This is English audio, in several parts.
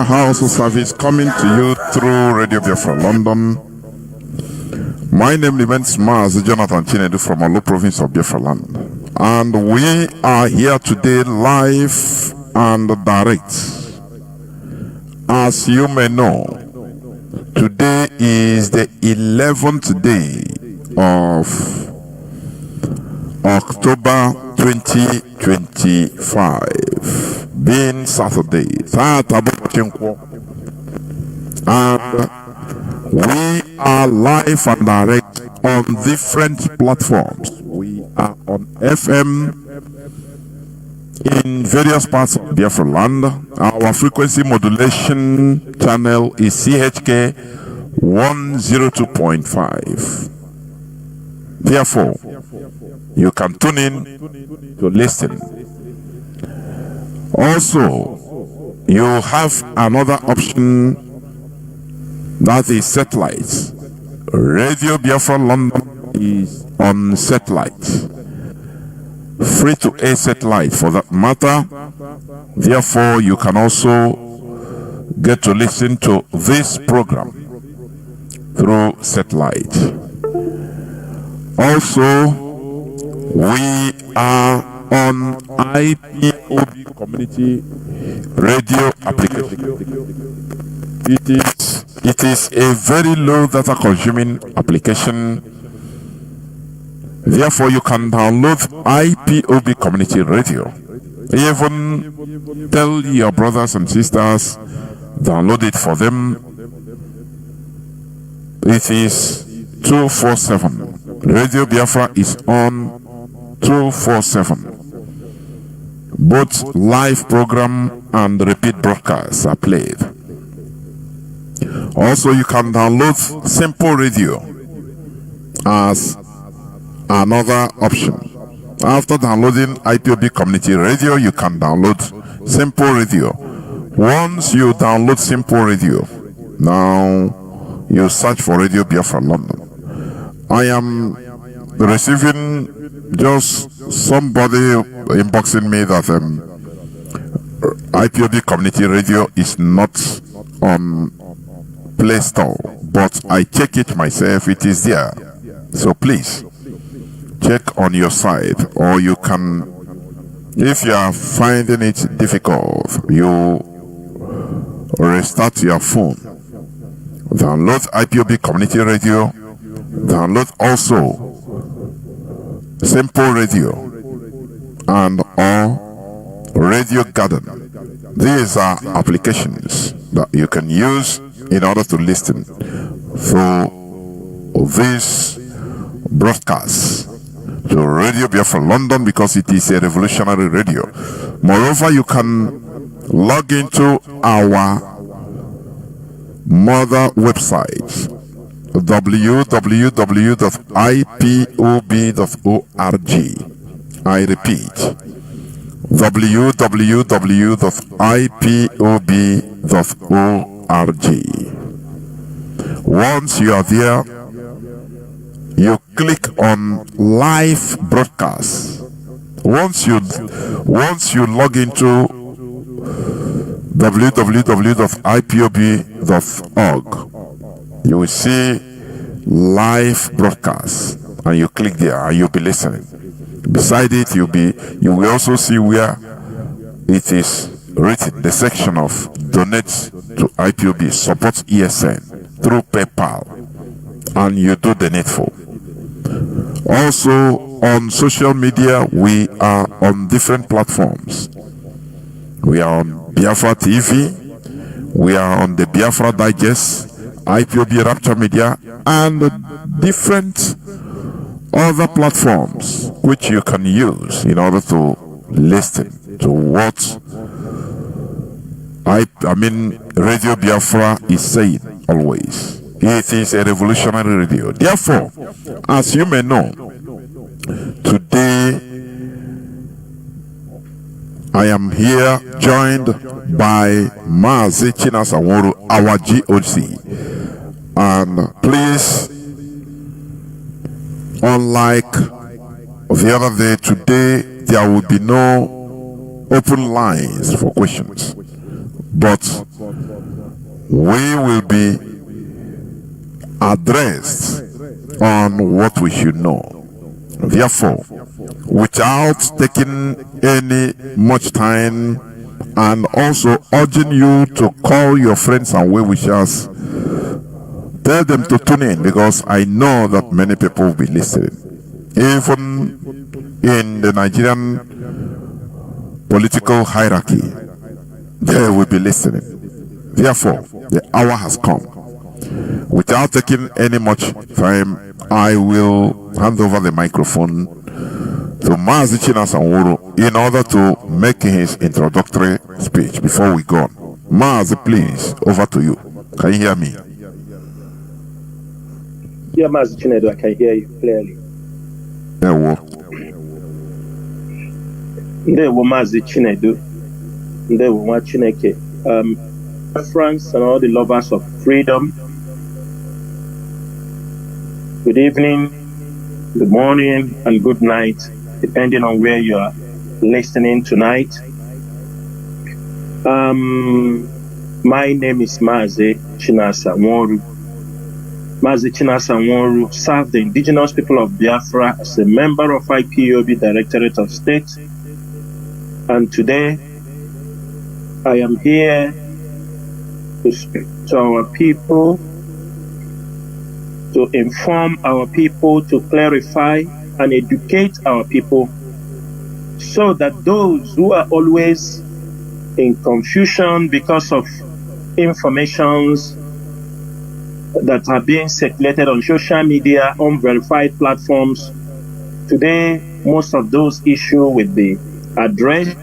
House service coming to you through Radio Biafra London. My name remains Mazi Jonathan Chinedu from Olu province of Biafra land. And we are here today live and direct. As you may know, today is the 11th day of October 2025, being Saturday. And we are live and direct on different platforms. We are on FM in various parts of Biafra land. Our frequency modulation channel is CHK 102.5. Therefore, you can tune in to listen. Also, you have another option, that is satellite. Radio Biafra London is on satellite, free to air satellite for that matter. Therefore, you can also get to listen to this program through satellite. Also, we are on IPOB community radio application. It is a very low data consuming application. Therefore, you can download IPOB community radio. Even tell your brothers and sisters, download it for them. It is 247. Radio Biafra is on 247. Both live program and repeat broadcasts are played. Also, you can download Simple Radio as another option. After downloading IPOB Community Radio, you can download Simple Radio. Once you download Simple Radio, now you search for Radio Biafra London. I am receiving just somebody inboxing me that IPOB Community Radio is not on Play Store, but I check it myself, it is there. So please check on your side, or you can, if you are finding it difficult, you restart your phone, download IPOB Community Radio, download also Simple Radio and or Radio Garden. These are applications that you can use in order to listen for this broadcast to Radio Biafra London, because it is a revolutionary radio. Moreover, you can log into our mother website, www.ipob.org. I repeat, www.ipob.org. Once you are there, you click on live broadcast. Once you log into www.ipob.org, you will see live broadcast, and you click there and you'll be listening. Beside it, you will also see where it is written, the section of donate to IPOB, support ESN through PayPal, and you do the needful. Also, on social media, we are on different platforms. We are on Biafra TV, we are on the Biafra Digest, IPOB Rapture Media, and different other platforms which you can use in order to listen to what Radio Biafra is saying always. It is a revolutionary radio. Therefore, as you may know, today I am here joined by Mazi Jonathan, our GOC. And please, unlike the other day, today there will be no open lines for questions, but we will be addressed on what we should know. Therefore, without taking any much time and also urging you to call your friends and well-wishers, tell them to tune in, because I know that many people will be listening. Even in the Nigerian political hierarchy, they will be listening. Therefore, the hour has come. Without taking any much time, I will hand over the microphone to Mazi Jonathan in order to make his introductory speech before we go on. Mazi, please, over to you. Can you hear me? Yeah, Mazi Chinedu, I can hear you clearly. Ndewo Mazi Chinedu. Ndewo Nwa Chineke. Biafrans and all the lovers of freedom. Good evening, good morning, and good night, depending on where you are listening tonight. My name is Mazi Jonathan Chinedu. Mazi Jonathan Chinedu served the indigenous people of Biafra as a member of IPOB Directorate of State. And today, I am here to speak to our people, to inform our people, to clarify and educate our people, so that those who are always in confusion because of informations that are being circulated on social media, unverified platforms, today most of those issues will be addressed.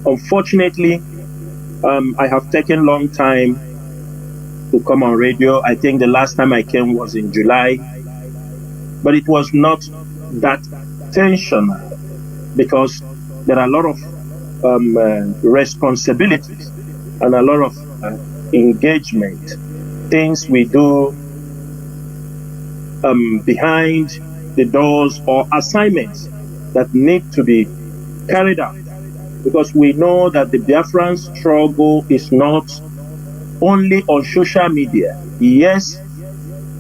Unfortunately, I have taken a long time to come on radio. I think the last time I came was in July, but it was not that tensional because there are a lot of responsibilities and a lot of engagement, things we do behind the doors, or assignments that need to be carried out, because we know that the Biafran struggle is not only on social media. Yes,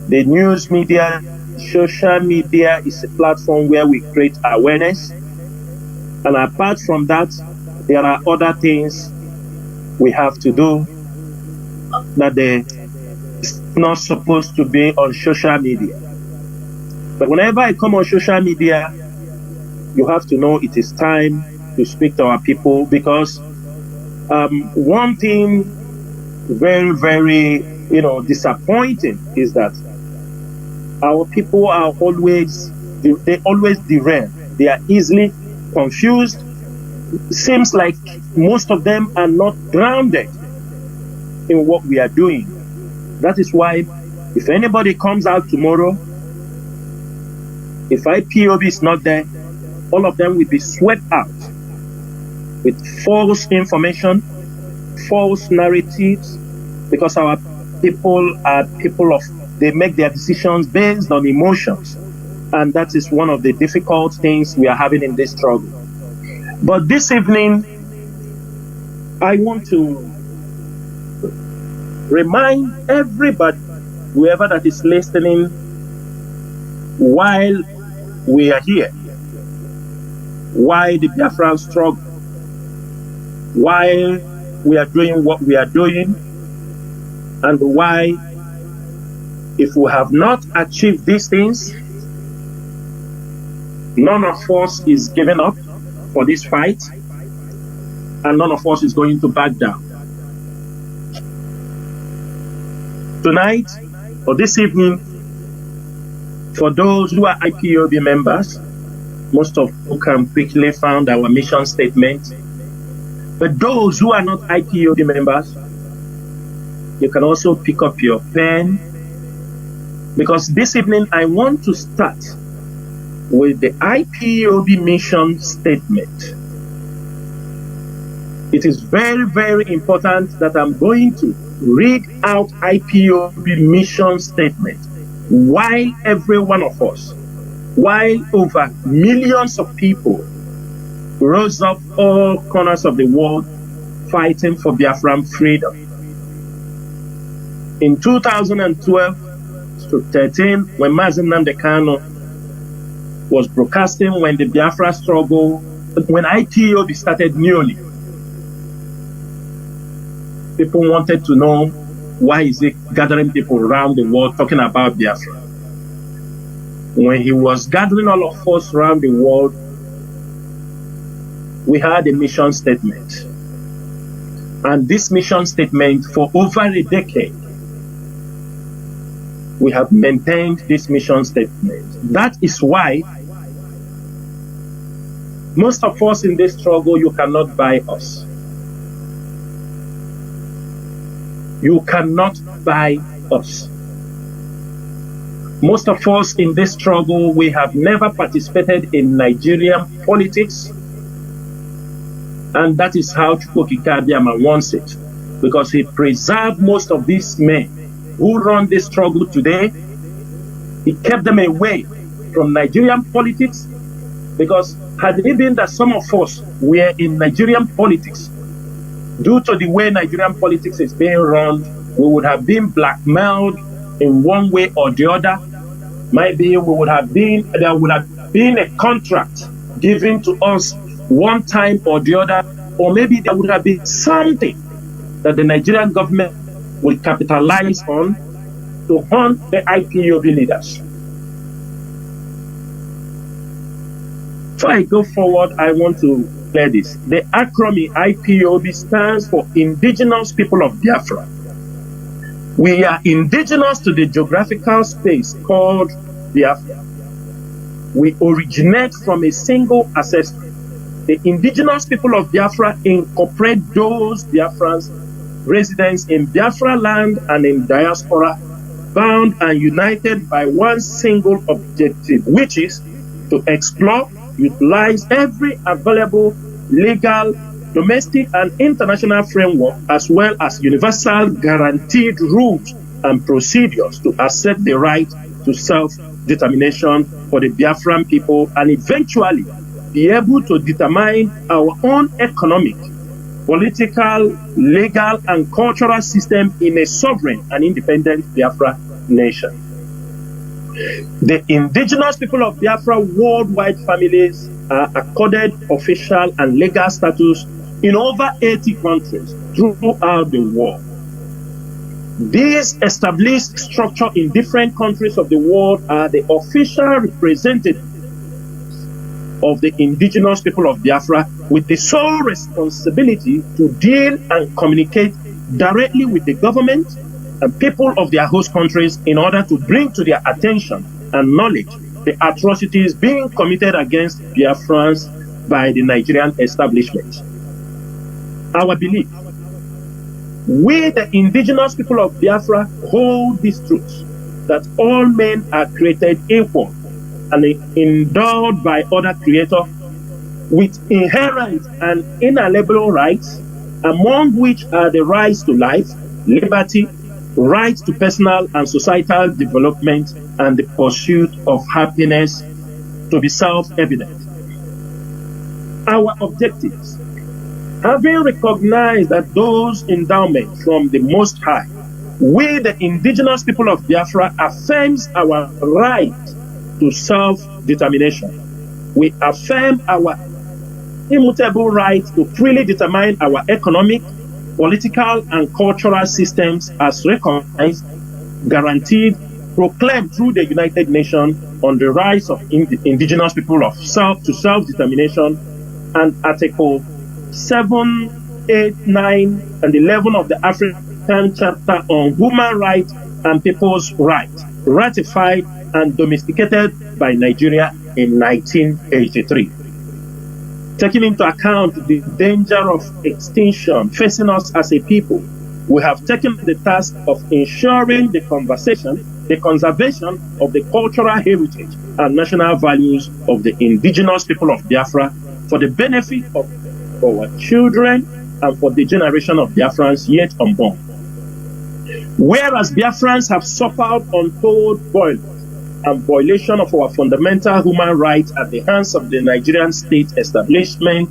the news media, social media is a platform where we create awareness, and apart from that, there are other things we have to do that they're not supposed to be on social media. But whenever I come on social media, you have to know it is time to speak to our people, because one thing very, very, disappointing is that our people are always derail. They are easily confused. Seems like most of them are not grounded in what we are doing. That is why if anybody comes out tomorrow, if IPOB is not there, all of them will be swept out with false information, false narratives, because our people are people of, they make their decisions based on emotions. And that is one of the difficult things we are having in this struggle. But this evening, I want to remind everybody, whoever that is listening, while we are here, why the Biafran struggle, why we are doing what we are doing, and why, if we have not achieved these things, none of us is giving up for this fight, and none of us is going to back down. Tonight, or this evening, for those who are IPOB members, most of who can quickly find our mission statement. But those who are not IPOB members, you can also pick up your pen, because this evening I want to start with the IPOB mission statement. It is very, very important that I'm going to read out IPOB mission statement while every one of us, while over millions of people rose up all corners of the world fighting for Biafran freedom. In 2012 to 13, when Mazi Jonathan Chinedu was broadcasting when the Biafra struggle, when IPOB started newly, people wanted to know why is he gathering people around the world talking about Biafra. When he was gathering all of us around the world, we had a mission statement. And this mission statement, for over a decade, we have maintained this mission statement. That is why most of us in this struggle, you cannot buy us. You cannot buy us. Most of us in this struggle, we have never participated in Nigerian politics. And that is how Chukwuka Abiyama wants it. Because he preserved most of these men who run this struggle today. He kept them away from Nigerian politics. Because had it been that some of us were in Nigerian politics, due to the way Nigerian politics is being run, we would have been blackmailed in one way or the other. Maybe there would have been a contract given to us one time or the other, or maybe there would have been something that the Nigerian government will capitalize on to hunt the IPOB leaders. Before I go forward, I want to clear this. The acronym IPOB stands for Indigenous People of Biafra. We are indigenous to the geographical space called Biafra. We originate from a single ancestor. The indigenous people of Biafra incorporate those Biafrans residents in Biafra land and in diaspora, bound and united by one single objective, which is to explore, utilize every available legal, domestic and international framework, as well as universal guaranteed rules and procedures to assert the right to self-determination for the Biafran people, and eventually be able to determine our own economic, political, legal and cultural system in a sovereign and independent Biafra nation. The indigenous people of Biafra worldwide families are accorded official and legal status in over 80 countries throughout the world. These established structures in different countries of the world are the official representatives of the indigenous people of Biafra, with the sole responsibility to deal and communicate directly with the government and people of their host countries in order to bring to their attention and knowledge the atrocities being committed against Biafrans by the Nigerian establishment. Our belief: we, the indigenous people of Biafra, hold these truths, that all men are created equal and endowed by other creators with inherent and inalienable rights, among which are the rights to life, liberty, rights to personal and societal development, and the pursuit of happiness to be self-evident. Our objectives: having recognized that those endowments from the Most High, we, the indigenous people of Biafra, affirms our right to self-determination. We affirm our immutable right to freely determine our economic, political, and cultural systems as recognized, guaranteed, proclaimed through the United Nations on the rights of indigenous people to self-determination, and Article 7, 8, 9, and 11 of the African Charter on Human Rights and People's Rights, ratified and domesticated by Nigeria in 1983. Taking into account the danger of extinction facing us as a people, we have taken the task of ensuring the conservation of the cultural heritage and national values of the indigenous people of Biafra for the benefit of our children and for the generation of Biafrans yet unborn. Whereas Biafrans have suffered untold violence and violation of our fundamental human rights at the hands of the Nigerian state establishment,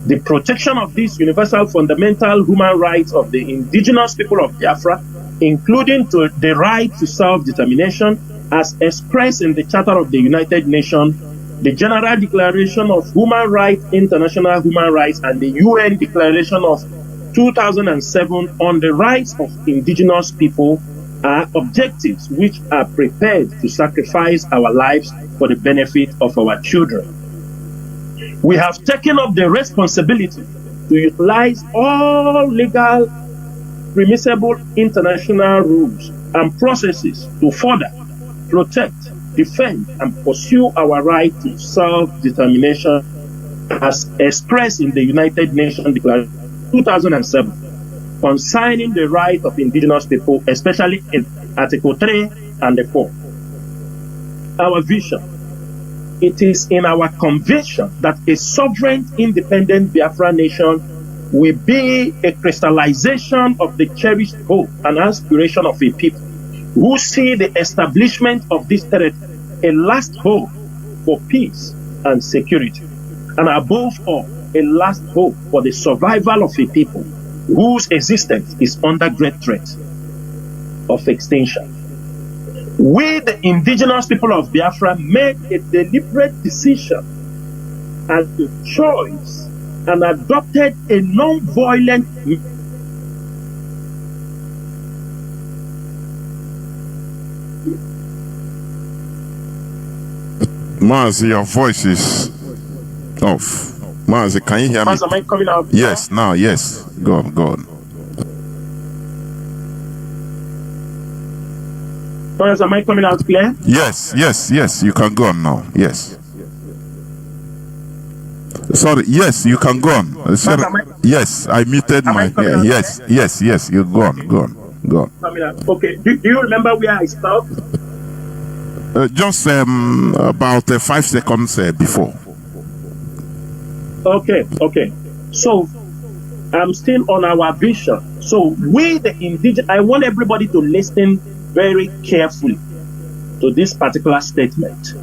the protection of these universal fundamental human rights of the indigenous people of Biafra, including to the right to self-determination as expressed in the Charter of the United Nations, the General Declaration of Human Rights, International Human Rights, and the UN Declaration of 2007 on the rights of indigenous people are objectives which are prepared to sacrifice our lives for the benefit of our children. We have taken up the responsibility to utilize all legal, permissible international rules and processes to further protect, defend, and pursue our right to self-determination as expressed in the United Nations Declaration 2007 concerning the right of indigenous people, especially in Article 3 and 4. Our vision: it is in our conviction that a sovereign, independent Biafra nation will be a crystallization of the cherished hope and aspiration of a people who see the establishment of this territory a last hope for peace and security, and above all, a last hope for the survival of a people whose existence is under great threat of extinction. We, the indigenous people of Biafra, made a deliberate decision and a choice and adopted a non-violent Mazi, your voice is off. Mazi, can you hear me? Mazi, am I coming out? Yes, now, yes. Go on, go on. Mazi, am I coming out clear? Yes, yes, yes, you can go on now. Yes. Sorry, yes, you can go on. Sorry. Yes, I muted my. Yeah, yes, yes, yes, you go on, go on, go on. Okay, do you remember where I stopped? Just about 5 seconds before. Okay. So I'm still on our vision. So we, the indigenous, I want everybody to listen very carefully to this particular statement.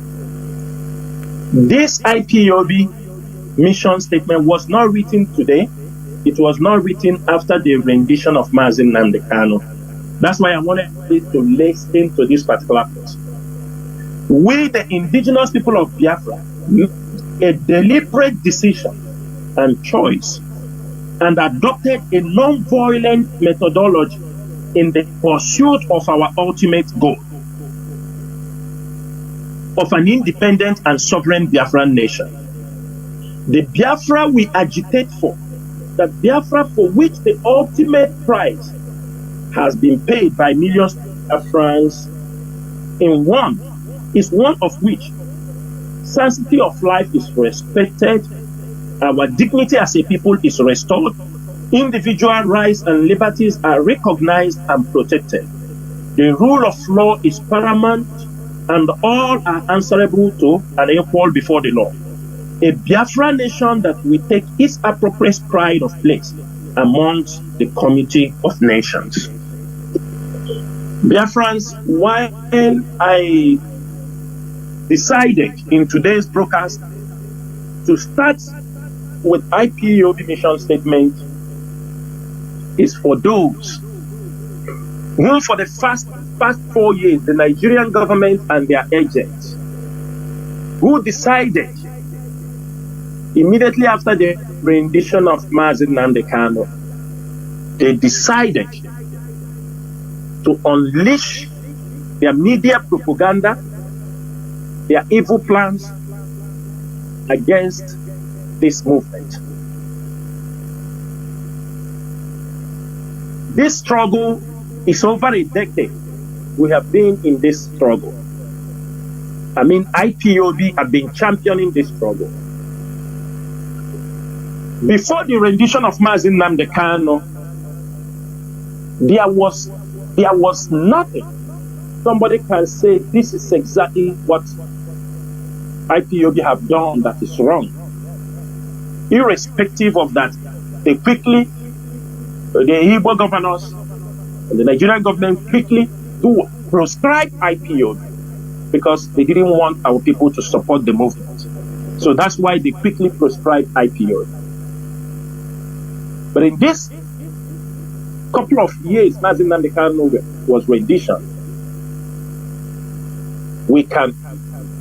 This IPOB mission statement was not written today. It was not written after the rendition of Mazi Nnamdi Kanu. That's why I wanted to listen to this particular person. We, the indigenous people of Biafra, made a deliberate decision and choice and adopted a non-violent methodology in the pursuit of our ultimate goal of an independent and sovereign Biafran nation. The Biafra we agitate for, the Biafra for which the ultimate price has been paid by millions of Biafrans is one of which sanctity of life is respected, our dignity as a people is restored, individual rights and liberties are recognized and protected. The rule of law is paramount, and all are answerable to and equal before the law. A Biafra nation that will take its appropriate pride of place amongst the community of nations. Biafrans, while I decided in today's broadcast to start with IPOB mission statement is for those who for the past 4 years, the Nigerian government and their agents who decided immediately after the rendition of Mazi Nnamdi Kanu, they decided to unleash their media propaganda, their evil plans against this movement. This struggle is over a decade. We have been in this struggle. I mean, IPOB have been championing this struggle. Before the rendition of Mazi Nnamdi Kanu, there was nothing. Somebody can say this is exactly what IPOB have done that is wrong. Irrespective of that, they quickly, the Igbo governors and the Nigerian government quickly do proscribe IPOB because they didn't want our people to support the movement. So that's why they quickly proscribe IPOB. But in this couple of years, Mazi Nnamdi Kanu was rendition.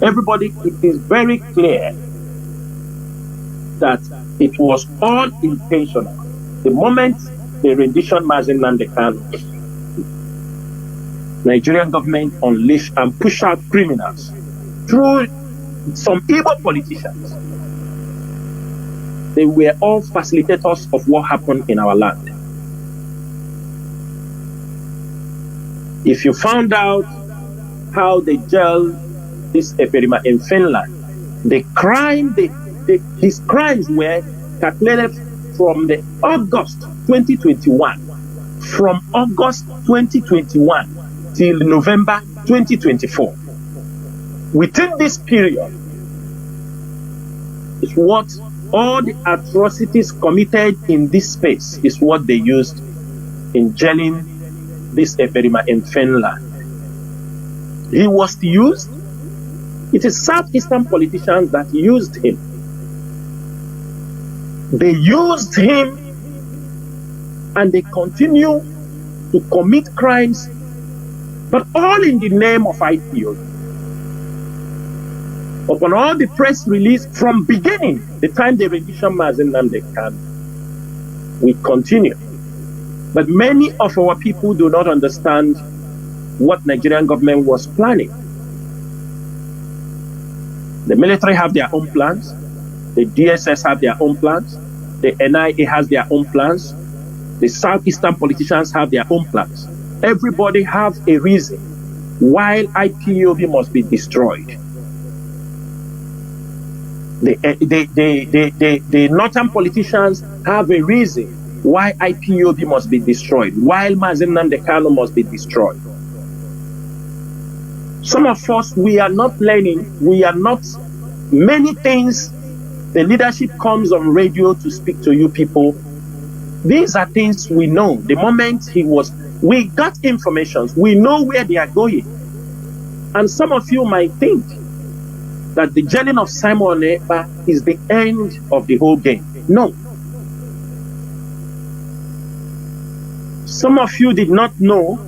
Everybody, it is very clear that it was all intentional. The moment the rendition Mazi Nnamdi Kanu, Nigerian government unleashed and pushed out criminals through some evil politicians. They were all facilitators of what happened in our land. If you found out how they jailed this Eperima in Finland, his crimes were calculated from the August 2021, from August 2021 till November 2024. Within this period is what all the atrocities committed in this space is what they used in jailing this Eperima in Finland. He was used. It is Southeastern politicians that used him. They used him and they continue to commit crimes, but all in the name of IPO. Upon all the press release from beginning, the time the rendition Mazi Nnamdi Kanu, we continue. But many of our people do not understand what Nigerian government was planning. The military have their own plans. The DSS have their own plans. The NIA has their own plans. The Southeastern politicians have their own plans. Everybody have a reason why IPOB must be destroyed. The northern politicians have a reason why IPOB must be destroyed, while Mazi Nnamdi Kanu must be destroyed. Some of us, we are not learning, many things. The leadership comes on radio to speak to you people. These are things we know. The moment we got information, we know where they are going. And some of you might think that the jailing of Simon Ekpa is the end of the whole game. No. Some of you did not know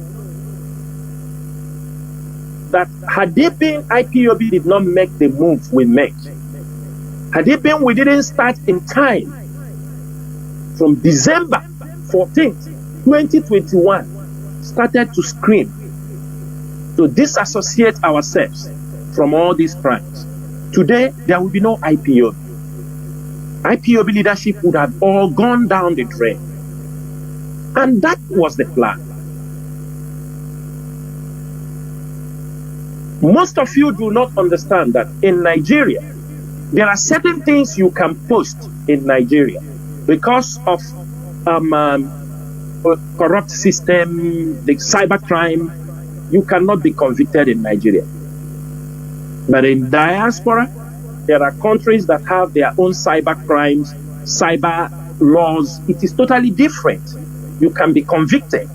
that had it been IPOB did not make the move we made, had it been we didn't start in time from December 14th, 2021, started to scream, to disassociate ourselves from all these crimes, today there will be no IPOB. IPOB leadership would have all gone down the drain. And that was the plan. Most of you do not understand that in Nigeria, there are certain things you can post in Nigeria because of corrupt system, the cybercrime. You cannot be convicted in Nigeria. But in diaspora, there are countries that have their own cyber crimes, cyber laws. It is totally different. You can be convicted.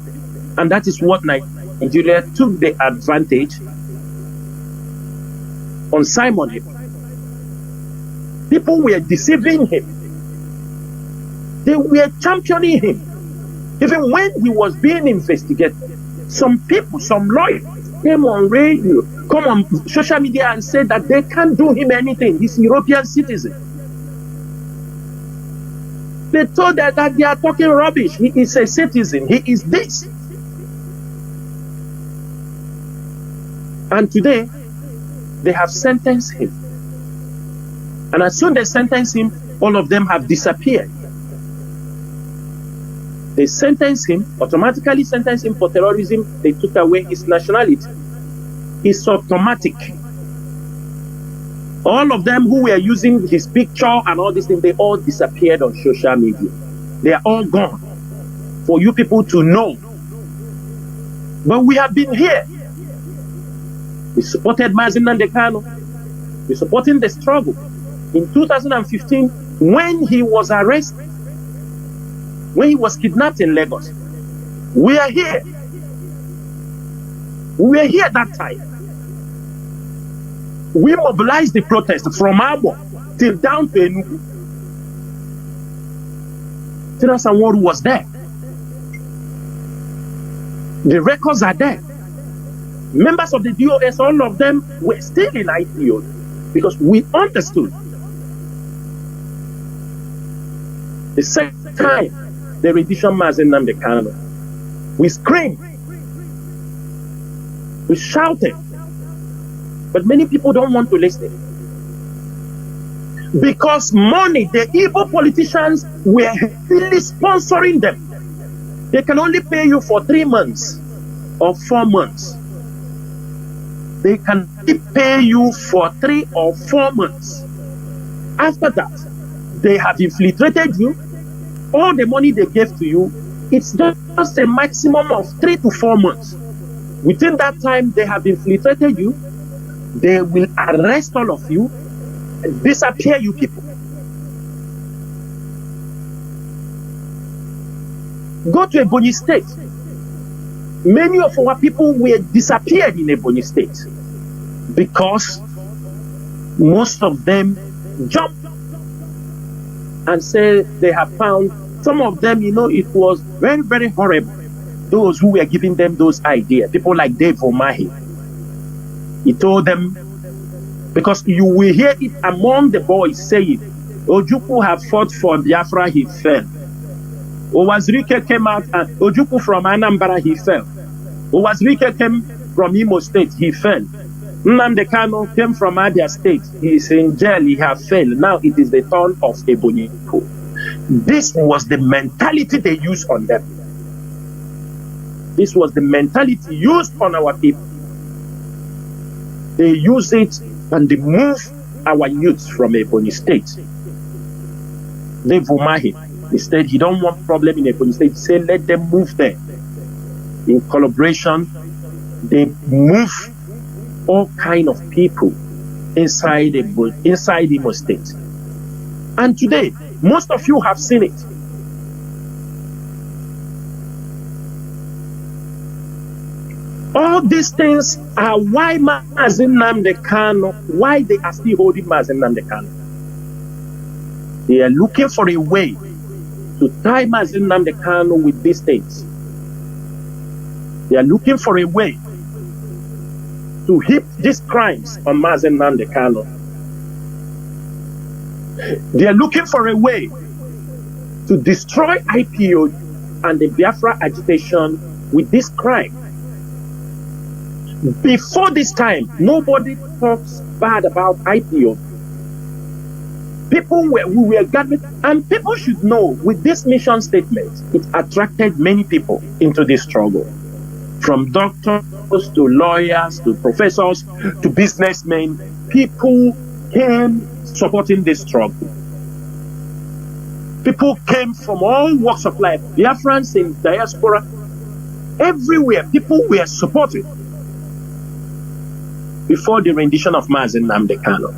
And that is what Nigeria took the advantage on Simon Ekpa. People were deceiving him. They were championing him. Even when he was being investigated, some people, some lawyers came on radio, come on social media and said that they can't do him anything. He's a European citizen. They told that they are talking rubbish. He is a citizen. He is this. And today, they have sentenced him. And as soon as they sentence him, all of them have disappeared. They sentenced him, automatically sentenced him for terrorism. They took away his nationality. It's automatic. All of them who were using his picture and all these things, they all disappeared on social media. They are all gone for you people to know. But we have been here. We supported Mazi Nnamdi Kanu. We supporting the struggle. In 2015, when he was arrested, when he was kidnapped in Lagos, we are here. We were here that time. We mobilized the protest from Abo till down to Enugu. Lieutenant Sanwo-Olu was there. The records are there. Members of the DOS, all of them were still in IPO because we understood the second time the rendition Mazi Nnamdi Kanu, we screamed, we shouted, but many people don't want to listen. Because money, the evil politicians were heavily sponsoring them. They can only pay you for 3 months or 4 months. They can only pay you for 3 or 4 months. After that, they have infiltrated you. All the money they gave to you, it's just a maximum of 3 to 4 months. Within that time, they have infiltrated you. They will arrest all of you and disappear you people. Go to Ebonyi State. Many of our people were disappeared in Ebonyi State because most of them jumped and said they have found some of them, it was very, very horrible. Those who were giving them those ideas, people like Dave Omahi. He told them, because you will hear it among the boys saying, Ojukwu have fought for Biafra, he fell. Owazirike came out and Ojukwu from Anambra, he fell. Owazirike came from Imo State, he fell. Nnamdi Kanu came from Abia State, he is in jail, he has failed. Now it is the turn of Ebonyi people. This was the mentality they used on them. This was the mentality used on our people. They use it and they move our youths from Ebonyi State. Dave Umahi, instead, he don't want problem in Ebonyi State. He said, let them move there. In collaboration, they move all kind of people inside Imo State. And today, most of you have seen it. All these things are why Mazi Nnamdi Kanu, why they are still holding Mazi Nnamdi Kanu. They are looking for a way to tie Mazi Nnamdi Kanu with these things. They are looking for a way to heap these crimes on Mazi Nnamdi Kanu. They are looking for a way to destroy IPO and the Biafra agitation with this crime. Before this time, nobody talks bad about IPO. People who were gathered, and people should know, with this mission statement, it attracted many people into this struggle. From doctors to lawyers to professors to businessmen, people came supporting this struggle. People came from all walks of life, Biafrans in diaspora, everywhere, people were supported before the rendition of Mazi Nnamdi Kanu.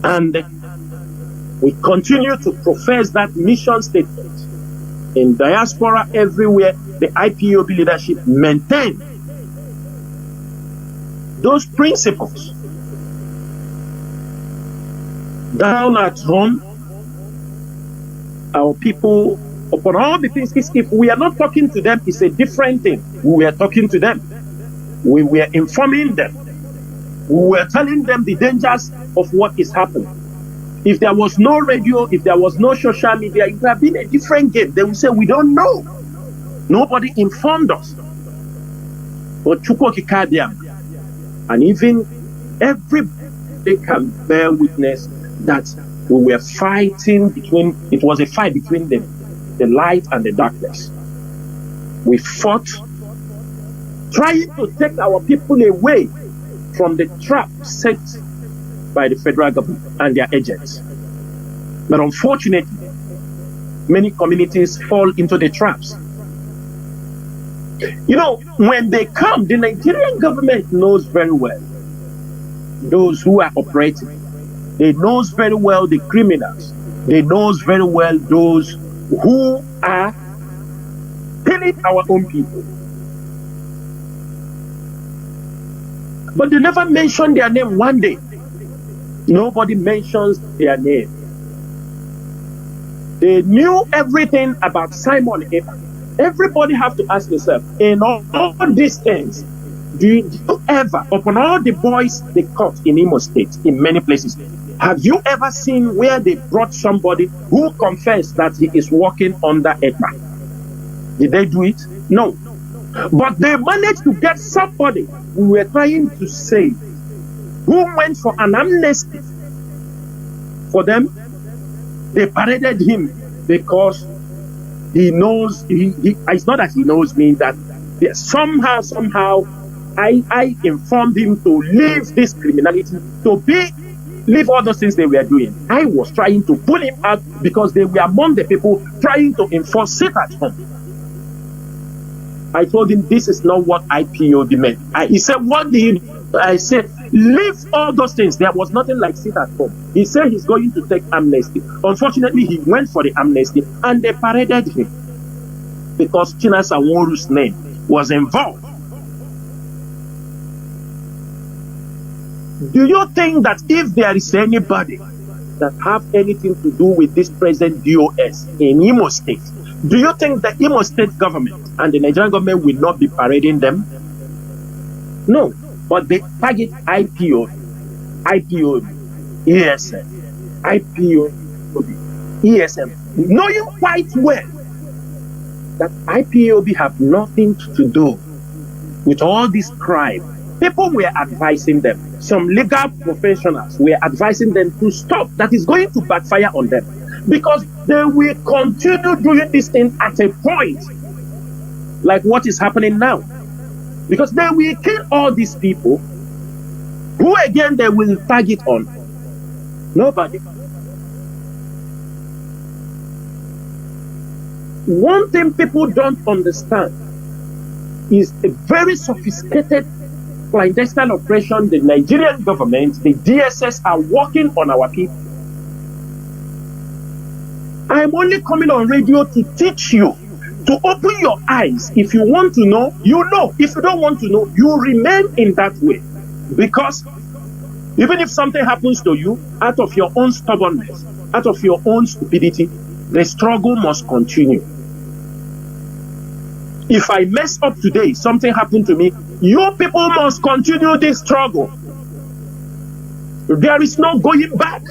And we continue to profess that mission statement. In diaspora everywhere, the IPOB leadership maintain those principles. Down at home, our people, upon all the things, if we are not talking to them, it's a different thing. We were talking to them. We were informing them. We were telling them the dangers of what is happening. If there was no radio, if there was no social media, it would have been a different game. They would say, we don't know. Nobody informed us. But and even everybody can bear witness that we were fighting between, it was a fight between the light and the darkness. We fought, trying to take our people away from the trap set by the federal government and their agents. But unfortunately, many communities fall into the traps. You know, when they come, the Nigerian government knows very well those who are operating. They knows very well the criminals. They knows very well those who are killing our own people. But they never mention their name one day. Nobody mentions their name. They knew everything about Simon Ekpa. Everybody have to ask yourself, in all these things, do you ever, upon all the boys they caught in Imo State, in many places, have you ever seen where they brought somebody who confessed that he is working under Ekpa? Did they do it? No. But they managed to get somebody we were trying to save, who went for an amnesty for them. They paraded him because he knows, it's not that he knows me, that somehow I informed him to leave this criminality, leave all those things they were doing. I was trying to pull him out because they were among the people trying to enforce sit at home. I told him this is not what IPOB meant. He said, what do you do? I said, leave all those things. There was nothing like sit at home. He said he's going to take amnesty. Unfortunately, he went for the amnesty and they paraded him because Chinasa Nworu's name was involved. Do you think that if there is anybody that have anything to do with this present DOS in Imo State, do you think the Imo State government and the Nigerian government will not be parading them? No, but they target IPOB, ESM, ESM, knowing quite well that IPOB have nothing to do with all this crime. People were advising them. Some legal professionals were advising them to stop. That is going to backfire on them because they will continue doing this thing at a point like what is happening now. Because they will kill all these people who again they will target on. Nobody. One thing people don't understand is a very sophisticated clandestine operation the Nigerian government, the DSS, are working on our people. I'm only coming on radio to teach you, to open your eyes. If you want to know, you know. If you don't want to know, you remain in that way. Because even if something happens to you, out of your own stubbornness, out of your own stupidity, the struggle must continue. If I mess up today, something happened to me, you people must continue this struggle. There is no going back.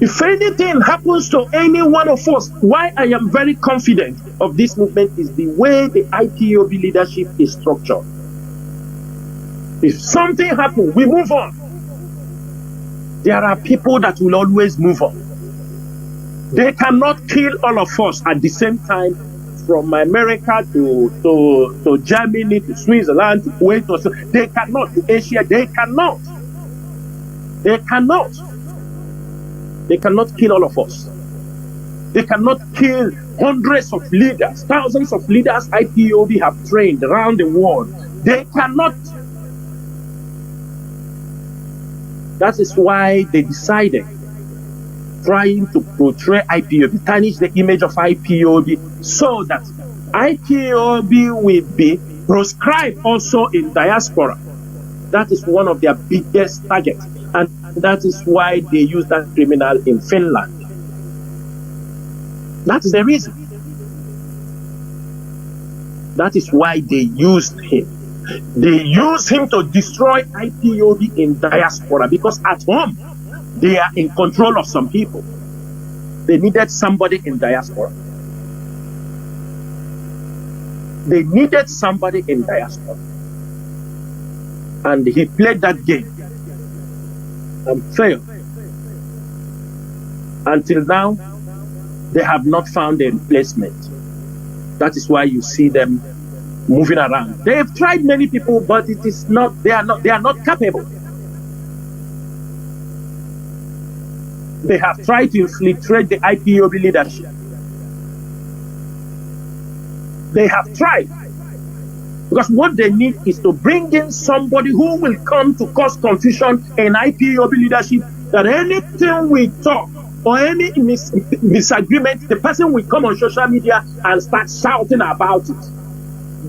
If anything happens to any one of us, why I am very confident of this movement is the way the IPOB leadership is structured. If something happens, we move on. There are people that will always move on. They cannot kill all of us at the same time, from America to Germany to Switzerland to Kuwait. They cannot, to Asia, they cannot. They cannot. They cannot kill all of us. They cannot kill hundreds of leaders, thousands of leaders IPOB have trained around the world. They cannot. That is why they decided, trying to portray IPOB, tarnish the image of IPOB, so that IPOB will be proscribed also in diaspora. That is one of their biggest targets. And that is why they use that criminal in Finland. That is the reason. That is why they used him. They used him to destroy IPOB in diaspora, because at home, they are in control of some people. They needed somebody in diaspora. They needed somebody in diaspora. And he played that game and failed. Until now, they have not found a replacement. That is why you see them moving around. They have tried many people, but it is not, they are not capable. They have tried to infiltrate the IPOB leadership. They have tried. Because what they need is to bring in somebody who will come to cause confusion in IPOB leadership, that anything we talk or any misagreement, the person will come on social media and start shouting about it.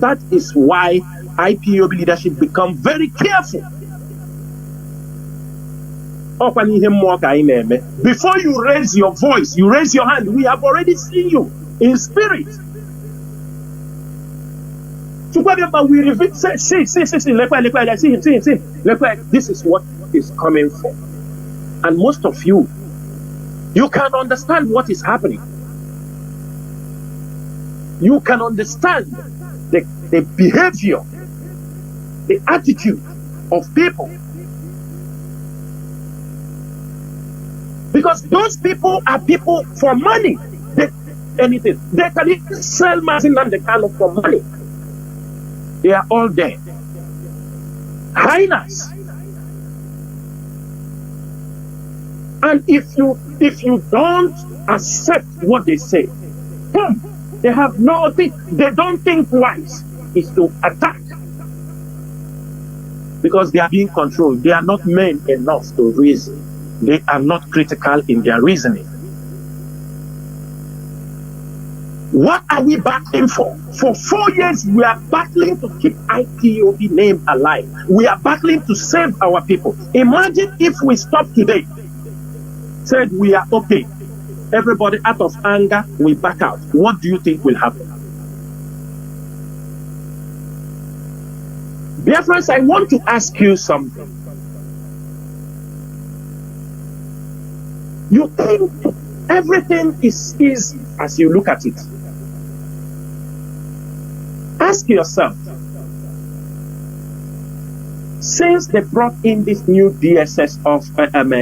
That is why IPOB leadership become very careful. Before you raise your voice, you raise your hand, we have already seen you in spirit. We repeat, see, this is what is coming for. And most of you can understand what is happening. You can understand the behavior, the attitude of people. Because those people are people for money. They can even sell Mazi Jonathan for money. They are all there. Highness. And if you don't accept what they say, they have nothing. They don't think twice. Is to attack. Because they are being controlled. They are not men enough to reason. They are not critical in their reasoning. What are we battling for? For 4 years, we are battling to keep IPOB name alive. We are battling to save our people. Imagine if we stop today, said we are okay. Everybody out of anger, we back out. What do you think will happen? Biafrans, I want to ask you something. You think everything is as you look at it. Ask yourself, since they brought in this new DSS of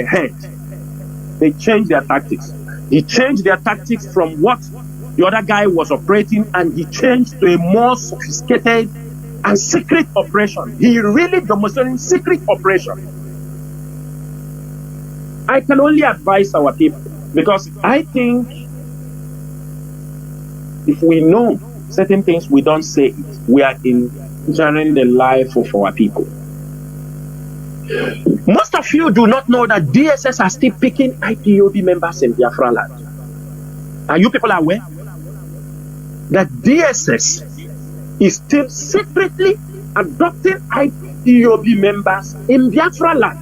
head, they changed their tactics. He changed their tactics from what the other guy was operating, and he changed to a more sophisticated and secret operation. He really demonstrated secret operation. I can only advise our people, because I think if we know certain things, we don't say it. We are injuring the life of our people. Most of you do not know that DSS are still picking IPOB members in Biafra land. Are you people aware that DSS is still secretly adopting IPOB members in Biafra land?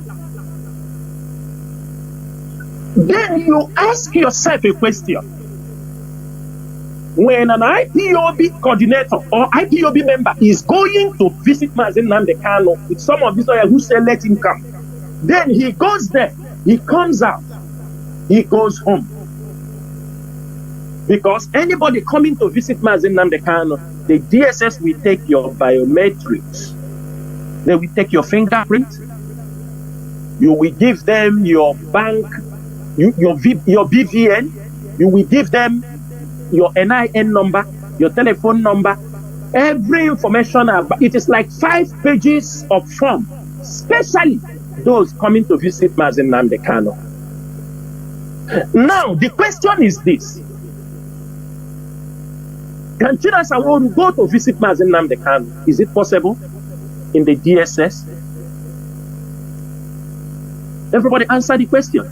Then you ask yourself a question. When an IPOB coordinator or IPOB member is going to visit Mazi Jonathan with some of these who say let him come, then he goes there, he comes out, he goes home. Because anybody coming to visit Mazi Jonathan, the DSS will take your biometrics, they will take your fingerprint, you will give them your bank, your BVN, you will give them your NIN number, your telephone number, every information about it. Is like 5 pages of form, especially those coming to visit Mazi Jonathan. Now the question is this: can Chinas Aworu go to visit Mazi Jonathan? Is it possible in the DSS? Everybody answer the question.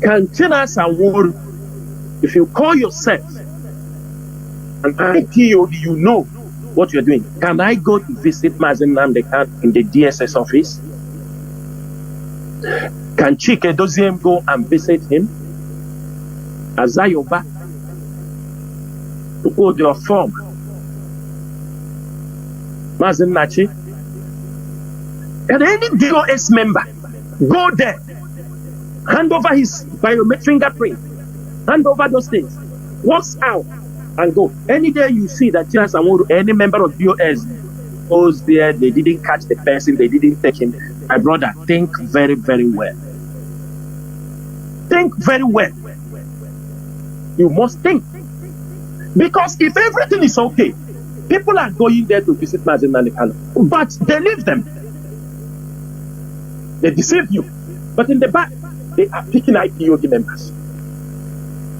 Can Chinas Aworu, if you call yourself an IPOB, you know what you're doing. Can I go to visit Mazi Jonathan in the DSS office? Can Chike Doziem go and visit him? Azayoba to hold your form? Mazi Nachi? Can any DOS member go there, hand over his biometric fingerprint, hand over those things, walks out and go? Any day you see that any member of DOS goes there, they didn't catch the person, they didn't take him, my brother, think very, very well. Think very well. You must think. Because if everything is okay, people are going there to visit Mazi Jonathan, but they leave them. They deceive you. But in the back, they are picking IPOB members.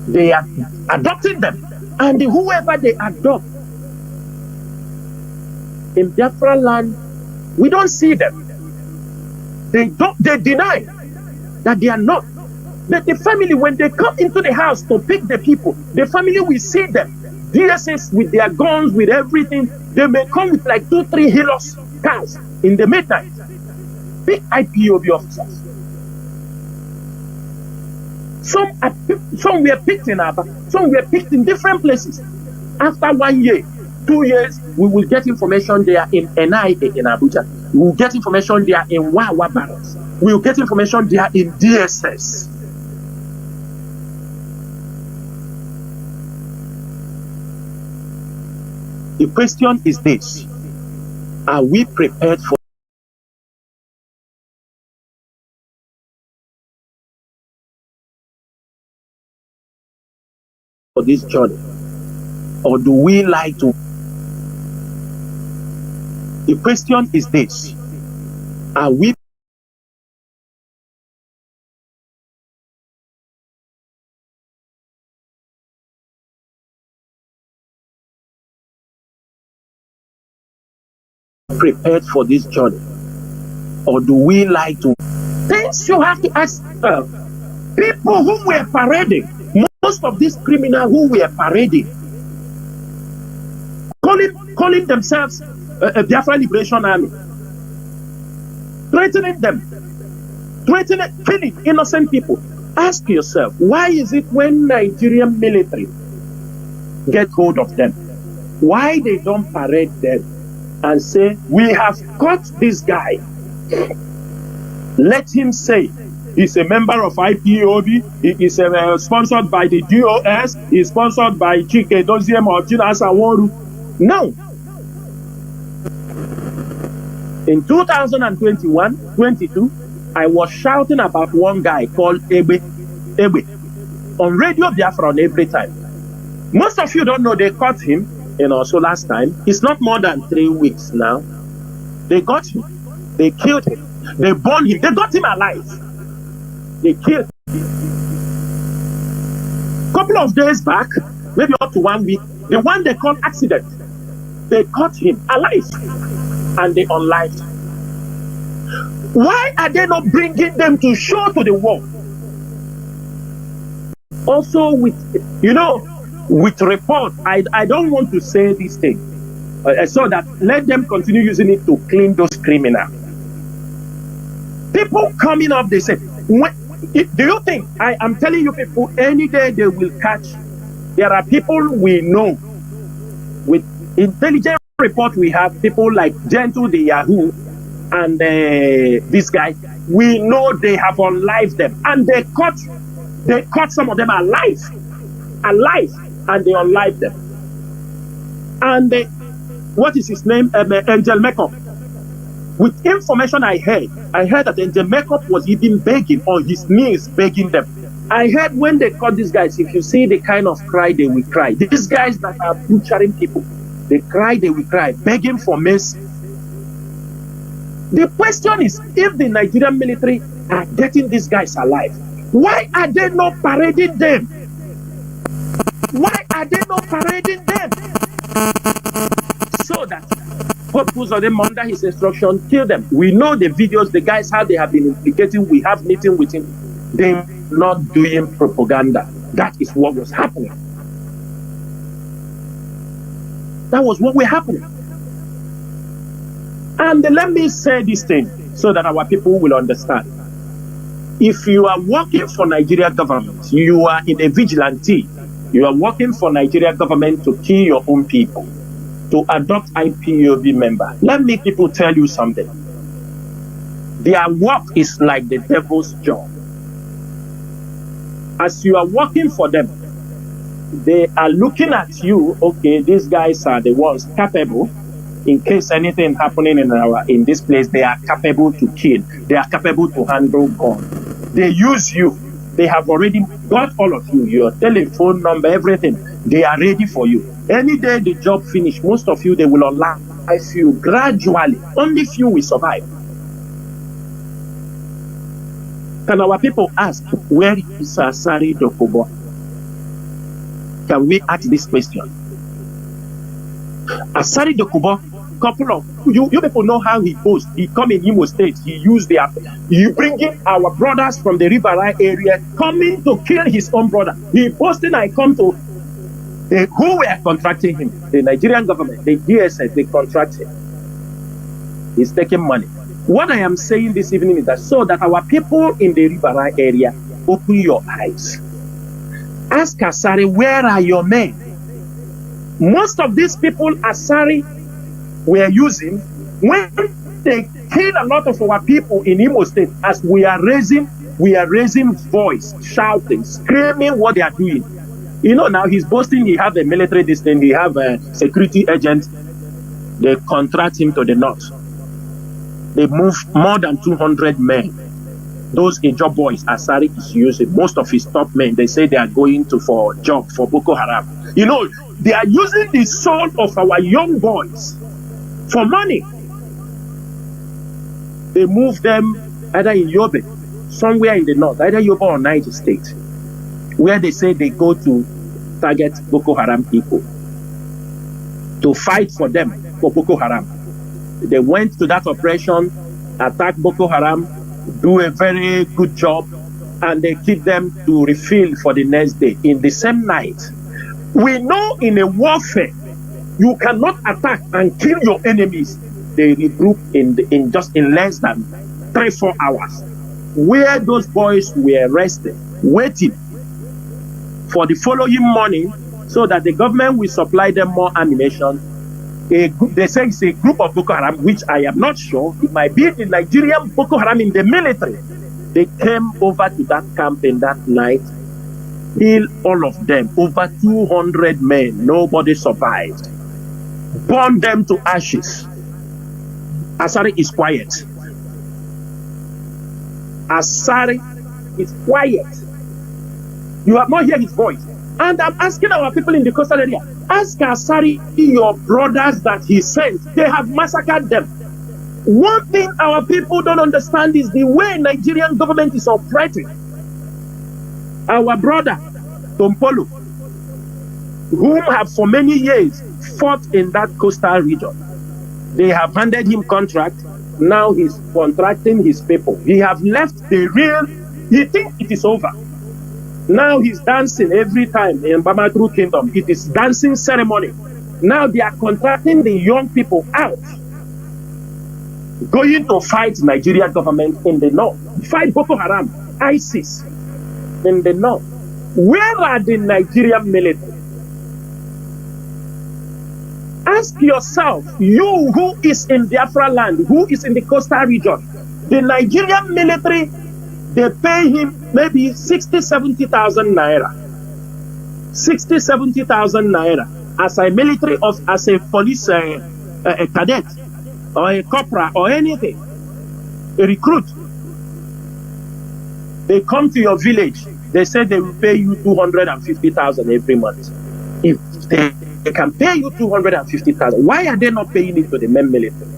They are adopting them. And whoever they adopt in Biafra land, we don't see them. They deny that they are not. But the family, when they come into the house to pick the people, the family will see them. DSS with their guns, with everything. They may come with like 2-3 Hilux cars in the midnight. big IPOB officers. Some were picked in Aba, some were picked in different places. After 1 year, 2 years, we will get information there in NIA in Abuja. We will get information there in Wawa Barracks. We will get information there in DSS. The question is this: are we prepared for this journey, or do we like to? The question is this: are we prepared for this journey, or do we like to? Things you have to ask people who were parading. Most of these criminals who were parading, calling themselves a Biafran Liberation Army, threatening them, killing innocent people. Ask yourself, why is it when Nigerian military get hold of them, why they don't parade them and say, we have caught this guy, let him say he's a member of IPOB, he is sponsored by the DOS, he's sponsored by Chike Doziem or Chinas Aworu. No. In 2021-22, I was shouting about one guy called Ebe on Radio Biafra every time. Most of you don't know they caught him, so last time. It's not more than 3 weeks now. They got him, they killed him, they burned him, they got him alive. They killed him. Couple of days back, maybe up to 1 week, the one they called accident, they caught him alive and they unlived him. Why are they not bringing them to show to the world? Also with report, I don't want to say this thing so that let them continue using it to clean those criminals. People coming up, they say, do you think, I am telling you people, any day they will catch, there are people we know, with intelligent report we have, people like Gentle the Yahoo, and this guy, we know they have unlived them, and they caught some of them alive, and they unlived them. And what is his name? Angel Makeup. With information I heard that Angel Makeup was even begging on his knees, begging them. I heard when they caught these guys, if you see the kind of cry they will cry. These guys that are butchering people, they will cry, begging for mercy. The question is, if the Nigerian military are getting these guys alive, why are they not parading them? Why are they not parading them? So that purpose of them under his instruction, kill them. We know the videos, the guys, how they have been implicating. We have meeting with him. They're not doing propaganda. That is what was happening. That was what was happening. And let me say this thing so that our people will understand. If you are working for Nigeria government, you are in a vigilante. You are working for Nigeria government to kill your own people, to adopt IPOB member. Let me people tell you something. Their work is like the devil's job. As you are working for them, they are looking at you, okay, these guys are the ones capable, in case anything happening in this place, they are capable to kill, they are capable to handle gun. They use you. They have already got all of you, your telephone number, everything. They are ready for you. Any day the job finish, most of you, they will unlive you gradually. Only few will survive. Can our people ask, where is Asari Dokubo? Can we ask this question? Asari Dokubo, couple of you people know how he posed. He come in Imo State. He used you bring in our brothers from the Riverine area coming to kill his own brother. He posted, I come to who were contracting him? The Nigerian government, the DSS, they contract him. He's taking money. What I am saying this evening is that so that our people in the Rivera area open your eyes. Ask Asari, where are your men? Most of these people Asari were using when they killed a lot of our people in Imo State, as we are raising voice, shouting, screaming what they are doing. You know, now he's boasting he have a military distance, he have a security agent. They contract him to the north. They move more than 200 men. Those job boys Asari is using, most of his top men, they say they are going to for job for Boko Haram. You know, they are using the soul of our young boys for money. They move them either in Yobe, somewhere in the north, either Yobe or Niger State, where they say they go to target Boko Haram people, to fight for them, for Boko Haram. They went to that operation, attack Boko Haram, do a very good job, and they keep them to refill for the next day. In the same night, we know in a warfare, you cannot attack and kill your enemies. They regroup in less than 3-4 hours. Where those boys were arrested, waiting for the following morning, so that the government will supply them more ammunition. They say it's a group of Boko Haram, which I am not sure. It might be the Nigerian Boko Haram in the military. They came over to that camp in that night, killed all of them, over 200 men. Nobody survived. Burned them to ashes. Asari is quiet. Asari is quiet. You have not heard his voice. And I'm asking our people in the coastal area, ask Asari, your brothers that he sent, they have massacred them. One thing our people don't understand is the way Nigerian government is operating. Our brother, Tompolo, whom have for many years fought in that coastal region, they have handed him contract. Now he's contracting his people. He have left the real, he thinks it is over. Now he's dancing every time in Bamatru Kingdom. It is dancing ceremony. Now they are contracting the young people out, going to fight Nigerian government in the north, fight Boko Haram, ISIS in the north. Where are the Nigerian military? Ask yourself, you who is in Biafra land, who is in the coastal region, the Nigerian military, they pay him maybe 60,000-70,000 naira. 60,000-70,000 naira as a military as a police a cadet or a corporal or anything, a recruit. They come to your village, they say they will pay you 250,000 every month. If they can pay you 250,000, why are they not paying it to the men military?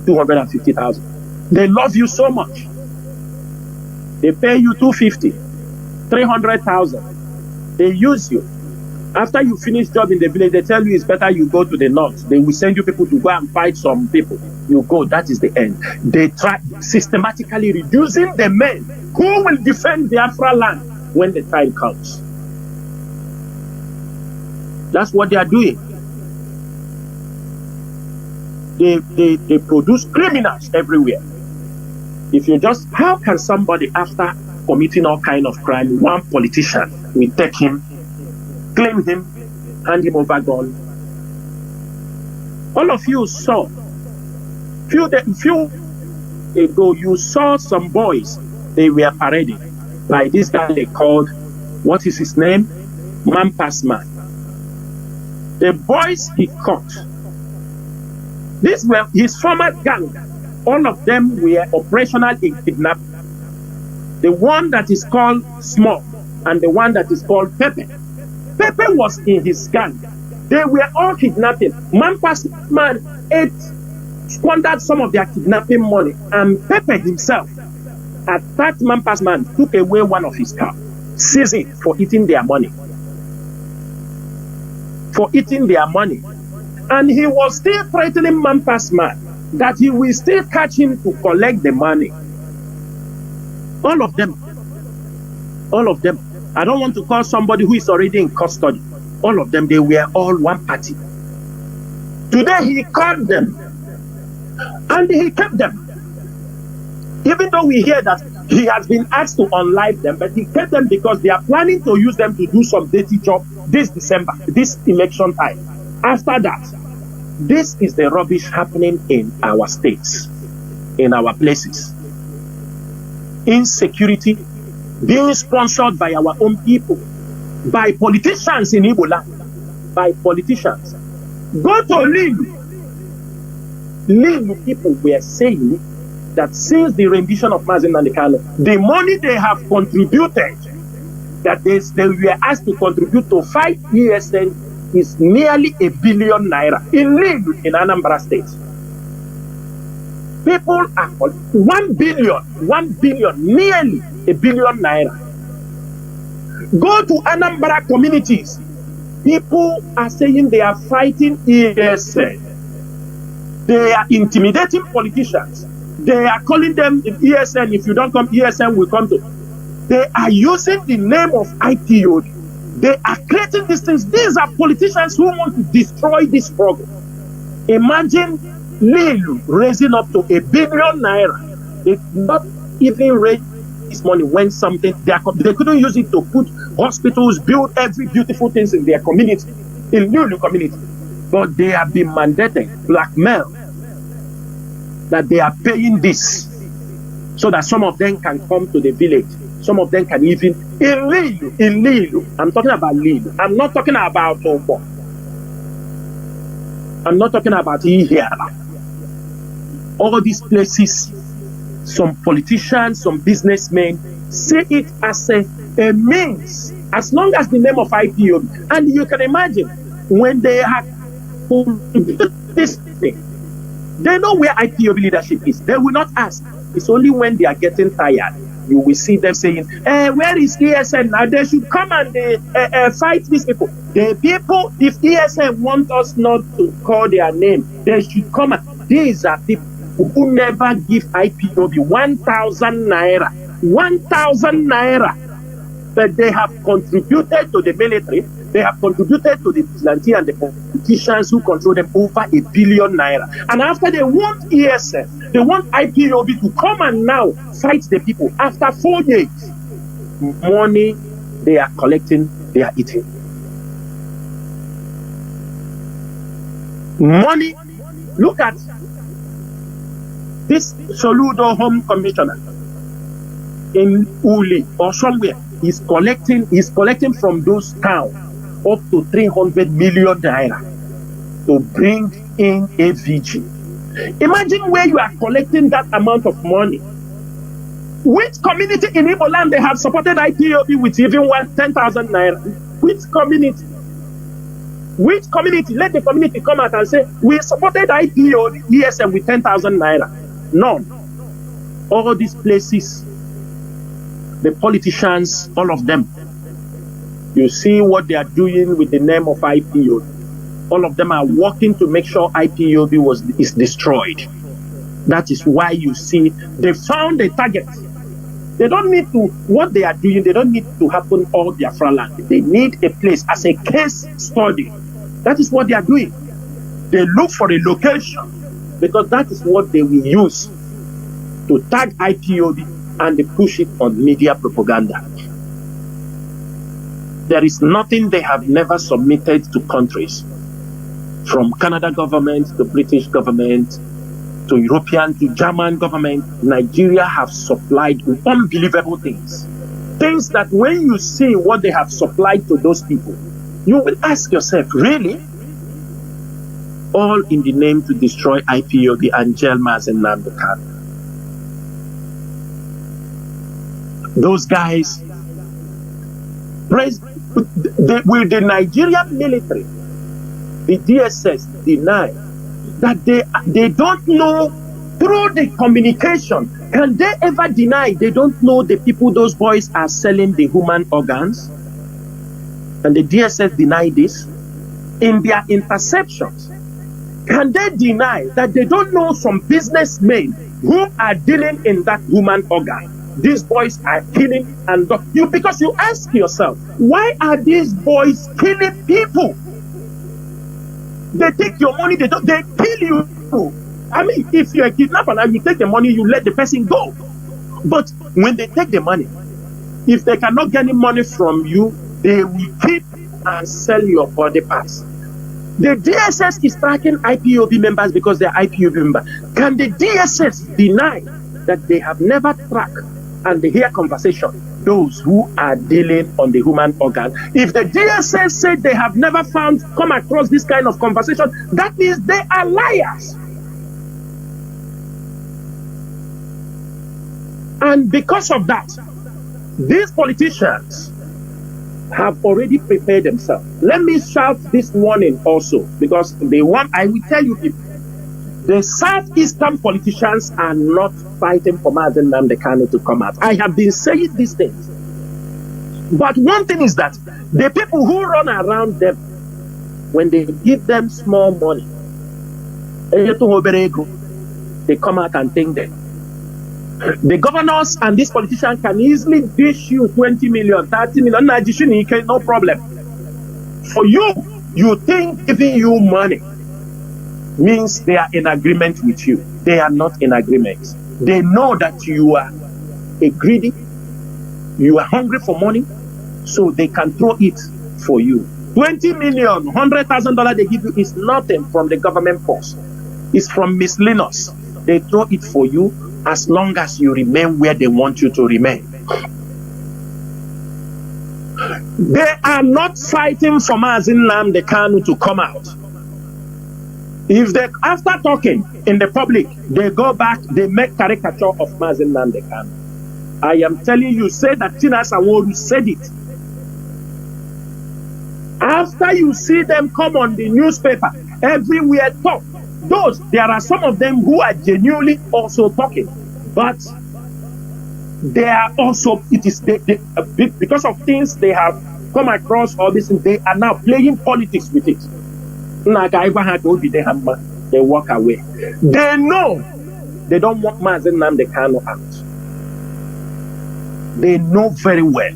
250,000. They love you so much. They pay you 250, 300,000. They use you. After you finish job in the village, they tell you it's better you go to the north. They will send you people to go and fight some people. You go, that is the end. They try systematically reducing the men who will defend Biafra land when the time comes. That's what they are doing. They produce criminals everywhere. If you just, how can somebody after committing all kind of crime, one politician will take him, claim him, hand him over gun? All of you saw, few ago, you saw some boys, they were parading by this guy they called, what is his name? Mampas Man. The boys he caught, these were his former gang. All of them were operational in kidnapping. The one that is called Small and the one that is called Pepe. Pepe was in his gang. They were all kidnapping. Mampas Man squandered some of their kidnapping money, and Pepe himself attacked Mampas Man, took away one of his cars, seized it for eating their money. For eating their money. And he was still threatening Mampas Man that he will still catch him to collect the money. All of them. All of them. I don't want to call somebody who is already in custody. All of them, they were all one party. Today he called them and he kept them. Even though we hear that he has been asked to unlive them, but he kept them because they are planning to use them to do some dirty job this December, this election time. After that, this is the rubbish happening in our states, in our places. Insecurity being sponsored by our own people, by politicians in Ebola, by politicians. Go to Lilu. Lilu people were saying that since the rendition of Mazi Jonathan Chinedu, the money they have contributed, that they were asked to contribute to fight ESN, is nearly ₦1 billion in Lilu, in Anambra State. People are 1 billion, nearly ₦1 billion. Go to Anambra communities. People are saying they are fighting ESN. They are intimidating politicians. They are calling them ESN. If you don't come, ESN will come to. They are using the name of IPOB. They are creating these things. These are politicians who want to destroy this struggle. Imagine Lilu raising up to ₦1 billion. They not even raise this money when something they couldn't use it to put hospitals, build every beautiful things in their community, in Lilu community. But they have been mandated, blackmail, that they are paying this so that some of them can come to the village. Some of them can even in Lilu. I'm talking about Lilu. I'm not talking about Obo. I'm not talking about Ihiala. All these places, some politicians, some businessmen see it as a means, as long as the name of IPOB. And you can imagine when they have this thing, they know where IPOB leadership is. They will not ask. It's only when they are getting tired, you will see them saying, where is ESN now? They should come and fight these people. The people, if ESN want us not to call their name, they should come. These are people who never give IPOB 1,000 naira. 1,000 naira. But they have contributed to the military. They have contributed to the vigilante and the politicians who control them over ₦1 billion. And after they want ESN, they want IPOB to come and now fight the people. After 4 years, money they are collecting, they are eating. Money, look at this Soludo Home Commissioner in Uli or somewhere. He's collecting from those towns up to 300 million naira to bring in AVG. Imagine where you are collecting that amount of money. Which community in Igbo land they have supported IPOB with even 10,000 naira? Which community? Which community? Let the community come out and say, we supported IPOB ESM with 10,000 naira. None. All these places, the politicians, all of them, you see what they are doing with the name of IPOB. All of them are working to make sure IPOB is destroyed. That is why you see they found a target. They don't need to, what they are doing, they don't need to happen all Biafra land. They need a place as a case study. That is what they are doing. They look for a location because that is what they will use to tag IPOB and they push it on media propaganda. There is nothing they have never submitted to countries, from Canada government to British government to European to German government. Nigeria have supplied unbelievable things. Things that when you see what they have supplied to those people, you will ask yourself, really? All in the name to destroy IPOB and jail Mazi Jonathan Chinedu. Those guys, with the Nigerian military, the DSS deny that they don't know through the communication. Can they ever deny they don't know the people those boys are selling the human organs? And the DSS deny this in their interceptions. Can they deny that they don't know some businessmen who are dealing in that human organ? These boys are killing and because you ask yourself, why are these boys killing people? They take your money, they kill you. I mean, if you're a kidnapper and you take the money, you let the person go. But when they take the money, if they cannot get any money from you, they will keep and sell your body parts. The DSS is tracking IPOB members because they're IPOB members. Can the DSS deny that they have never tracked and they hear conversation those who are dealing on the human organ? If the DSS said they have never come across this kind of conversation, that means they are liars. And because of that, these politicians have already prepared themselves. Let me shout this warning also, because I will tell you people, the Southeastern politicians are not fighting for Mazi Nnamdi Kanu to come out. I have been saying these things. But one thing is that the people who run around them, when they give them small money, they come out and thank them. The governors and these politicians can easily dish you 20 million, 30 million, no problem. For you, you think giving you money means they are in agreement with you. They are not in agreement. They know that you are a greedy, you are hungry for money, so they can throw it for you. 20 million, $100,000 they give you is nothing from the government force. It's from miscellaneous. They throw it for you as long as you remain where they want you to remain. They are not fighting for Mazi Nnamdi Kanu to come out. If they, after talking in the public, they go back, they make caricature of Mazi Nnamdi Kanu. I am telling you, say that Chinasa Nworu said it. After you see them come on the newspaper, everywhere talk, there are some of them who are genuinely also talking, but they are also, because of things they have come across all this, they are now playing politics with it. They walk away. They know they don't want Mazi Nnamdi Kanu out. They know very well.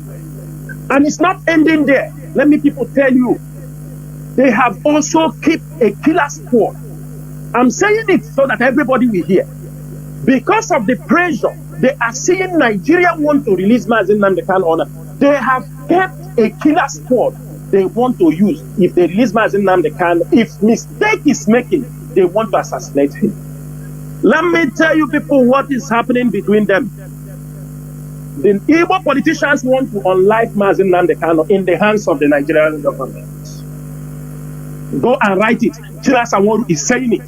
And it's not ending there. Let me people tell you, they have also kept a killer squad. I'm saying it so that everybody will hear. Because of the pressure, they are seeing Nigeria want to release Mazi Nnamdi Kanu. They have kept a killer squad they want to use. If they release Mazi Nnamdi Kanu, if mistake is making, they want to assassinate him. Let me tell you people what is happening between them. The Igbo politicians want to unlife Mazi Nnamdi Kanu in the hands of the Nigerian government. Go and write it. Chinasa Nworu is saying it.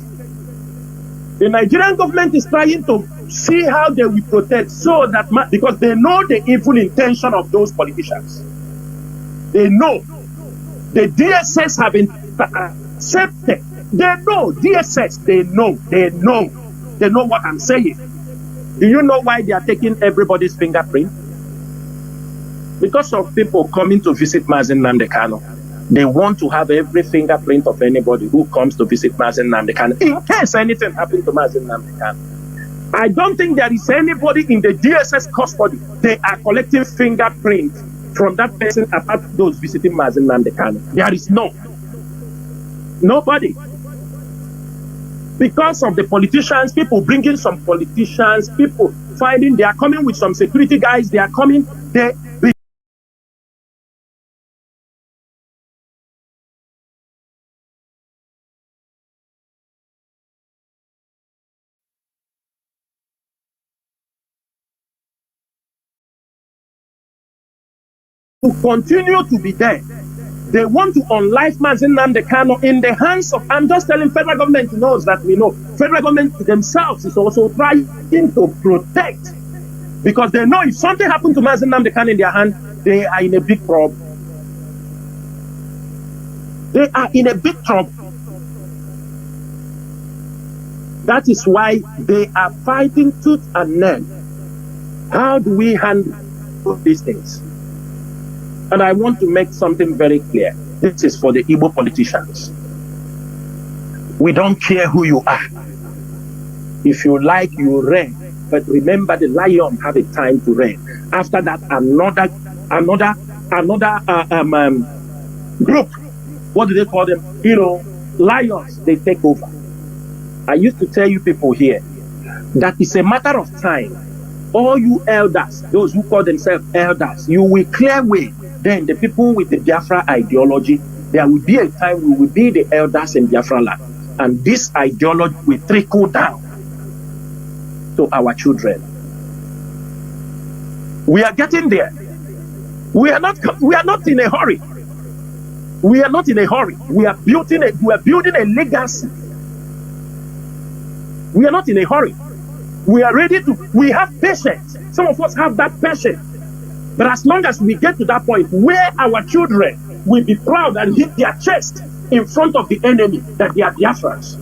The Nigerian government is trying to see how they will protect, so that because they know the evil intention of those politicians. They know the DSS have been accepted. They know DSS. They know what I'm saying. Do you know why they are taking everybody's fingerprint? Because of people coming to visit Mazi Nnamdi Kanu. They want to have every fingerprint of anybody who comes to visit Mazi Nnamdi Kanu, in case anything happens to Mazi Nnamdi Kanu. I don't think there is anybody in the DSS custody. They are collecting fingerprints from that person apart those visiting Mazi Nnamdi Kanu. There is nobody. Because of the politicians, people bringing some politicians, people finding they are coming with some security guys, they are coming, to continue to be there. They want to unlife Mazi Nnamdi Kanu in the hands of, I'm just telling federal government knows that we know. Federal government themselves is also trying to protect, because they know if something happened to Mazi Nnamdi Kanu in their hand, they are in a big trouble. They are in a big trouble. That is why they are fighting tooth and nail. How do we handle these things? And I want to make something very clear. This is for the Igbo politicians. We don't care who you are. If you like, you reign. But remember, the lion have a time to reign. After that, another group, what do they call them? Lions, they take over. I used to tell you people here that it's a matter of time all you elders, those who call themselves elders, you will clear way. Then the people with the Biafra ideology, there will be a time we will be the elders in Biafra land. And this ideology will trickle down to our children. We are getting there. We are not in a hurry. We are not in a hurry. We are building a legacy. We are not in a hurry. We are ready we have patience. Some of us have that patience. But as long as we get to that point where our children will be proud and hit their chest in front of the enemy that they are Biafrans,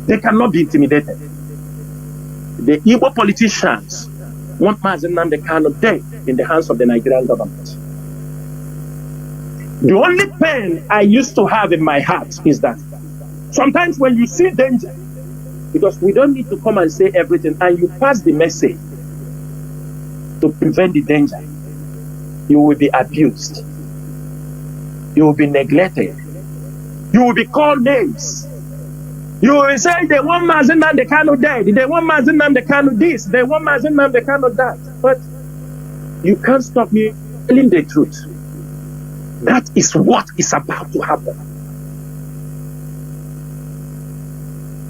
they cannot be intimidated. The Igbo politicians want Mazi Nnamdi Kanu dead in the hands of the Nigerian government. The only pain I used to have in my heart is that sometimes when you see danger, because we don't need to come and say everything, and you pass the message to prevent the danger, you will be abused. You will be neglected. You will be called names. You will say, they want Mazi Nnamdi Kanu dead. They want Mazi Nnamdi Kanu this. They want Mazi Nnamdi Kanu that. But you can't stop me telling the truth. That is what is about to happen.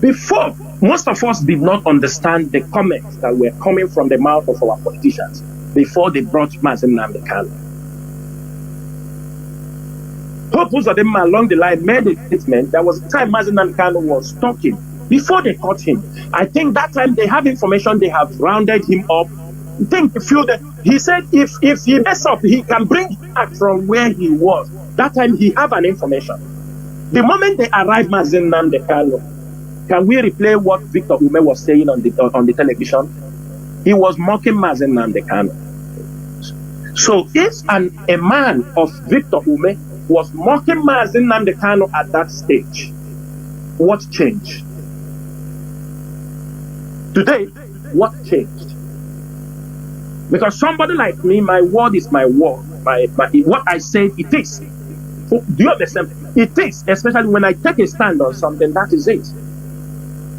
Before, most of us did not understand the comments that were coming from the mouth of our politicians before they brought Mazi Nnamdi Kanu. Purpose of them along the line made a statement. There was a time Mazi Nnamdi Kanu was talking before they caught him. I think that time they have information, they have rounded him up. I think he said if he mess up, he can bring him back from where he was. That time he have an information. The moment they arrived, Mazi Nnamdi Kanu, can we replay what Victor Ume was saying on the television? He was mocking Mazi Nnamdi Kanu. So if a man of Victor Ume was mocking Mazi Nnamdi Kanu at that stage, what changed? Today, what changed? Because somebody like me, my word is my word. What I say, it is. Do you understand? It is, especially when I take a stand on something, that is it.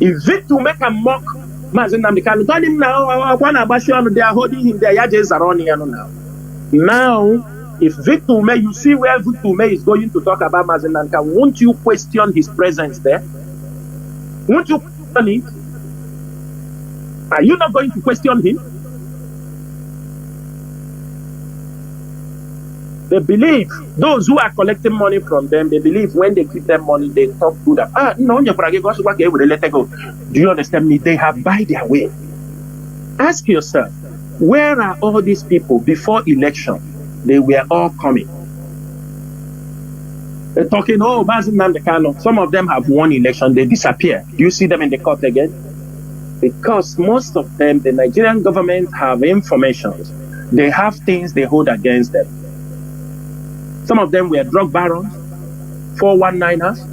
If Victor make a mock Mazi Nnamdi Kanu, tell him now, they are holding him there. Now, if Victor May, you see where Victor May is going to talk about Mazi Nnamdi Kanu, won't you question his presence there? Won't you question it? Are you not going to question him? They believe, those who are collecting money from them, they believe when they give them money, they talk good. No, do you understand me? They have by their way. Ask yourself, where are all these people before election? They were all coming. They're talking, oh, Mazi Nnamdi Kanu. Some of them have won election, they disappear. Do you see them in the court again? Because most of them, the Nigerian government have information. They have things they hold against them. Some of them were drug barons, 419ers,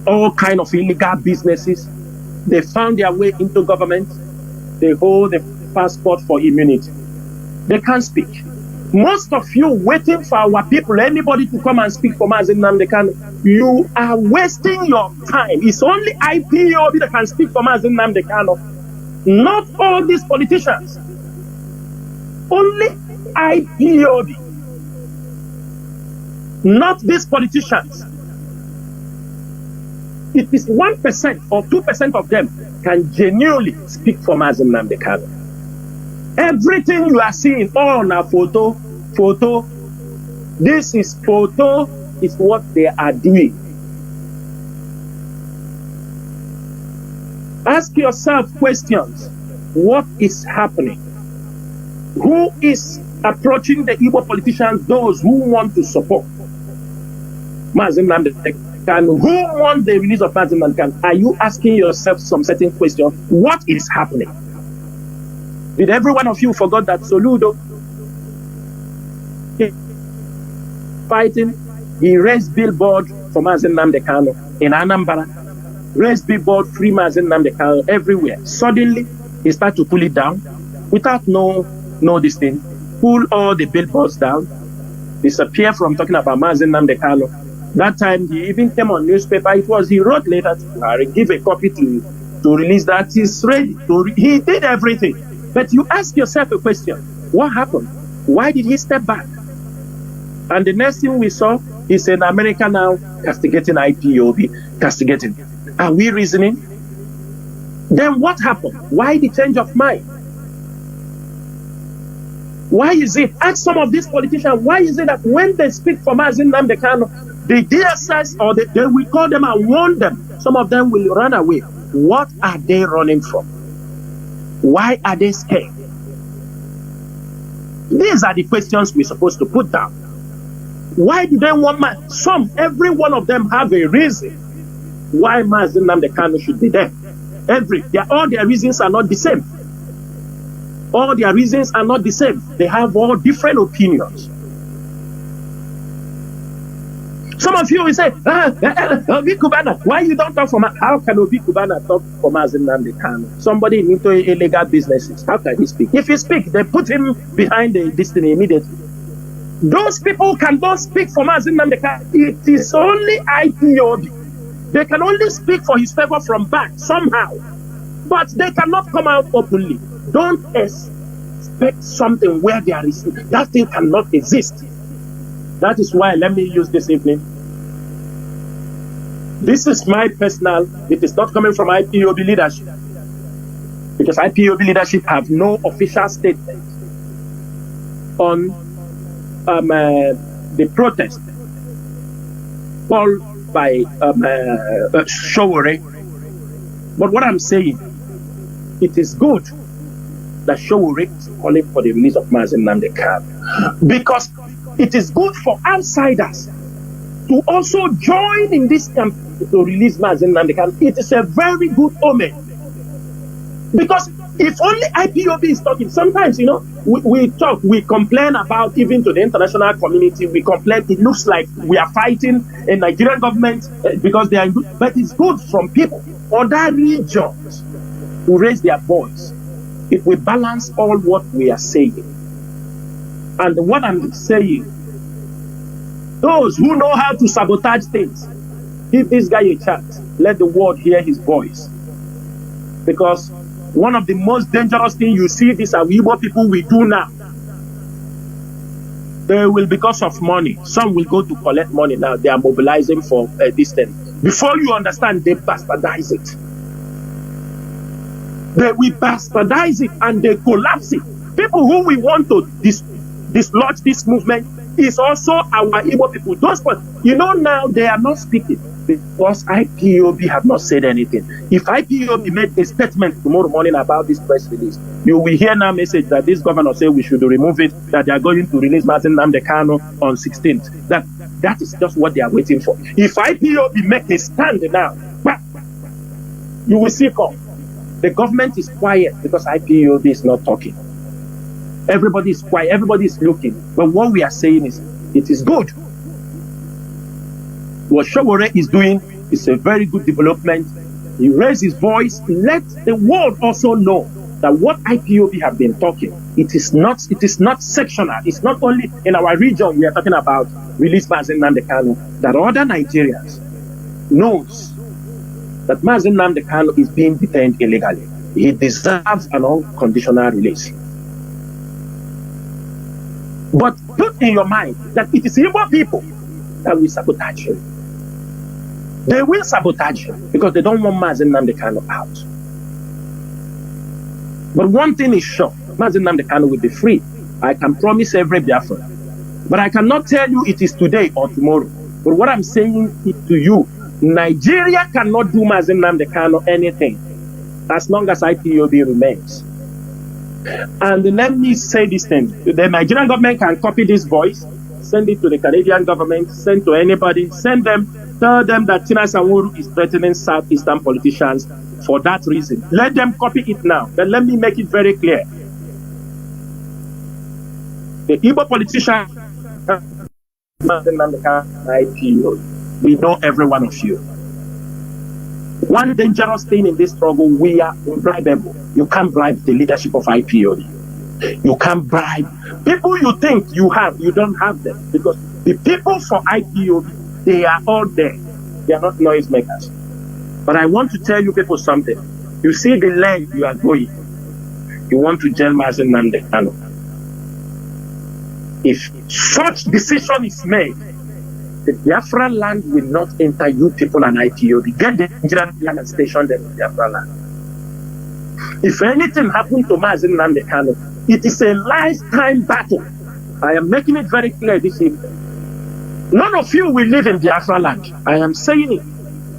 all kind of illegal businesses. They found their way into government. They hold the passport for immunity. They can't speak. Most of you waiting for our people, anybody to come and speak for Mazi Nnamdi Kanu, you are wasting your time. It's only IPOB that can speak for Mazi Nnamdi Kanu, not all these politicians. Only IPOB. Not these politicians. It is 1% or 2% of them can genuinely speak for Mazi Nnamdi Kanu. Everything you are seeing on a photo. This is photo, is what they are doing. Ask yourself questions. What is happening? Who is approaching the Igbo politicians, those who want to support Mazi Nnamdi Kanu? Who wants the release of Mazi Nnamdi Kanu? Are you asking yourself some certain questions? What is happening? Did every one of you forgot that Soludo fighting? He raised billboard for Mazi Nnamdi Kanu in Anambra. Raised billboard, free Mazi Nnamdi Kanu everywhere. Suddenly, he started to pull it down without no this thing. Pull all the billboards down. Disappear from talking about Mazi Nnamdi Kanu. That time, he even came on newspaper. He wrote later to Buhari, give a copy to to release that. He's ready. He did everything. But you ask yourself a question. What happened? Why did he step back? And the next thing we saw is in America now castigating IPOB, castigating. Are we reasoning? Then what happened? Why the change of mind? Why is it? Ask some of these politicians, why is it that when they speak for Mazi Nnamdi Kanu, the DSS or they will call them and warn them, some of them will run away. What are they running from? Why are they scared? These are the questions we're supposed to put down. Why do they want every one of them have a reason why Mazi Nnamdi Kanu should be there. All their reasons are not the same. All their reasons are not the same. They have all different opinions. Some of you will say, Obi Kubana, why you don't talk for how can Obi Kubana talk for Mazi Nnamdi Kanu? Somebody into illegal businesses. How can he speak? If he speaks, they put him behind the destiny immediately. Those people cannot speak for Mazi Nnamdi Kanu. It is only IPOB. They can only speak for his favor from back somehow. But they cannot come out openly. Don't expect something where there is that thing cannot exist. That is why let me use this evening. This is my personal, it is not coming from IPOB leadership. Because IPOB leadership have no official statement on the protest called by Showore. But what I'm saying, it is good that Showore is calling for the release of Mazi Nnamdi Kanu, because it is good for outsiders to also join in this campaign to release Mazi Nnamdi Kanu. It is a very good omen, because if only IPOB is talking, sometimes, we complain about, even to the international community, we complain, it looks like we are fighting a Nigerian government because they are good, but it's good from people, other regions, who raise their voice. It will balance all what we are saying. And what I'm saying, those who know how to sabotage things, give this guy a chance. Let the world hear his voice. Because one of the most dangerous things you see these Igbo people will do now, they will, because of money, some will go to collect money now. They are mobilizing for this thing. Before you understand, they bastardize it. They will bastardize it and they collapse it. People who we want to dislodge this movement is also our Igbo people. Those, now they are not speaking because IPOB have not said anything. If IPOB made a statement tomorrow morning about this press release, you will hear now message that this governor said we should remove it, that they are going to release Mazi Nnamdi Kanu on 16th. That is just what they are waiting for. If IPOB make a stand now, you will see come. The government is quiet because IPOB is not talking. Everybody is quiet. Everybody is looking. But what we are saying is, it is good. What Showore is doing is a very good development. He raised his voice. Let the world also know that what IPOB have been talking, it is not sectional. It's not only in our region we are talking about release Mazi Nnamdi Kanu, that other Nigerians knows that Mazi Nnamdi Kanu is being detained illegally. He deserves an unconditional release. But put in your mind that it is Igbo people that will sabotage him. They will sabotage him because they don't want Mazi Nnamdi Kanu out. But one thing is sure, Mazi Nnamdi Kanu will be free. I can promise every Biafran. But I cannot tell you it is today or tomorrow. But what I'm saying to you, Nigeria cannot do Mazi Nnamdi Kanu anything as long as IPOB remains. And let me say this thing. The Nigerian government can copy this voice, send it to the Canadian government, send to anybody, send them, tell them that Tina Sanwo-Olu is threatening Southeastern politicians for that reason. Let them copy it now. But let me make it very clear. The Igbo politician, we know every one of you. One dangerous thing in this struggle, we are unbribable. You can't bribe the leadership of IPOB. You can't bribe people you think you have, you don't have them. Because the people for IPOB, they are all there. They are not noisemakers. But I want to tell you people something. You see the length you are going. You want to jail Mazi Nnamdi Kanu. If such decision is made, the Biafran land will not enter you people and IPOB. Get the Nigerian land and station them in Biafran land. If anything happened to Mazi Nnamdi Kanu, it is a lifetime battle. I am making it very clear this evening. None of you will live in Biafran land. I am saying it.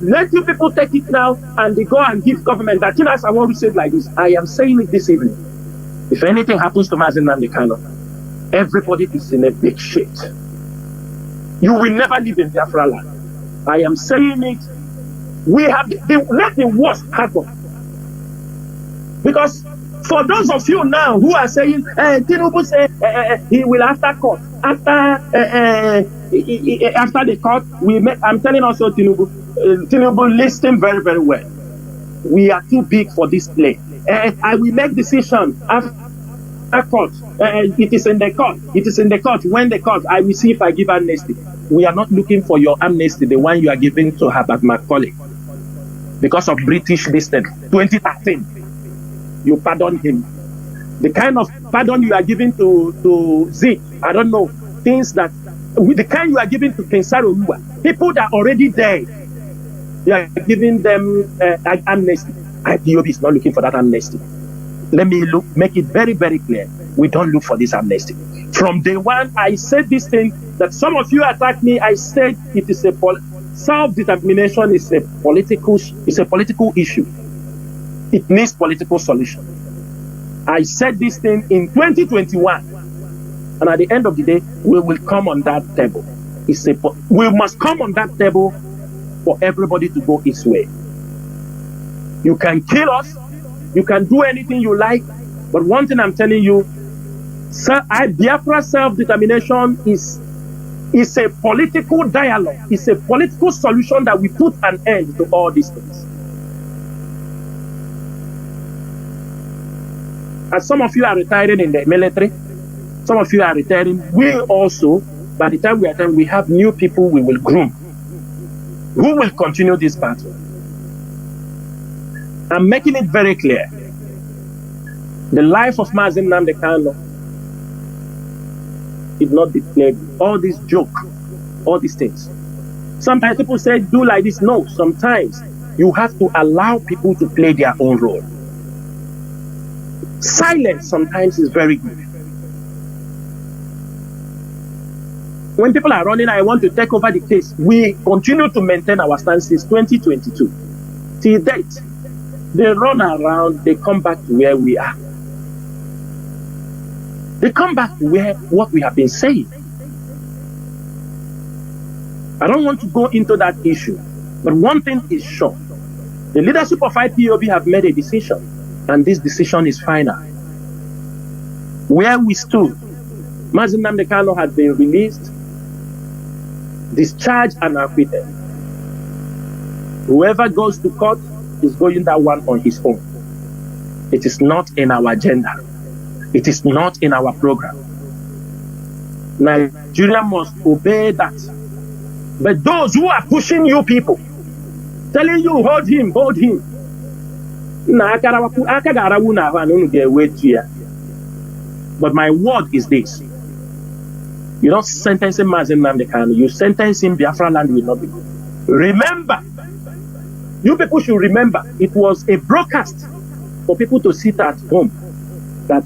Let you people take it now and they go and give government that. I want to say it like this. I am saying it this evening. If anything happens to Mazi Nnamdi Kanu, everybody is in a big shit. You will never live in Biafra land. I am saying it. We have let the worst happen. Because for those of you now who are saying, Tinubu say he will after court, after the court, I'm telling also Tinubu, listen very, very well. We are too big for this play. I will make decision after court. It is in the court. It is in the court. When the court, I will see if I give amnesty. We are not looking for your amnesty, the one you are giving to Herbert Macaulay. Because of British listed 2013. You pardon him. The kind of pardon you are giving to Z, I don't know, things that, the kind you are giving to Kensaro Uwa, people that are already dead, you are giving them amnesty. IPOB is not looking for that amnesty. Let me make it very, very clear. We don't look for this amnesty. From day one, I said this thing that some of you attacked me. I said it is a self-determination is a political issue. It needs political solution. I said this thing in 2021, and at the end of the day, we will come on that table. We must come on that table for everybody to go its way. You can kill us, you can do anything you like, but one thing I'm telling you, Biafra self-determination is a political dialogue. It's a political solution that will put an end to all these things. As some of you are retiring in the military, some of you are retiring, we also, by the time we are done, we have new people we will groom who will continue this battle. I'm making it very clear. The life of Mazi Nnamdi Kanu did not declare all this joke, all these things. Sometimes people say, do like this. No, sometimes you have to allow people to play their own role. Silence sometimes is very good. When people are running, I want to take over the case. We continue to maintain our stance since 2022. Till date, they run around, they come back to where we are. They come back to what we have been saying. I don't want to go into that issue, but one thing is sure. The leadership of IPOB have made a decision, and this decision is final. Where we stood, Mazi Nnamdi Kanu had been released, discharged, and acquitted. Whoever goes to court is going that one on his own. It is not in our agenda. It is not in our program. Nigeria must obey that. But those who are pushing you people, telling you, hold him, hold him. But my word is this. You don't sentence him Mazi Nnamdi Kanu, you sentence him, Biafra land will not be good. Remember, you people should remember, it was a broadcast for people to sit at home that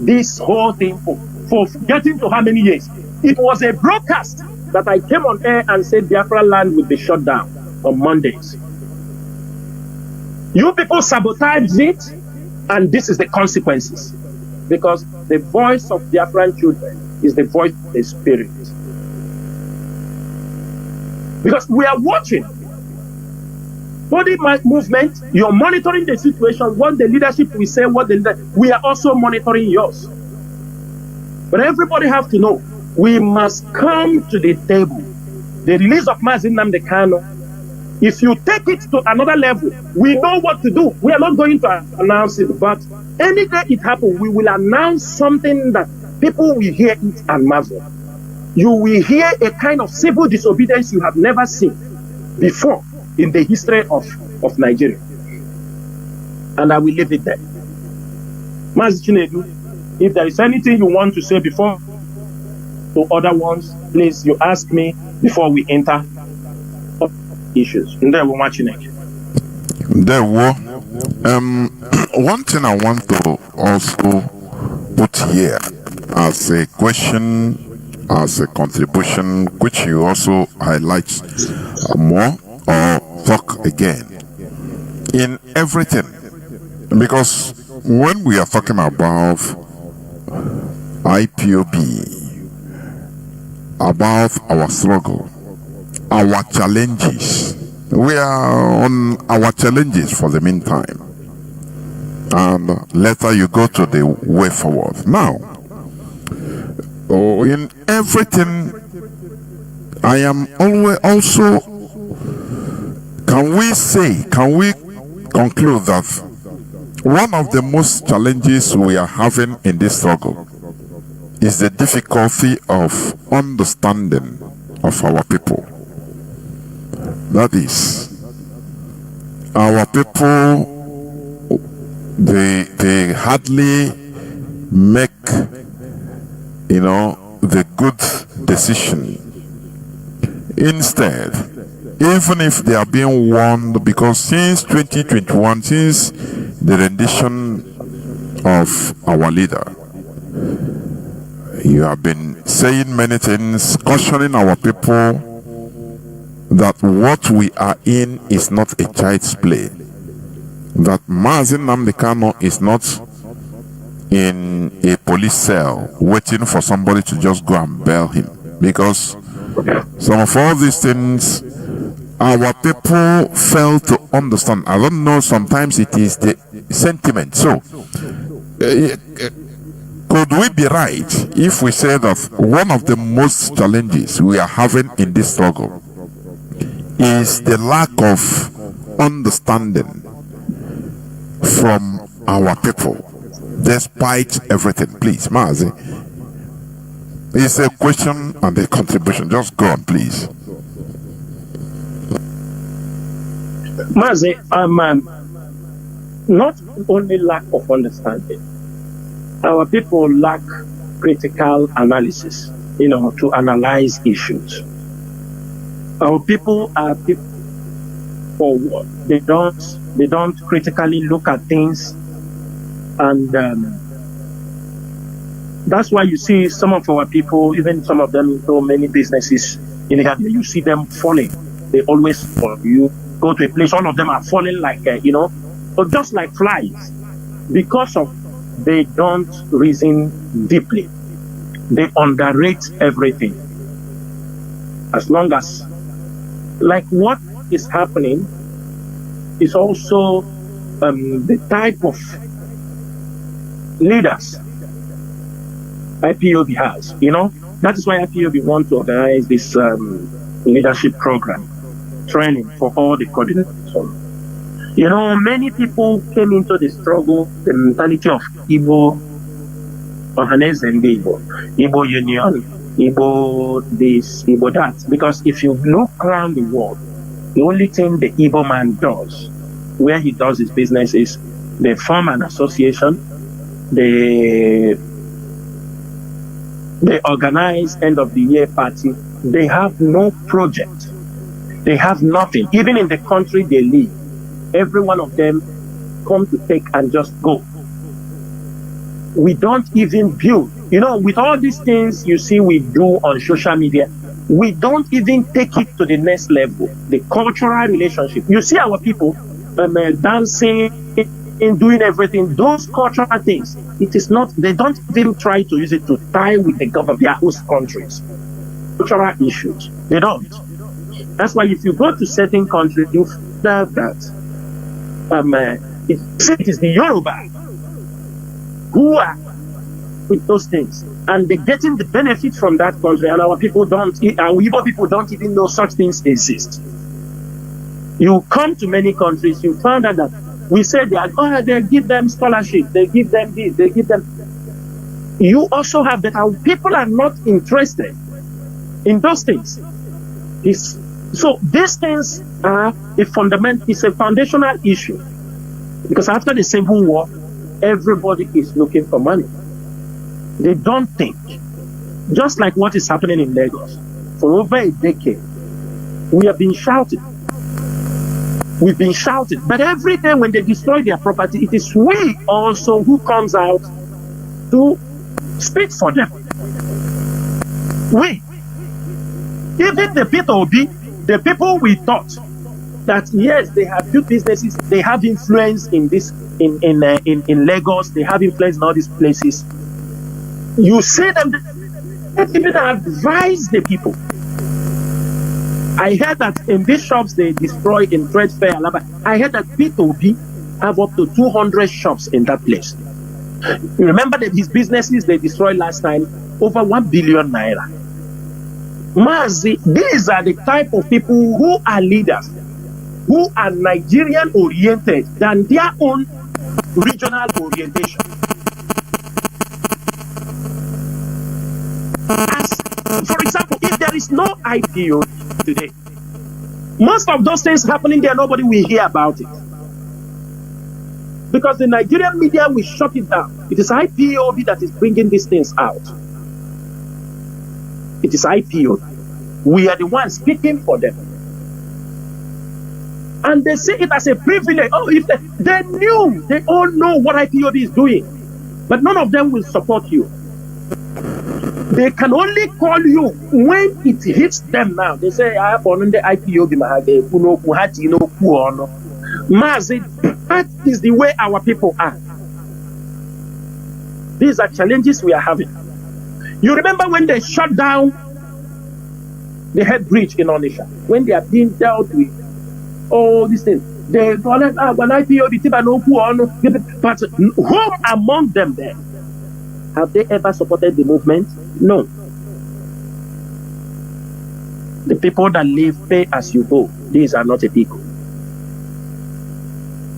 this whole thing for getting to how many years? It was a broadcast that I came on air and said Biafra land will be shut down on Mondays. You people sabotaged it, and this is the consequences. Because the voice of Biafran children is the voice of the spirit. Because we are watching body movement, you're monitoring the situation, what the leadership will say, we are also monitoring yours. But everybody have to know, we must come to the table. The release of Mazi Nnamdi Kanu, if you take it to another level, we know what to do. We are not going to announce it, but any day it happens, we will announce something that people will hear it and marvel. You will hear a kind of civil disobedience you have never seen before in the history of Nigeria. And I will leave it there. Mazi Chinedu, if there is anything you want to say before to other ones, please, you ask me before we enter issues. There were watching it. There were one thing I want to also put here as a question, as a contribution, which you also highlight more or talk again in everything, because when we are talking about IPOB, about our struggle, our challenges, we are on our challenges for the meantime, and later you go to the way forward. Now, in everything, I am always also, can we conclude that one of the most challenges we are having in this struggle is the difficulty of understanding of our people. That is, our people, they hardly make, the good decision. Instead, even if they are being warned, because since 2021, since the rendition of our leader, you have been saying many things, cautioning our people that what we are in is not a child's play, that Mazi Nnamdi Kanu is not in a police cell waiting for somebody to just go and bail him, because some of all these things our people fail to understand. I don't know, sometimes it is the sentiment. So could we be right if we say that one of the most challenges we are having in this struggle is the lack of understanding from our people, despite everything? Please, Mazi, it's a question and a contribution. Just go on, please. Mazi, not only lack of understanding, our people lack critical analysis, to analyze issues. Our people are people forward. They don't critically look at things, and that's why you see some of our people, even some of them, so many businesses in the you see them falling. They always fall. You go to a place, all of them are falling like but just like flies, because of they don't reason deeply. They underrate everything. As long as, like, what is happening is also the type of leaders IPOB has. That is why IPOB wants to organize this leadership program, training for all the coordinators. Many people came into the struggle, the mentality of Igbo, Ohanese and Igbo Union, Igbo this, Igbo that. Because if you look around the world, the only thing the Igbo man does, where he does his business, is they form an association, they organize end of the year party. They have no project. They have nothing. Even in the country they live, every one of them come to take and just go. We don't even build. With all these things you see we do on social media, we don't even take it to the next level. The cultural relationship. You see our people dancing, in doing everything, those cultural things. It is not, they don't even try to use it to tie with the government, their host countries. Cultural issues. They don't. That's why if you go to certain countries, you find that it is the Yoruba who are with those things, and they're getting the benefit from that country, and our people don't, our Igbo people don't even know such things exist. You come to many countries, you find out that we say they give them scholarship, they give them this, they give them. You also have that our people are not interested in those things. So these things are it's a foundational issue. Because after the Civil War, everybody is looking for money. They don't think. Just like what is happening in Lagos. For over a decade, we have been shouting. We've been shouting. But every day when they destroy their property, it is we also who comes out to speak for them. We. Even the P2B, the people we thought that yes, they have good businesses, they have influence in this in Lagos, they have influence in all these places. You see them, they even advise the people. I heard that in these shops they destroy in Trade Fair, I heard that P2B have up to 200 shops in that place. You remember that his businesses they destroyed last time, over 1 billion naira. Mazi, these are the type of people who are leaders, who are Nigerian oriented than their own regional orientation. As, for example, if there is no IPO today, most of those things happening there, nobody will hear about it. Because the Nigerian media will shut it down. It is IPOB that is bringing these things out. It is IPO. We are the ones speaking for them. And they see it as a privilege. Oh, if they knew, they all know what IPOB is doing. But none of them will support you. They can only call you when it hits them now. They say, I have on the IPOB. Mazi, that is the way our people are. These are challenges we are having. You remember when they shut down the head bridge in Onisha? When they are being dealt with all these things. They call it, when IPOB, but who among them there? Have they ever supported the movement? No. The people that live pay as you go. These are not a people.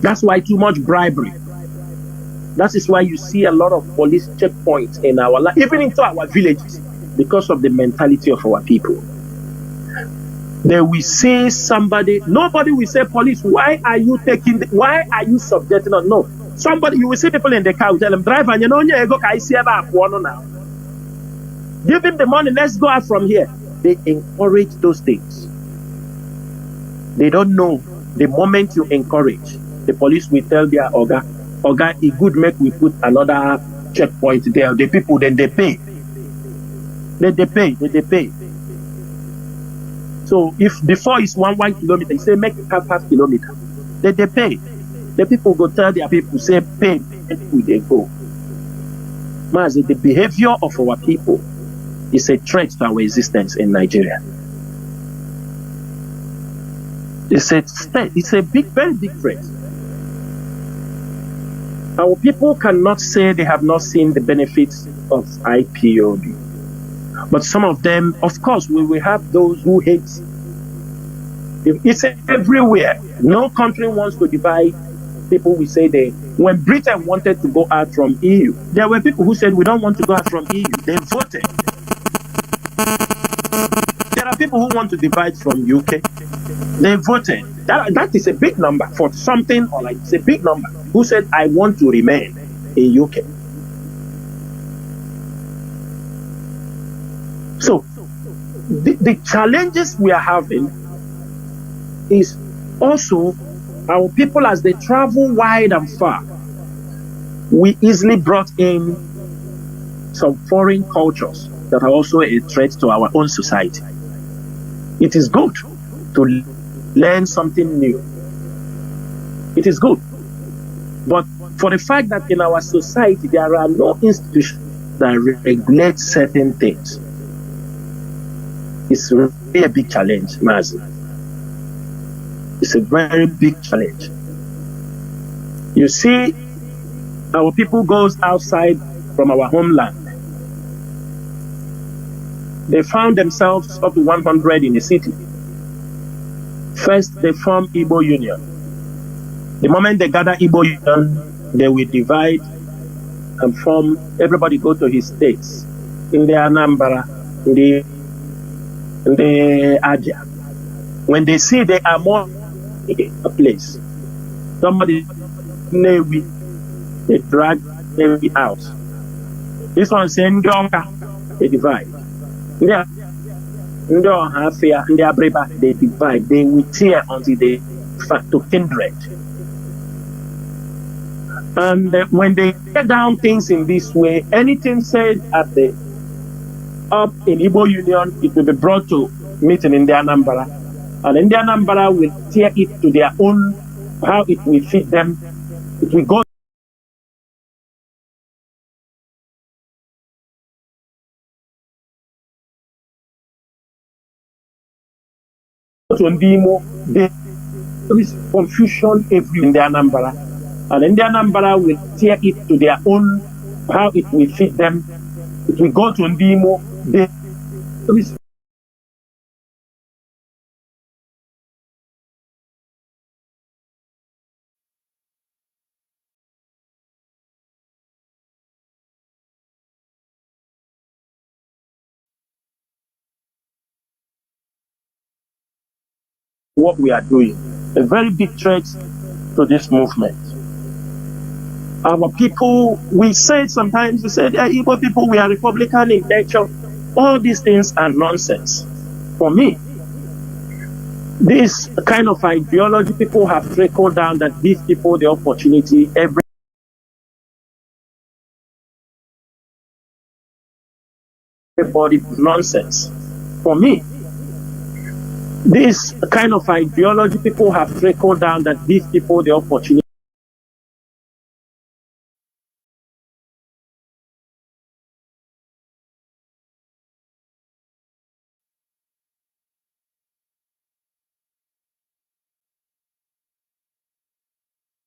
That's why too much bribery. That is why you see a lot of police checkpoints in our life, even into our villages, because of the mentality of our people. They will say somebody, nobody will say, police, why are you subjecting us? No. Somebody, you will see people in the car, tell them, driver, you know, now. Give him the money, let's go out from here. They encourage those things. They don't know the moment you encourage, the police will tell their Oga, it good make we put another checkpoint there. The people, then they pay. They pay. So if before it's 1 kilometer, you say make it half kilometer. Then they pay. The people go tell their people, say pay, and they go. Mazi, the behavior of our people is a threat to our existence in Nigeria. It's a very big threat. Our people cannot say they have not seen the benefits of IPOB. But some of them, of course, we will have those who hate. It's everywhere. No country wants to divide. People will say when Britain wanted to go out from EU, there were people who said we don't want to go out from EU. They voted. There are people who want to divide from UK. They voted. That is a big number for something, or like it's a big number. Who said I want to remain in UK? So the challenges we are having is also our people as they travel wide and far. We easily brought in some foreign cultures that are also a threat to our own society. It is good to learn something new. It is good. But for the fact that in our society there are no institutions that regulate certain things, it's really a big challenge, Mazi. It's a very big challenge. You see, our people goes outside from our homeland. They found themselves up to 100 in a city. First, they form Igbo Union. The moment they gather Igbo Union, they will divide and form, everybody go to his states. In the Anambra, in the Adia. When they see they are more in a place, somebody Navy, they drag Navy out. This one saying they divide. Yeah. They divide. They will tear until they fight to kindred. And when they tear down things in this way, anything said at the up in Igbo Union, it will be brought to meeting in the Anambra. And in the Anambra will tear it to their own, how it will fit them. It will go to Ndimo. There is confusion everywhere in the Anambra. And in the Anambra will tear it to their own, how it will fit them. It will go to Ndimo. There is what we are doing. A very big threat to this movement. Our people, we said sometimes, we said, Igbo people, we are Republican in nature. All these things are nonsense. For me, this kind of ideology people have trickled down that give people the opportunity everybody nonsense. For me, this kind of ideology people have trickled down that give people the opportunity.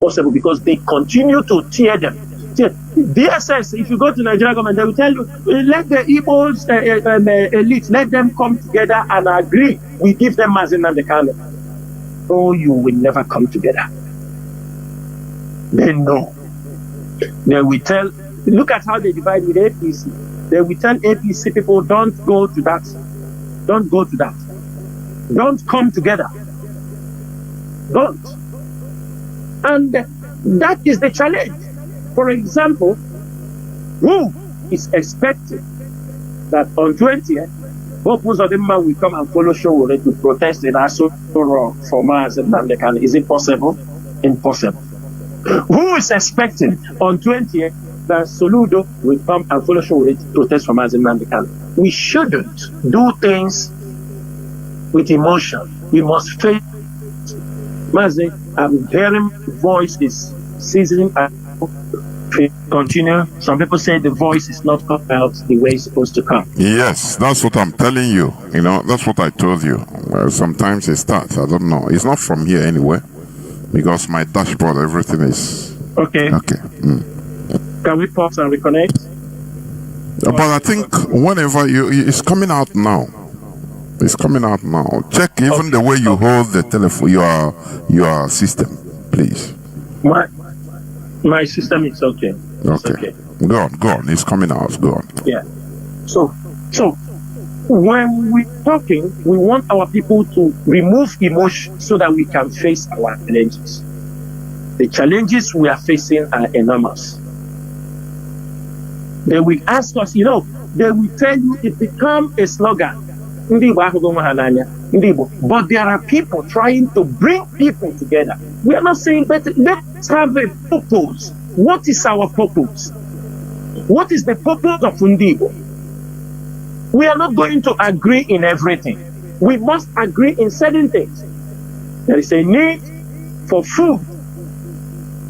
Possible because they continue to tear them. DSS, if you go to Nigeria government, they will tell you, let the Igbos elite, let them come together and agree. We give them Mazi Jonathan Chinedu. Oh, you will never come together. They know. They will tell, look at how they divide with APC. They will tell APC people, don't go to that. Don't go to that. Don't come together. Don't. And that is the challenge. For example, who is expecting that on 20th, Opus of the man will come and follow Showore to protest in Aso for Mazi Jonathan Chinedu? Is it possible? Impossible. Who is expecting on 20th that Soludo will come and follow Showore to protest for Mazi Jonathan Chinedu? We shouldn't do things with emotion. We must face Mazi. I'm hearing voice is ceasing and continue. Some people say the voice is not come out the way it's supposed to come. Yes, that's what I'm telling you. You know, that's what I told you. Sometimes it starts. I don't know. It's not from here anyway, because my dashboard, everything is okay. Okay. Can we pause and reconnect? But I think whenever it's coming out now. It's coming out now. Check even the way you hold the telephone, your system, please. My system is okay. Okay. Go on. It's coming out. Go on. Yeah. So when we're talking, we want our people to remove emotion so that we can face our challenges. The challenges we are facing are enormous. They will ask us, they will tell you it become a slogan. But there are people trying to bring people together. We are not saying, but let's have a purpose. What is our purpose? What is the purpose of Undibo? We are not going to agree in everything. We must agree in certain things. There is a need for food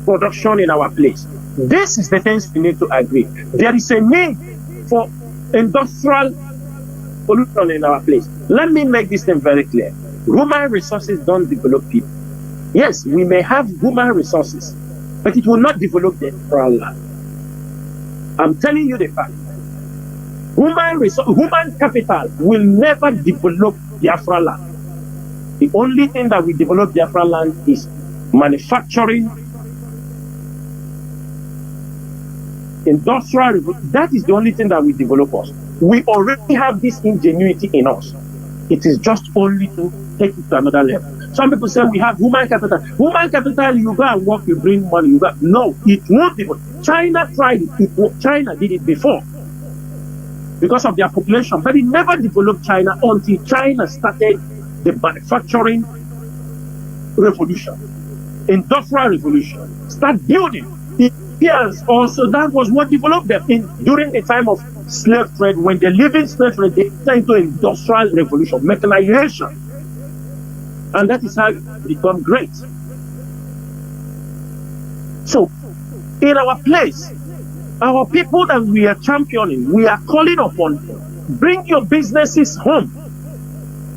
production in our place. This is the things we need to agree. There is a need for industrial pollution in our place. Let me make this thing very clear. Human resources don't develop people. Yes, we may have human resources, but it will not develop the natural land. I'm telling you the fact. Human capital will never develop Biafran land. The only thing that will develop Biafran land is manufacturing, industrial. That is the only thing that will develop us. We already have this ingenuity in us. It is just only to take it to another level. Some people say we have human capital. Human capital, you go and work, you bring money. You go. No, it won't be. China tried it. China did it before because of their population, but it never developed China until China started the manufacturing revolution, industrial revolution, start building. Yes, also that was what developed them during the time of slave trade. When they lived in slave trade, they entered into industrial revolution, mechanization, and that is how it become great. So, in our place, our people that we are championing, we are calling upon, bring your businesses home.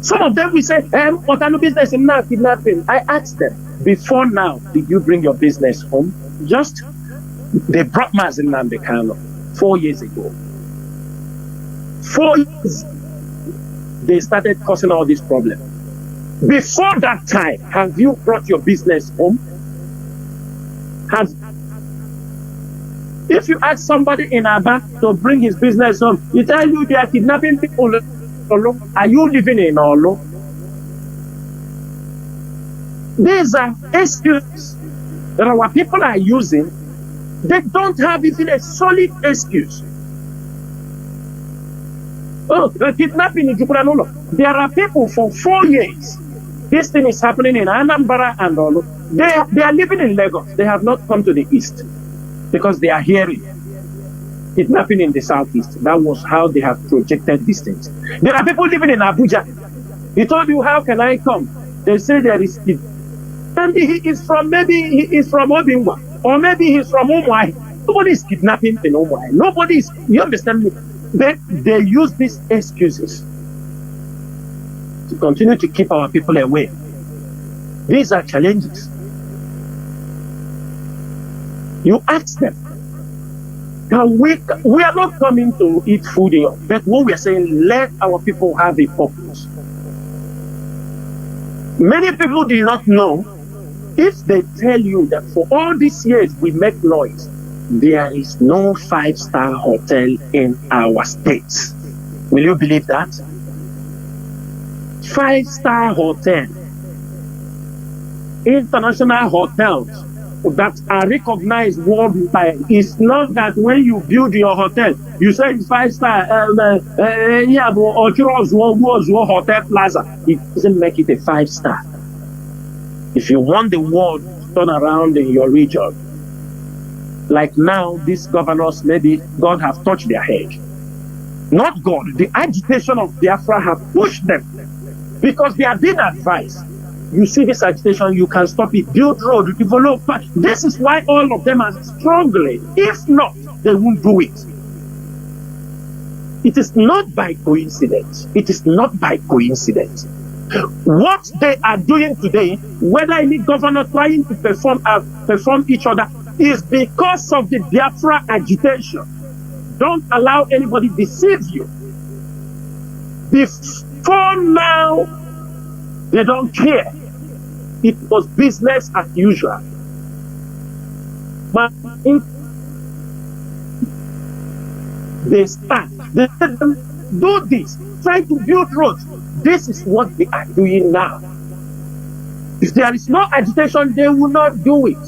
Some of them will say, what kind of business is not kidnapping? I asked them, before now, did you bring your business home? Just, they brought Mazi Jonathan Chinedu 4 years ago. 4 years, they started causing all these problems. Before that time, have you brought your business home? If you ask somebody in Aba to bring his business home, he tell you they are kidnapping people. Are you living in Olo? These are excuses that our people are using. They don't have even a solid excuse. Oh, kidnapping in Jukuranolo. There are people for 4 years. This thing is happening in Anambra and Olo. They are living in Lagos. They have not come to the east because they are hearing kidnapping in the southeast. That was how they have projected these things. There are people living in Abuja. He told you, how can I come? They say there is and he is from, maybe he is from Obingwa, or maybe he's from Umuai. Nobody is kidnapping in Umuai. Nobody is, you understand me? They use these excuses to continue to keep our people away. These are challenges. You ask them. Now we are not coming to eat food here, but what we are saying, let our people have a purpose. Many people do not know. If they tell you that for all these years we make noise, there is no 5-star hotel in our states. Will you believe that? 5-star hotel, international hotels that are recognized worldwide. It's not that when you build your hotel, you say it's 5-star, Hotel Plaza. It doesn't make it a 5-star. If you want the world to turn around in your region, like now, these governors, maybe God have touched their head. Not God, the agitation of Biafra have pushed them because they have been advised. You see this agitation, you can stop it, build road, develop. This is why all of them are struggling. If not, they won't do it. It is not by coincidence. It is not by coincidence. What they are doing today, whether any governor trying to perform each other, is because of the Biafra agitation. Don't allow anybody deceive you. Before now, they don't care. It was business as usual. But they start. They do this, try to build roads. This is what they are doing now. If there is no agitation, they will not do it.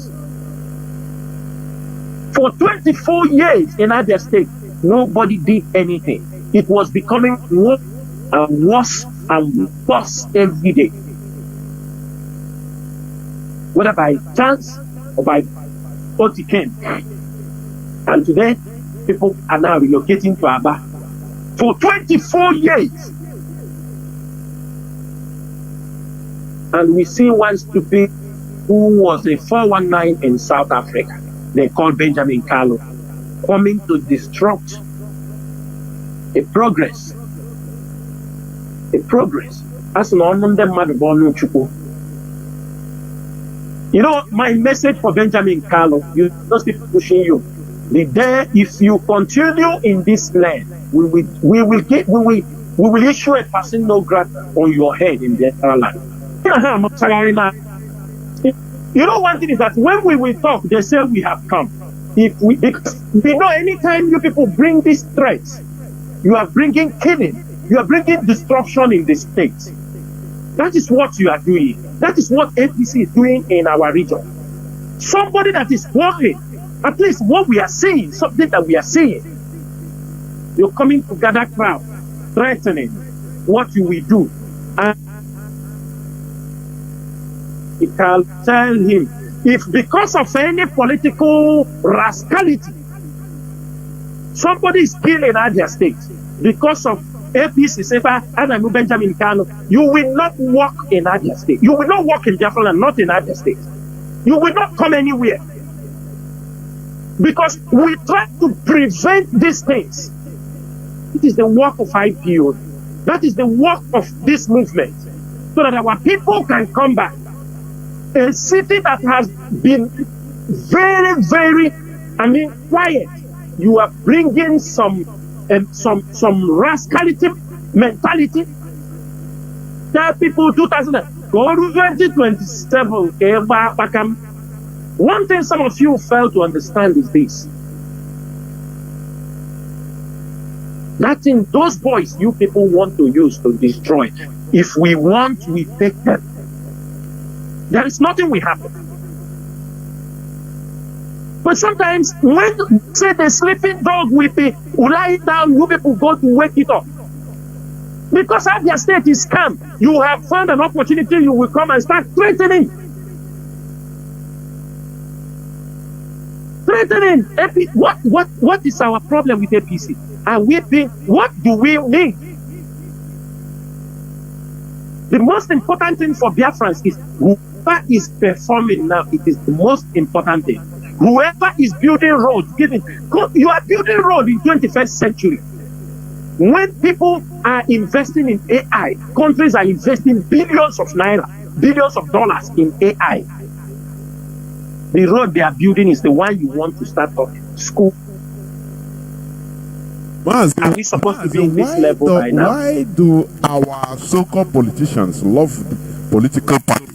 For 24 years in Abia State, nobody did anything. It was becoming worse and worse and worse every day. Whether by chance or by what it came. And today, people are now relocating to Aba. For 24 years. And we see one stupid who was a 419 in South Africa. They called Benjamin Carlo, coming to disrupt a progress. As an you know, my message for Benjamin Carlo, those people pushing you. The day, if you continue in this land, we will issue a passing no grant on your head in the other land. You know, one thing is that when we will talk, they say we have come. Because we know anytime you people bring these threats, you are bringing killing, you are bringing destruction in the state. That is what you are doing. That is what APC is doing in our region. Somebody that is working, at least what we are seeing, something that we are seeing. You're coming to gather crowd, threatening what you will do. And you can tell him, if because of any political rascality, somebody is killed in Abia State because of APC, Sefa, and Benjamin Kano, you will not walk in Abia State. You will not walk in Biafran and not in Abia State. You will not come anywhere. Because we try to prevent these things. It is the work of IPO. That is the work of this movement. So that our people can come back. A city that has been very, very, quiet. You are bringing some rascality mentality. Tell people 2027. One thing some of you fail to understand is this. That in those boys you people want to use to destroy. If we want, we take them. There is nothing will happen. But sometimes when say the sleeping dog will lie down, you people go to wake it up. Because Abia State is calm, you have found an opportunity, you will come and start threatening. What is our problem with APC? Are we being, what do we need? The most important thing for Biafrans is whoever is performing now, it is the most important thing. Whoever is building roads, you are building roads in 21st century. When people are investing in AI, countries are investing billions of naira, billions of dollars in AI. The road they are building is the one you want to start off. School. Are we supposed to be in this level by now? Why do our so-called politicians love political parties?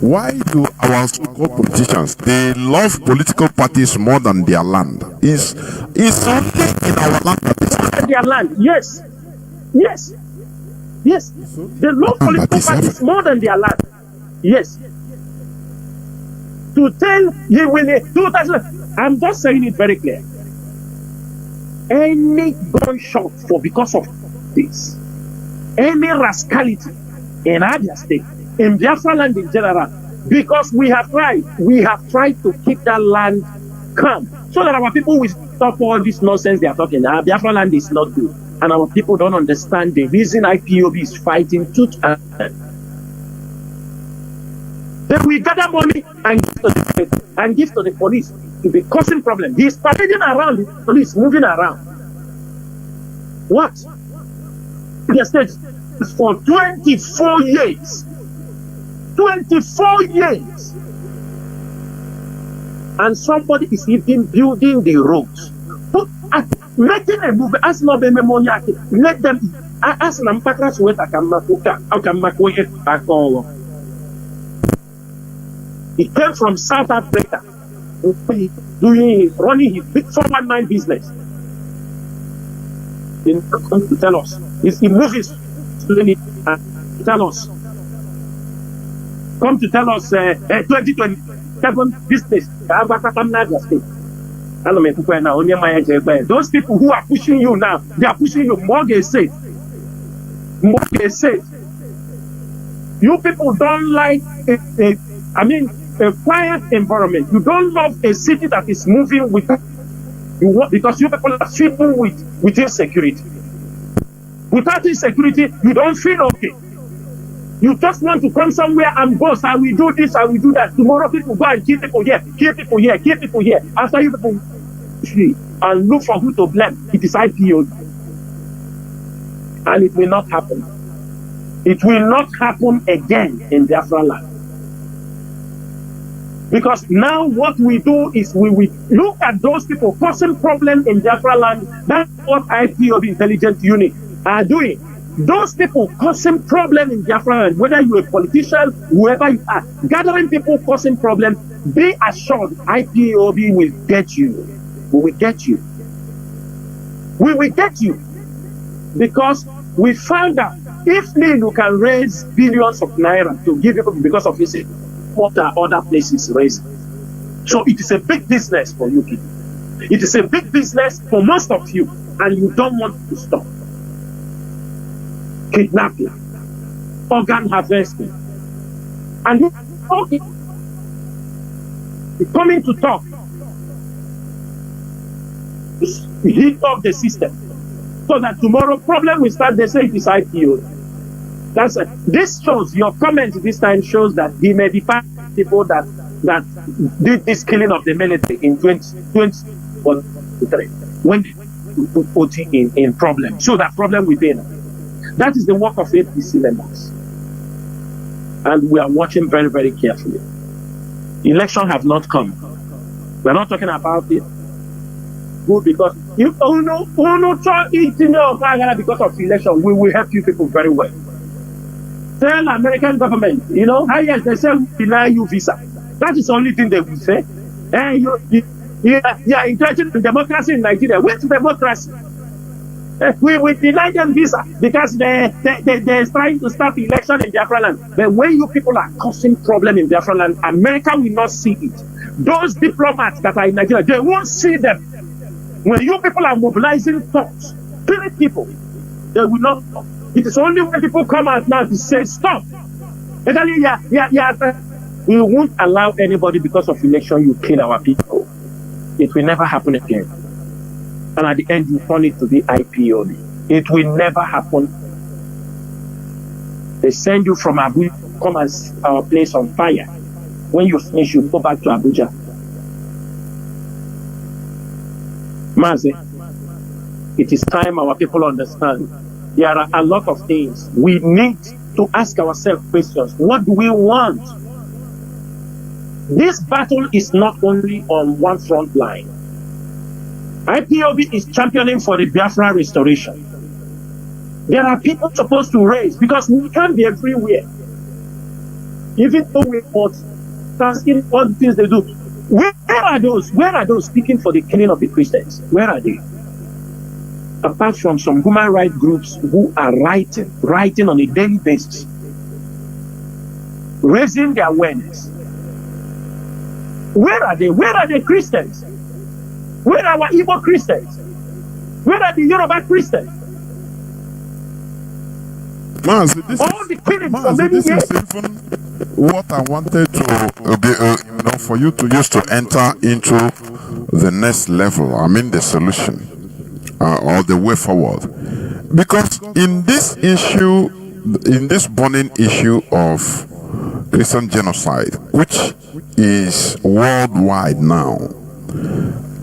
Why do our so-called politicians, they love political parties more than their land? Is something in our land that is their land? Yes. Yes. Yes. They love political parties more than their land. Yes. To tell you will 2000, I'm just saying it very clear. Any gunshot for because of this, any rascality in Abia State, in Biafra land in general, because we have tried to keep that land calm, so that our people will stop all this nonsense they are talking. Our Biafra land is not good, and our people don't understand the reason IPOB is fighting tooth and nail. Then we gather money and give to the police to be causing problems. He's parading around, the police moving around. What? The state for 24 years. 24 years. And somebody is even building the roads. Making a move, as no be money, let them ask them packers wait. I can make He came from South Africa, running his big 419 business. He comes to tell us. He moves to tell us. Come to tell us 2027 business. Those people who are pushing you now, they are pushing you more safe. More safe. You people don't like a quiet environment. You don't love a city that is moving with you want, because you people are feeling with insecurity. Without insecurity, you don't feel okay. You just want to come somewhere and boast, I will do this, I will do that. Tomorrow people go and kill people here, kill people here, kill people here. After you people and look for who to blame, it is IPO. And it will not happen. It will not happen again in Biafra land. Because now what we do is we will look at those people causing problems in Biafra land. That's what IPOB intelligence unit are doing. Those people causing problems in Biafra land, whether you're a politician, whoever you are, gathering people causing problems, be assured IPOB will get you. We will get you. We will get you. Because we found out if Ninu can raise billions of naira to give people because of his, what are other places raising? So it is a big business for you people. It is a big business for most of you, and you don't want to stop. Kidnapping, organ harvesting, and okay, coming to talk, heat up the system, so that tomorrow problem will start. They say it is IPO. That's this shows your comment this time shows that he may be people that did this killing of the military in 2023 when they put in problem. So that problem within. That is the work of APC members, and we are watching very, very carefully. Election have not come. We are not talking about it. Good, because if because of election, we will help you people very well. Tell American government, yes, they say we deny you visa. That is the only thing they will say. Hey, you are interested in democracy in Nigeria. Which democracy? We deny them visa because they're trying to start the election in Biafran land. But when you people are causing problem in Biafran land, America will not see it. Those diplomats that are in Nigeria, they won't see them. When you people are mobilizing thoughts, spirit people, they will not. It is only when people come out now to say stop. We won't allow anybody because of election you kill our people. It will never happen again. And at the end, you turn it to be IPOB. It will never happen. They send you from Abuja, come and set our place on fire. When you finish, you go back to Abuja. Mazi, it is time our people understand. There are a lot of things. We need to ask ourselves questions. What do we want? This battle is not only on one front line. IPOB is championing for the Biafra restoration. There are people supposed to raise because we can't be everywhere. Even though we want asking all the things they do. Where are those? Where are those speaking for the killing of the Christians? Where are they? Apart from some human rights groups who are writing on a daily basis, raising their awareness. Where are they? Where are the Christians? Where are our Igbo Christians? Where are the Yoruba Christians? Mazi, this is even what I wanted to for you to use to enter into the next level. I mean the solution or the way forward. Because in this issue, in this burning issue of Christian genocide, which is worldwide now,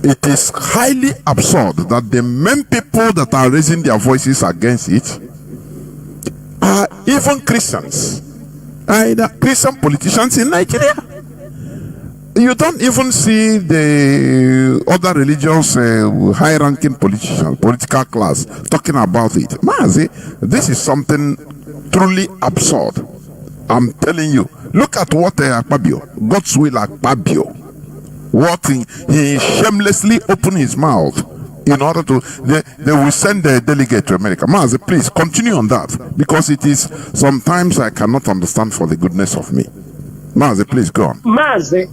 it is highly absurd that the main people that are raising their voices against it are even Christians, either Christian politicians in Nigeria. You don't even see the other religious high-ranking politicians, political class talking about it. Mazi, this is something truly absurd. I'm telling you. Look at what Akpabio, God's will Akpabio, what he shamelessly opened his mouth in order to, they will send a delegate to America. Mazi, please continue on that, because it is sometimes I cannot understand for the goodness of me. Mazi, please go on. Mazi,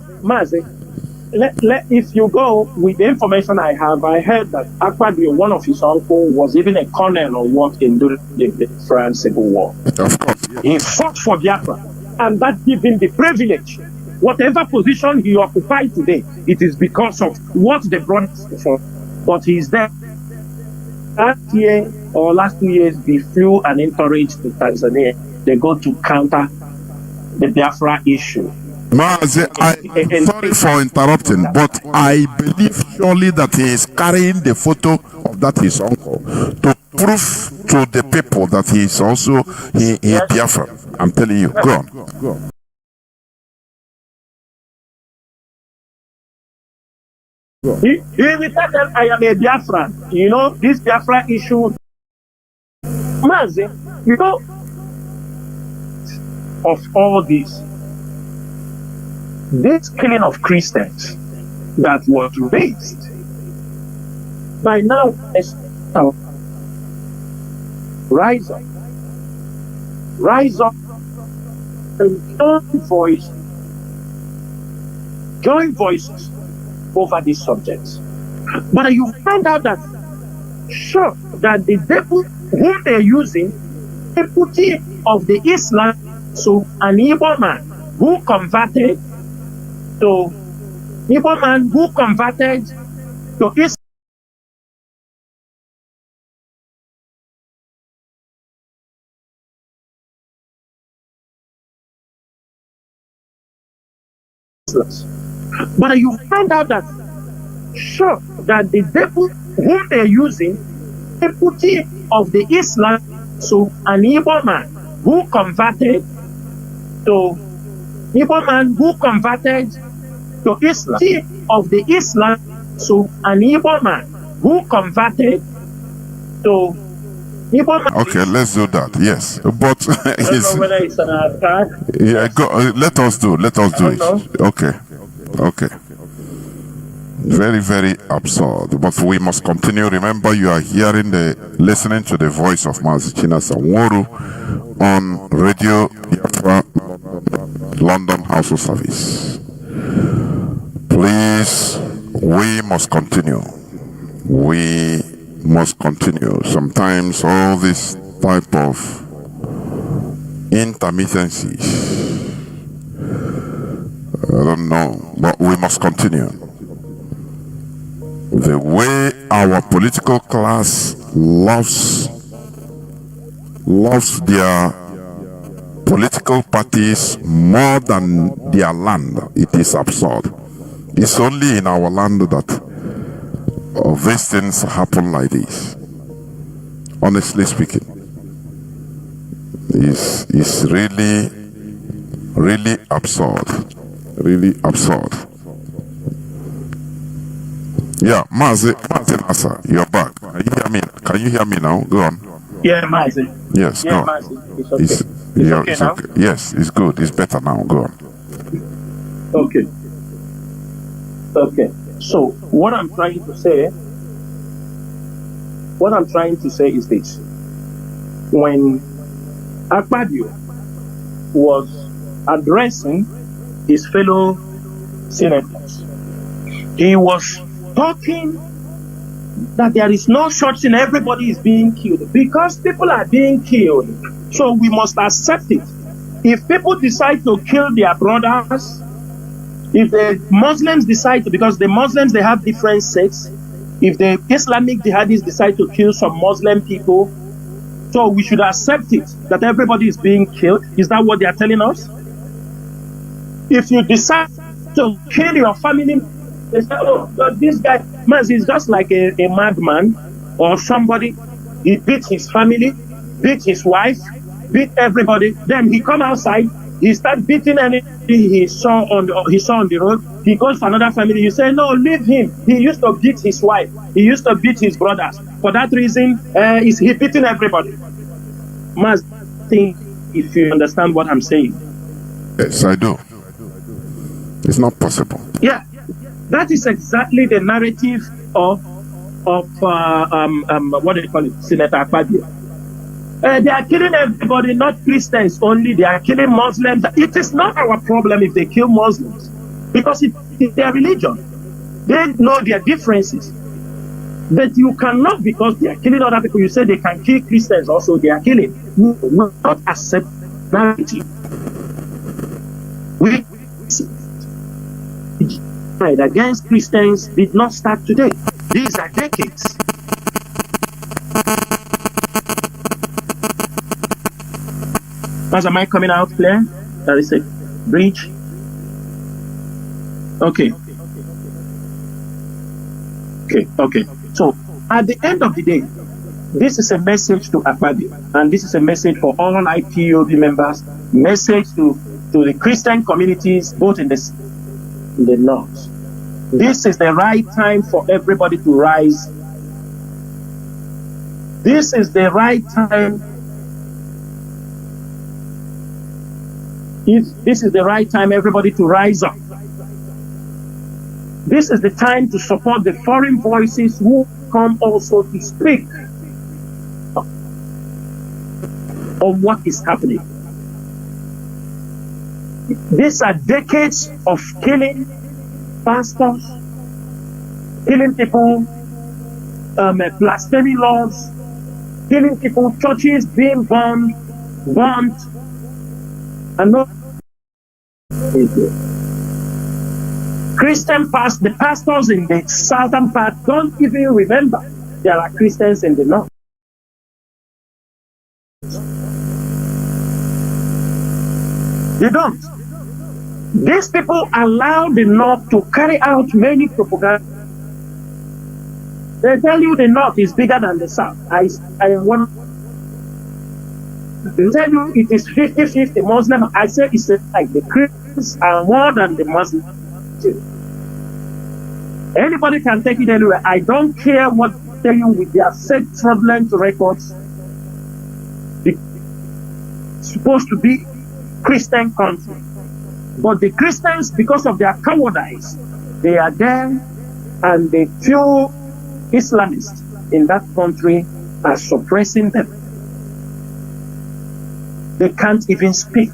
if you go with the information I have, I heard that Akpabio, one of his uncles, was even a colonel or what in during the France Civil War. Of course. He fought for Biafra, and that gave him the privilege. Whatever position he occupied today, it is because of what they brought for. But he's there. Last year or last 2 years, they flew an entourage to Tanzania. They go to counter the Biafra issue. Mazi, I'm sorry for interrupting, but I believe surely that he is carrying the photo of that his uncle to prove to the people that he is also a Biafra. I'm telling you. Go on. He will tell them, I am a Biafran. You know, this Biafra issue. Mazi, you know, of all this killing of Christians that was raised by now, rise up rise up and join voices over these subjects. But you find out that, sure, that the devil whom they're using, deputy of the Islam, so an Igbo man who converted to Islam. But you find out that, sure, that the devil whom they're using, deputy of the Islam, so an Igbo man who converted to Islam, of the Islam, so an Igbo man who converted to Igbo man. Okay, let's do that. Yes, but I don't know whether it's an attack. Yeah, go. Let us do it. Okay. Very, very absurd. But we must continue. Remember, you are listening to the voice of Mazi Jonathan Chinedu on Radio Biafra, London House of Service. Please, we must continue. Sometimes all this type of intermittencies, I don't know, but we must continue. The way our political class loves their political parties more than their land, it is absurd. It's only in our land that these things happen like this. Honestly speaking, it's really, really absurd. Really absurd. Yeah, Mazi Nasa, you're back. Can you hear me now? Go on. Yeah, Mazi. Yes, yeah, go on. Mazi. It's okay now? Okay. Yes, it's good. It's better now. Go on. Okay. So what I'm trying to say is this. When Akpabio was addressing his fellow senators, he was talking that there is no such thing, everybody is being killed because people are being killed, so we must accept it. If people decide to kill their brothers, if the Muslims decide to, because the Muslims, they have different sects, if the Islamic jihadists decide to kill some Muslim people, so we should accept it, that everybody is being killed. Is that what they are telling us? If you decide to kill your family, they say, oh, this guy, man, he's just like a madman or somebody. He beat his family, beat his wife, beat everybody. Then he come outside, he start beating anything he saw on the road. He goes to another family. You say, no, leave him. He used to beat his wife. He used to beat his brothers. For that reason, he beating everybody. Must think if you understand what I'm saying. Yes, I do. It's not possible. Yeah, that is exactly the narrative of what do you call it, Senator Akpabio. They are killing everybody, not Christians only. They are killing Muslims. It is not our problem if they kill Muslims, because it's their religion. They know their differences. But you cannot, because they are killing other people, you say they can kill Christians also, they are killing. We will not accept narrative. We against Christians did not start today. These are decades. Am I coming out clear? There is a bridge. Okay. So at the end of the day, this is a message to Akpabio, and this is a message for all IPOB members, message to the Christian communities, both in the north. This is the right time for everybody to rise. This is the right time. This is the right time, everybody, to rise up. This is the time to support the foreign voices who come also to speak. of what is happening. These are decades of killing pastors, killing people, blasphemy laws, killing people, churches being burnt, and not Christian pastors. The pastors in the southern part don't even remember there are Christians in the north. They don't. These people allow the North to carry out many propaganda. They tell you the North is bigger than the South. I want to tell you it is 50-50 Muslim. I say it's like the Christians are more than the Muslims. Anybody can take it anywhere. I don't care what they tell you with their set fraudulent records. It's supposed to be Christian country. But the Christians, because of their cowardice, they are there, and the few Islamists in that country are suppressing them. They can't even speak.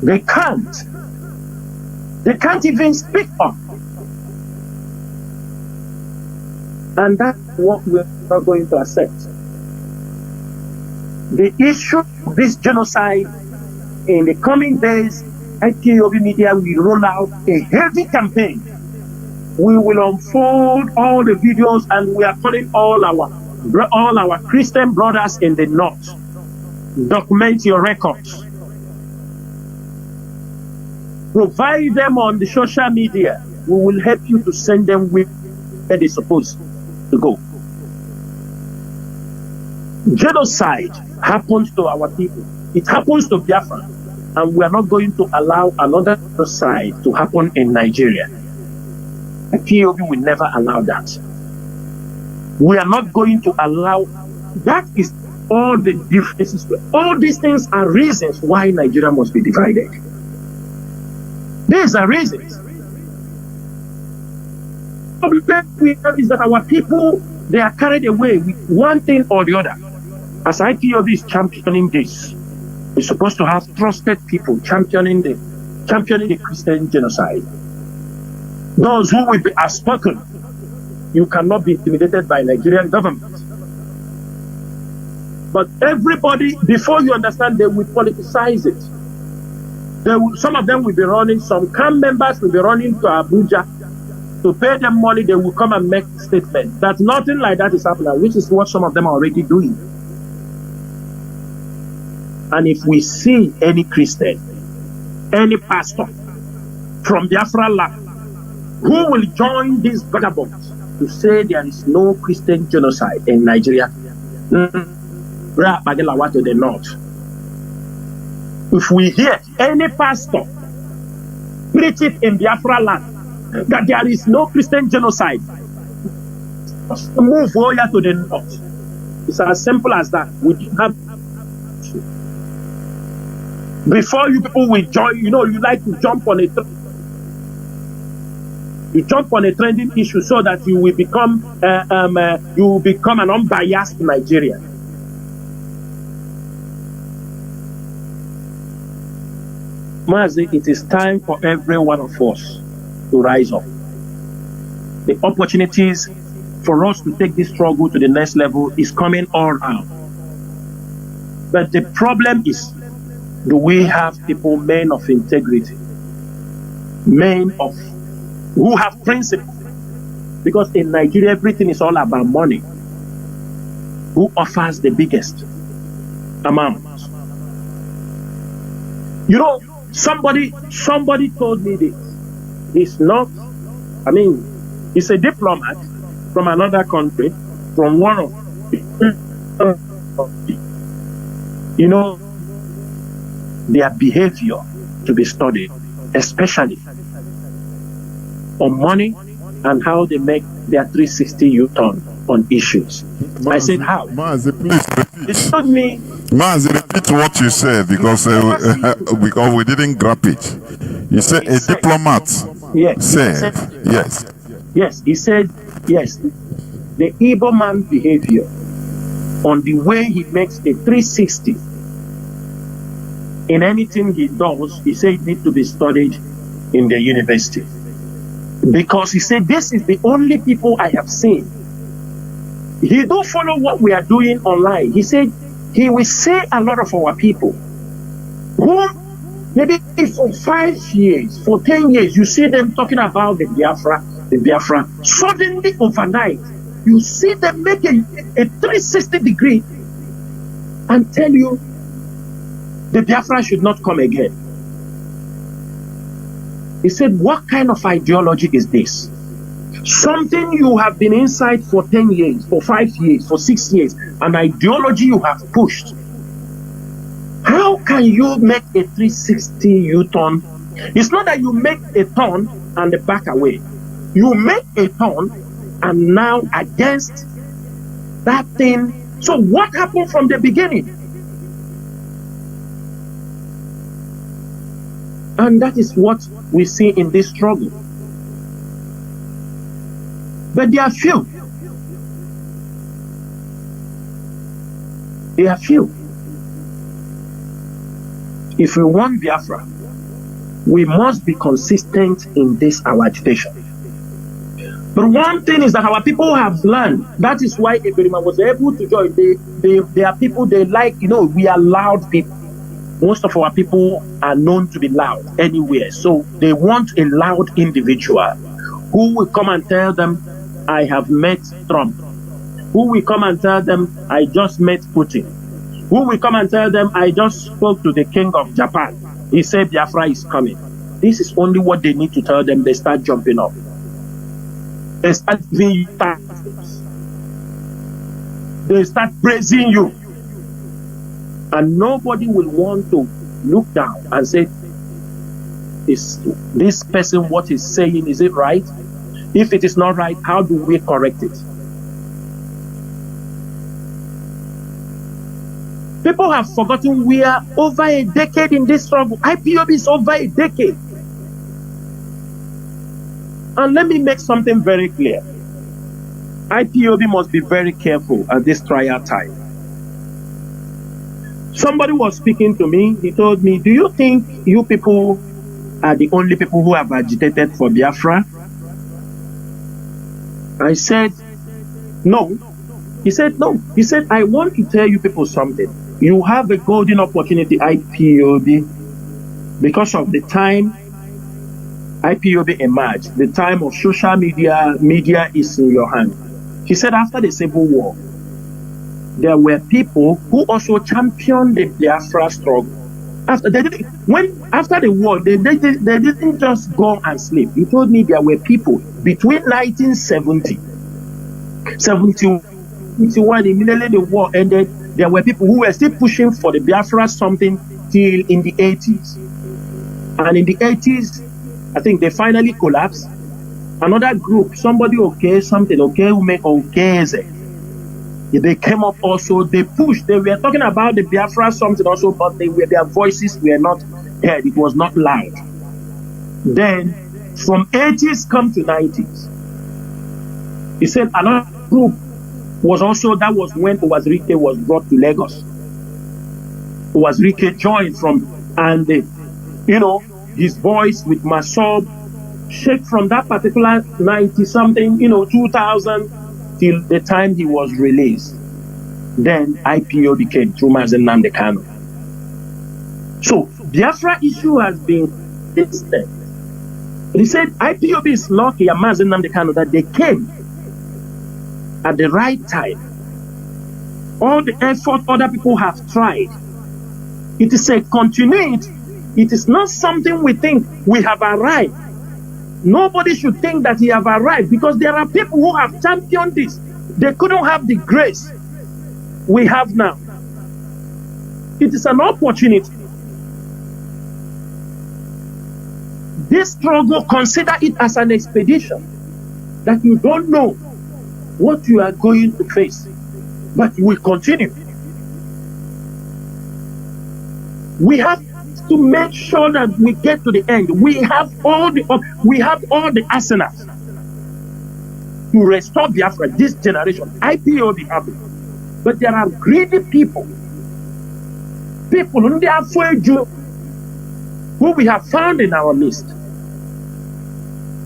They can't. They can't even speak up. And that's what we're not going to accept. The issue of this genocide in the coming days, IPOB media will roll out a heavy campaign. We will unfold all the videos, and we are calling all our Christian brothers in the North. Document your records. Provide them on the social media. We will help you to send them where they're supposed to go. Genocide happens to our people. It happens to Biafra. And we are not going to allow another genocide to happen in Nigeria. POB will never allow that. We are not going to allow. That is all the differences. All these things are reasons why Nigeria must be divided. These are reasons. The problem is that our people, they are carried away with one thing or the other. As IPOB is championing this, we're supposed to have trusted people championing the Christian genocide. Those who will be outspoken. You cannot be intimidated by Nigerian government. But everybody, before you understand, they will politicize it. Some of them will be running, some camp members will be running to Abuja to pay them money. They will come and make statements that nothing like that is happening, which is what some of them are already doing. And if we see any Christian, any pastor from Biafra land who will join these vagabonds to say there is no Christian genocide in Nigeria, to the north. If we hear any pastor preach it in Biafra land that there is no Christian genocide, move over to the north. It's as simple as that. We have. Before you people will join, you like to jump on a trending issue so that you will become an unbiased Nigerian. Mazi, it is time for every one of us to rise up. The opportunities for us to take this struggle to the next level is coming all around. But the problem is, do we have people, men of integrity, men who have principle? Because in Nigeria, everything is all about money. Who offers the biggest amount? Somebody told me this. He's not, he's a diplomat from another country, from one of, their behavior to be studied, especially on money and how they make their 360 U-turn on issues. Mazi, I said, how? Mazi, please repeat. It told me. Mazi, repeat what you said because we didn't grab it. You said a diplomat said, yes. Yes, he said, yes. The Igbo man behavior on the way he makes a 360 in anything he does. He said it needs to be studied in the university. Because he said, this is the only people I have seen. He don't follow what we are doing online. He said, he will say a lot of our people who maybe for 5 years, for 10 years, you see them talking about the Biafra. Suddenly overnight, you see them make a 360 degree and tell you the Biafra should not come again. He said, what kind of ideology is this? Something you have been inside for 10 years, for 5 years, for 6 years, an ideology you have pushed. How can you make a 360 U-turn? It's not that you make a turn and back away. You make a turn and now against that thing. So what happened from the beginning? And that is what we see in this struggle. But there are few. There are few. If we want Biafra, we must be consistent in this our agitation. But one thing is that our people have learned. That is why Eberima was able to join. They are people, they like, we are loud people. Most of our people are known to be loud anywhere. So they want a loud individual who will come and tell them, I have met Trump. Who will come and tell them, I just met Putin. Who will come and tell them, I just spoke to the king of Japan. He said Biafra is coming. This is only what they need to tell them. They start jumping up. They start giving you tactics. They start praising you. And nobody will want to look down and say, is this person what he's saying, is it right? If it is not right, how do we correct it? People have forgotten we are over a decade in this struggle. IPOB is over a decade. And let me make something very clear. IPOB must be very careful at this trial time. Somebody was speaking to me. He told me, do you think you people are the only people who have agitated for Biafra? I said, no. He said, no. He said, I want to tell you people something. You have a golden opportunity, IPOB, because of the time IPOB emerged, the time of social media is in your hand. He said after the Civil War, there were people who also championed the Biafra struggle. After the war, they didn't just go and sleep. He told me there were people between 1970, 71, immediately the war ended. There were people who were still pushing for the Biafra something till in the 80s. And in the 80s, I think they finally collapsed. Another group, somebody who make Okeze. They came up also, they pushed, they were talking about the Biafra something also, but their voices were not heard, it was not loud. Then, from 80s come to 90s, he said another group was also, that was when Owazirike was brought to Lagos. Owazirike joined from, and his voice with Masob shaped from that particular 90-something, 2000, till the time he was released. Then IPO became through Mazi Jonathan Chinedu. So Biafra issue has been distant. He said IPOB is lucky and Mazi Jonathan Chinedu that they came at the right time. All the effort other people have tried, it is a continuity. It is not something we think we have arrived. Nobody should think that he have arrived, because there are people who have championed this. They couldn't have the grace we have now. It is an opportunity. This struggle, consider it as an expedition, that you don't know what you are going to face, but you will continue. We have to make sure that we get to the end. We have all the arsenals to restore Biafra. This generation, IPOB have it. But there are greedy people. People in their who we have found in our midst.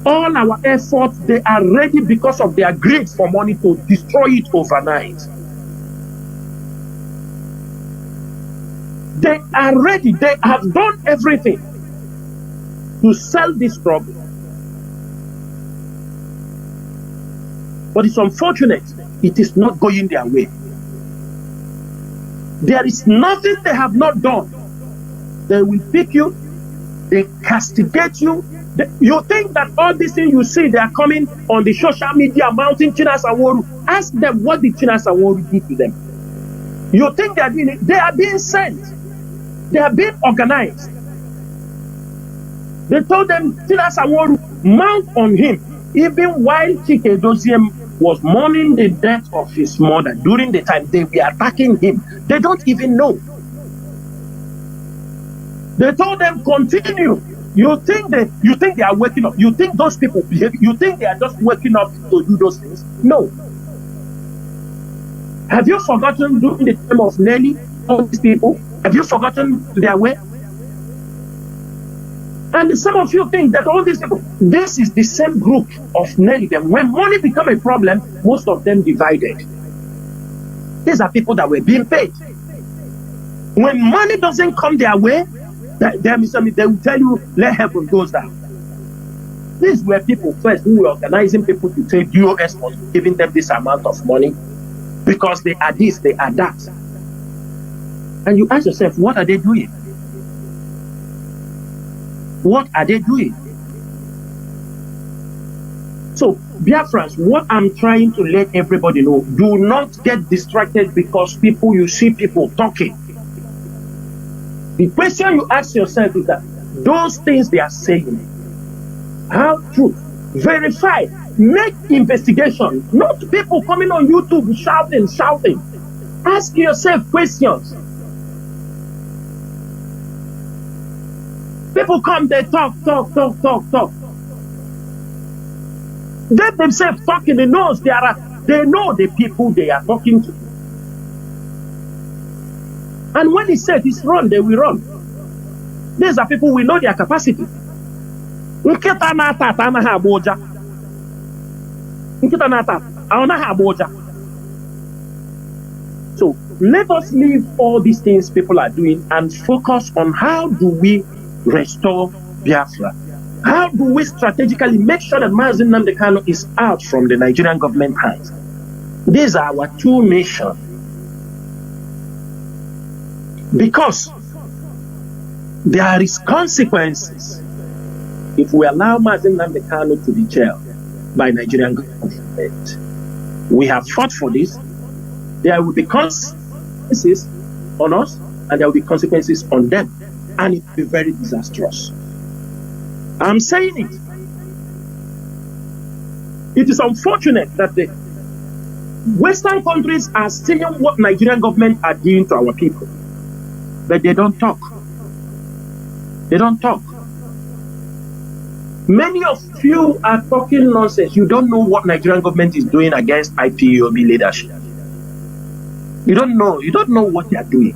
All our efforts, they are ready because of their greed for money to destroy it overnight. They are ready. They have done everything to sell this struggle. But it's unfortunate, it is not going their way. There is nothing they have not done. They will pick you, they castigate you. You think that all these things you see, they are coming on the social media mounting Chinas Aworu. Ask them what did Chinas Aworu do to them. You think they are doing it? They are being sent. They are being organized. They told them Chinas Aworu mount on him, even while Chike Doziem was mourning the death of his mother. During the time they were attacking him, they don't even know. They told them continue. You think they are waking up? You think those people behave? You think they are just waking up to do those things? No. Have you forgotten during the time of Nelly, all these people? Have you forgotten their way? And some of you think that all these people, this is the same group of Nelly. When money became a problem, most of them divided. These are people that were being paid. When money doesn't come their way, they will tell you, let heaven goes down. These were people first who were organizing people to say DOS was giving them this amount of money because they are this, they are that. And you ask yourself, what are they doing? What are they doing? So, Biafrans, what I'm trying to let everybody know, do not get distracted because you see people talking. The question you ask yourself is that those things they are saying, how true? Verify, make investigation, not people coming on YouTube shouting. Ask yourself questions. People come, they talk. They themselves talking, they know the people they are talking to. And when he said it's run, they will run. These are people we know their capacity. So let us leave all these things people are doing and focus on how do we restore Biafra. How do we strategically make sure that Mazi Nnamdi Kanu is out from the Nigerian government hands? These are our two missions. Because there is consequences if we allow Mazi Nnamdi Kanu to be jailed by Nigerian government. We have fought for this. There will be consequences on us and there will be consequences on them. And it will be very disastrous. I'm saying it. It is unfortunate that the Western countries are seeing what Nigerian government are doing to our people. But they don't talk. They don't talk. Many of you are talking nonsense. You don't know what Nigerian government is doing against IPOB leadership. You don't know. You don't know what they are doing.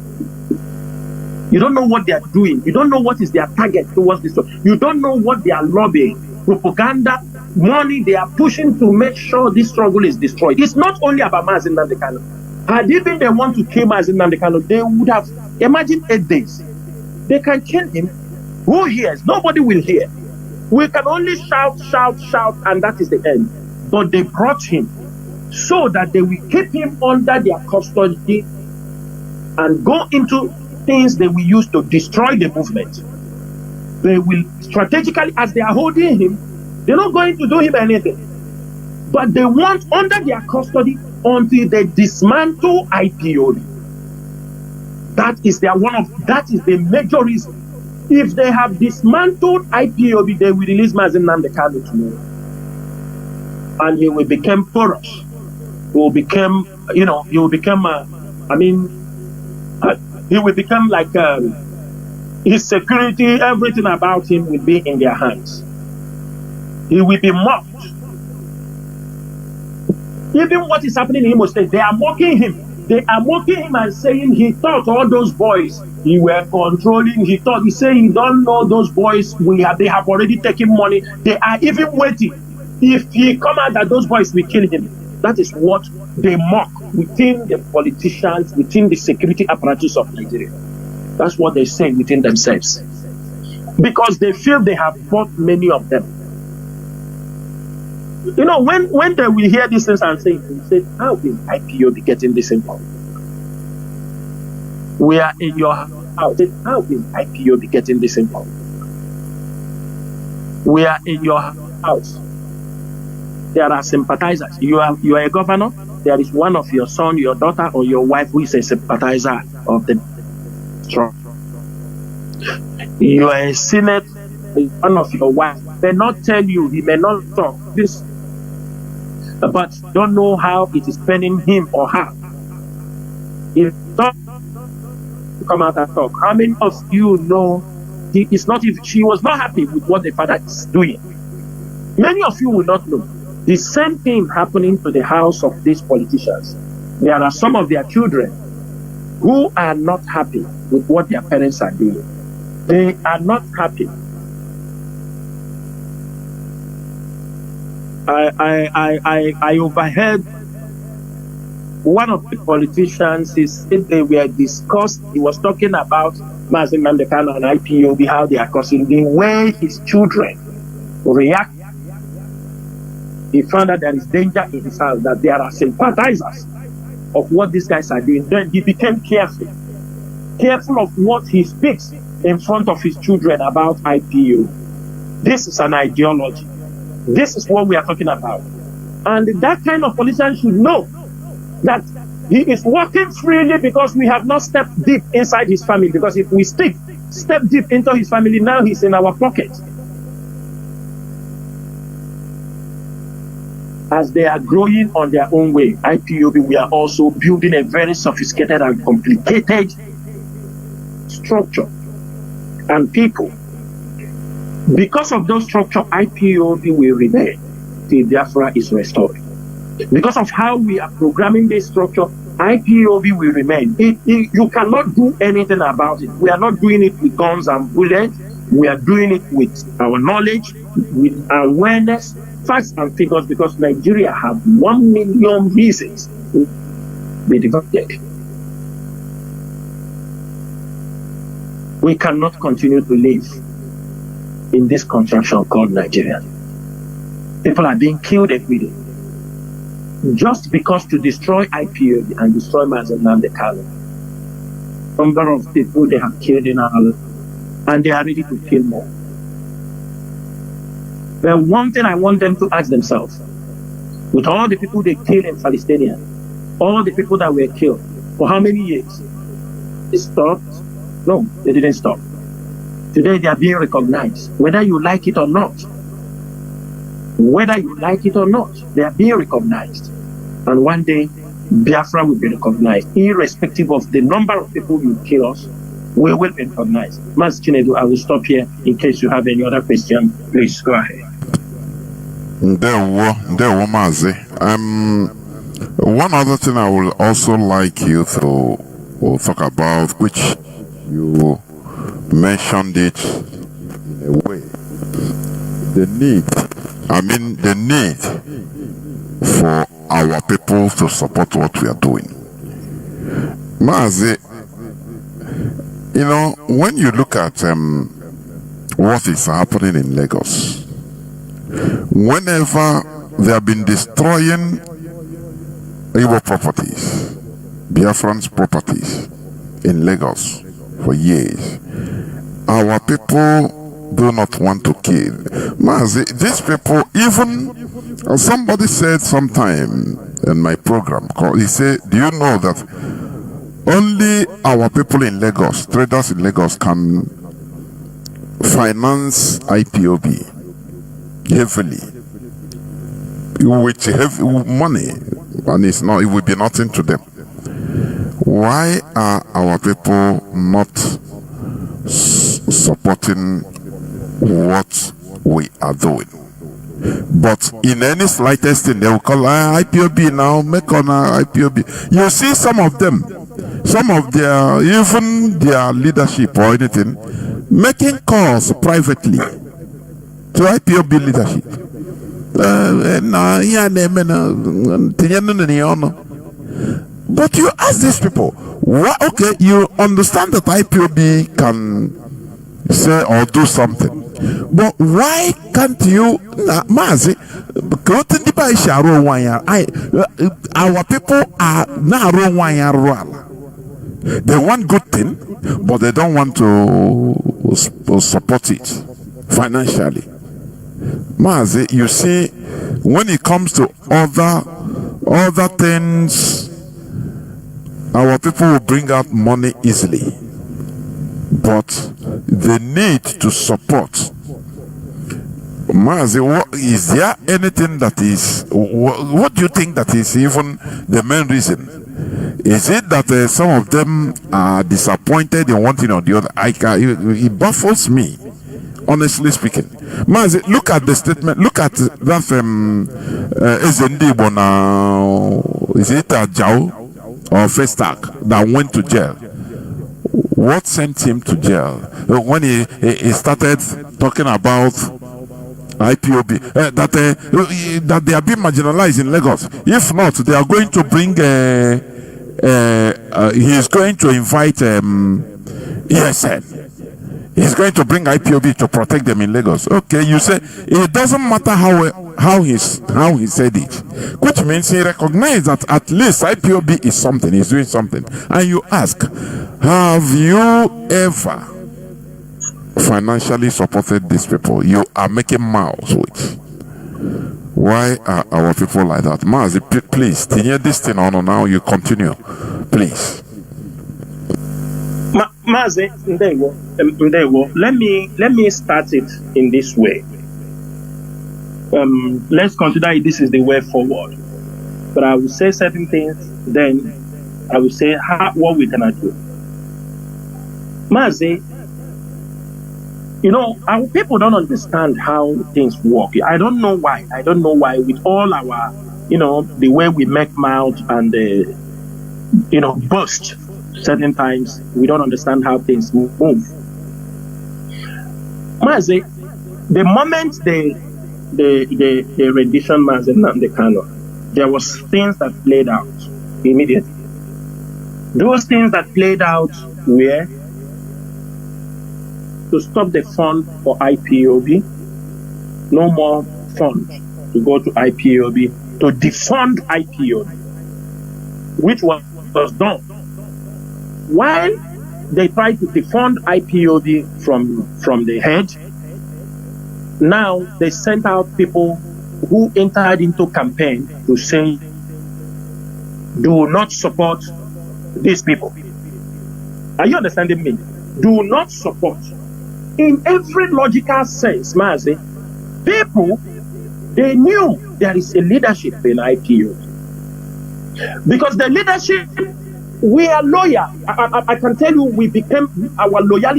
You don't know what they are doing. You don't know what is their target towards this. You don't know what they are lobbying, propaganda, money they are pushing to make sure this struggle is destroyed. It's not only about Mazi Nnamdi Kanu. Had even they want to kill Mazi Nnamdi Kanu, they would have, imagine 8 days. They can kill him. Who hears? Nobody will hear. We can only shout, and that is the end. But they brought him so that they will keep him under their custody and go into things they will use to destroy the movement. They will strategically, as they are holding him, they're not going to do him anything. But they want under their custody until they dismantle IPOB. That is the major reason. If they have dismantled IPOB, they will release Mazi Nnamdi Kanu tomorrow. And he will become porous. He will become, he will become, he will become like his security, everything about him will be in their hands. He will be mocked. Even what is happening in Imo State, they are mocking him. They are mocking him and saying he thought all those boys he were controlling. He said he don't know those boys. They have already taken money. They are even waiting. If he come out that those boys will kill him. That is what they mock within the politicians, within the security apparatus of Nigeria. That's what they say within themselves. Because they feel they have bought many of them. You know, when they will hear these things and say, how is IPOB getting this info? We are in your house. How is IPOB getting this info? We are in your house. There are sympathizers. You are a governor. There is one of your son, your daughter, or your wife who is a sympathizer of the strong. You are a senate. One of your wife may not tell you. He may not talk this, but don't know how it is paining him or her. If not come out and talk, how many of you know she was not happy with what the father is doing? Many of you will not know. The same thing happening to the house of these politicians. There are some of their children who are not happy with what their parents are doing. They are not happy. I overheard one of the politicians. He said they were discussed. He was talking about Mazi Jonathan Chinedu and IPOB, how they are causing the way his children react. He found that there is danger in his house, that there are sympathizers of what these guys are doing. Then he became careful of what he speaks in front of his children about IPO. This is an ideology. This is what we are talking about. And that kind of politician should know that he is working freely because we have not stepped deep inside his family. Because if we step deep into his family, now he's in our pocket. As they are growing on their own way, IPOB, we are also building a very sophisticated and complicated structure and people. Because of those structure, IPOB will remain till Biafra is restored. Because of how we are programming this structure, IPOB will remain. You cannot do anything about it. We are not doing it with guns and bullets. We are doing it with our knowledge, with awareness, facts and figures, because Nigeria have 1 million reasons to be divided. We cannot continue to live in this contraction called Nigeria. People are being killed every day. Just because to destroy IPOB and destroy Mazi Jonathan Chinedu. Number of people they have killed in our life, and they are ready to kill more. But one thing I want them to ask themselves, with all the people they killed in Palestine, all the people that were killed, for how many years? It stopped? No, they didn't stop. Today they are being recognized, whether you like it or not. Whether you like it or not, they are being recognized. And one day, Biafra will be recognized, irrespective of the number of people you kill us. We will be recognized. Mazi Chinedu, I will stop here in case you have any other question. Please go ahead. There, Mazi. One other thing I would also like you to talk about, which you mentioned it in a way, the need for our people to support what we are doing. Mazi, you know, when you look at what is happening in Lagos, whenever they have been destroying Igbo properties, Biafran's properties in Lagos for years, our people do not want to kill. Mazi, these people, even somebody said sometime in my program, he said, do you know that only our people in Lagos, traders in Lagos, can finance IPOB heavily with heavy money, and it will be nothing to them. Why are our people not supporting what we are doing? But in any slightest thing, they will call IPOB now, make on IPOB. You see some of them, some of their, even their leadership or anything, making calls privately to IPOB leadership. But you ask these people, what, okay, you understand that IPOB can say or do something. But why can't you, Mazi? Our people are now. They want good thing, but they don't want to support it financially. Mazi, you see, when it comes to other things, our people will bring out money easily, but they need to support. Mazi, is there anything that is, what do you think that is even the main reason? Is it that some of them are disappointed in one thing or the other? It baffles me, honestly speaking. Mazi, look at the statement, look at that Ezendibo now, is it Jao or Festac that went to jail? What sent him to jail? When he started talking about IPOB, that they are being marginalized in Lagos. If not, they are going to bring, he is going to invite ESN. He's going to bring IPOB to protect them in Lagos. Okay, you say it doesn't matter how he said it, which means he recognized that at least IPOB is something, he's doing something. And you ask, have you ever financially supported these people you are making mouths with? Why are our people like that? Mazi, please, tinye this thing on now, you continue, please. Mazi, let me start it in this way. Let's consider this is the way forward. But I will say certain things, then I will say what we cannot do. Mazi, you know, our people don't understand how things work. I don't know why. With all our, you know, the way we make mouth and, you know, burst certain times, we don't understand how things move. Mazi, the moment the rendition Mazi Nnamdi Kanu, there was things that played out immediately. Those things that played out were to stop the fund for IPOB, no more funds to go to IPOB, to defund IPOB, which was done. While they tried to defund IPOB from the head, now they sent out people who entered into campaign to say, do not support these people. Are you understanding me? Do not support. In every logical sense, Mazi, people, they knew there is a leadership in IPO. Because the leadership, we are loyal. I can tell you, we became loyal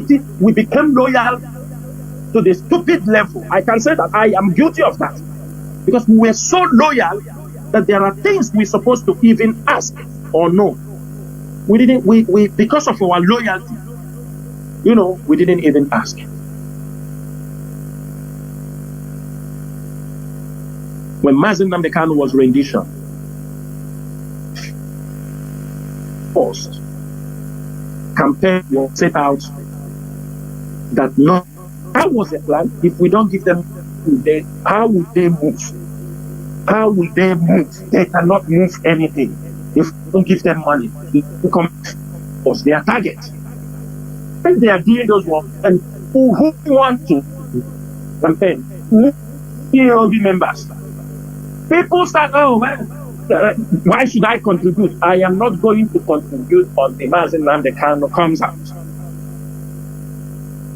to the stupid level. I can say that I am guilty of that. Because we were so loyal that there are things we're supposed to even ask or no. We didn't, we because of our loyalty, you know, we didn't even ask. When Mazi Nnamdi Kanu was rendition, first campaign was set out that no, how was the plan? If we don't give them, how would they move? How will they move? They cannot move anything. If we don't give them money, it was their target. And they are doing those ones, and who want to campaign? POB members. People start, oh, well, why should I contribute? I am not going to contribute on the Mazi Nnamdi Kanu comes out.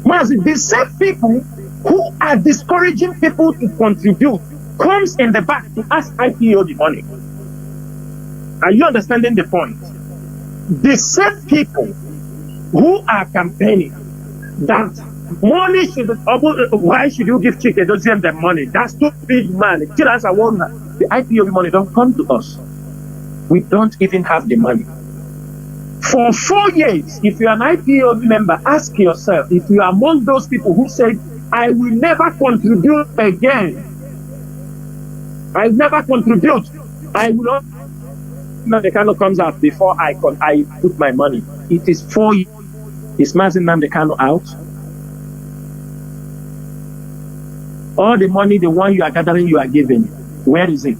Mazi, the same people who are discouraging people to contribute comes in the back to ask IPO the money. Are you understanding the point? The same people who are campaigning that Money should, why should you give Chike Doziem the money? That's too big, man. Tell us, I wonder. The IPOB money don't come to us. We don't even have the money. For 4 years, if you're an IPOB member, ask yourself if you are among those people who said, I will never contribute again. I will never contribute. I will not. No, the Kano comes out before I put my money. It is 4 years. Is Mazi Kano out? All the money, the one you are gathering, you are giving. Where is it?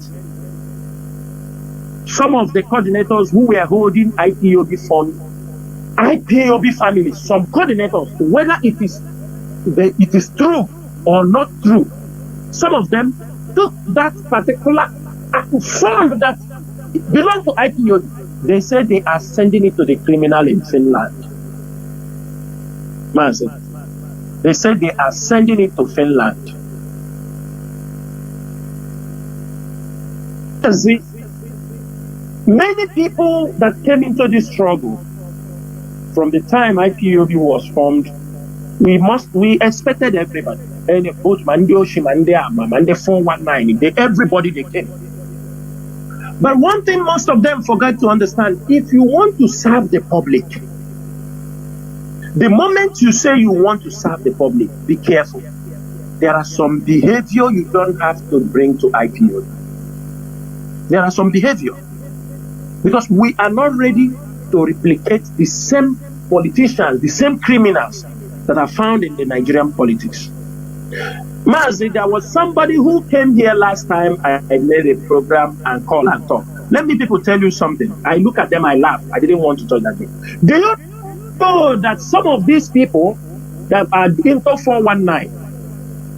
Some of the coordinators who were holding IPOB fund, IPOB families, some coordinators, whether it is true or not true, some of them took that particular fund that belongs to IPOB. They said they are sending it to the criminal in Finland. Mazi, they said they are sending it to Finland. See, many people that came into this struggle from the time IPOB was formed, we expected everybody. And both Mande, Shimande, Mande 419, everybody they came. But one thing most of them forgot to understand, if you want to serve the public, the moment you say you want to serve the public, be careful. There are some behavior you don't have to bring to IPOB. There are some behavior. Because we are not ready to replicate the same politicians, the same criminals that are found in the Nigerian politics. Mazi, there was somebody who came here last time. I made a program and call and talk. Let me people tell you something. I look at them, I laugh. I didn't want to touch that thing. Do you know that some of these people that are into 419,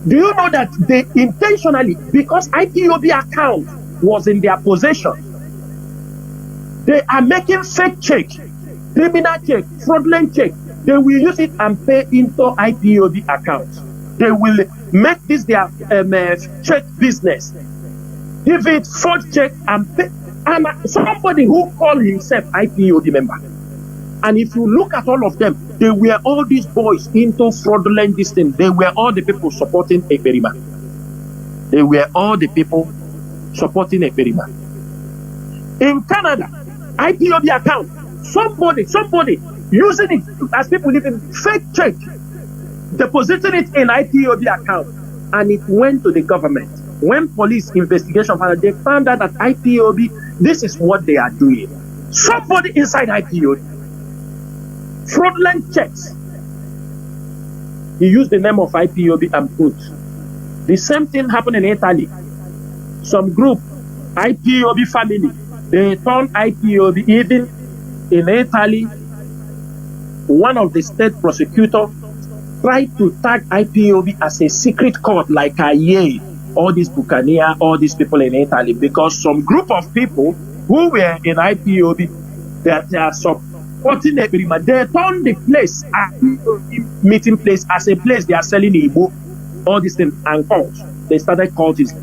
do you know that they intentionally, because IPOB account was in their possession, they are making fake check, criminal check, fraudulent check. They will use it and pay into IPOB accounts. They will make this their check business. Give it fraud check and pay. And somebody who called himself IPOB member. And if you look at all of them, they were all these boys into fraudulent this thing. They were all the people supporting a Perima. They were all the people supporting a Perima. In Canada, IPOB account, somebody using it as people living fake check, depositing it in IPOB account, and it went to the government. When police investigation found, they found out that IPOB, this is what they are doing. Somebody inside IPOB, fraudulent checks. He used the name of IPOB and put. The same thing happened in Italy. Some group, IPOB family, they turned IPOB. Even in Italy, one of the state prosecutors tried to tag IPOB as a secret court like Aye, all these Buccaneer, all these people in Italy, because some group of people who were in IPOB that they are supporting the Birima, they turned the place, meeting place, as a place they are selling Igbo, all these things, and cults. They started cultism.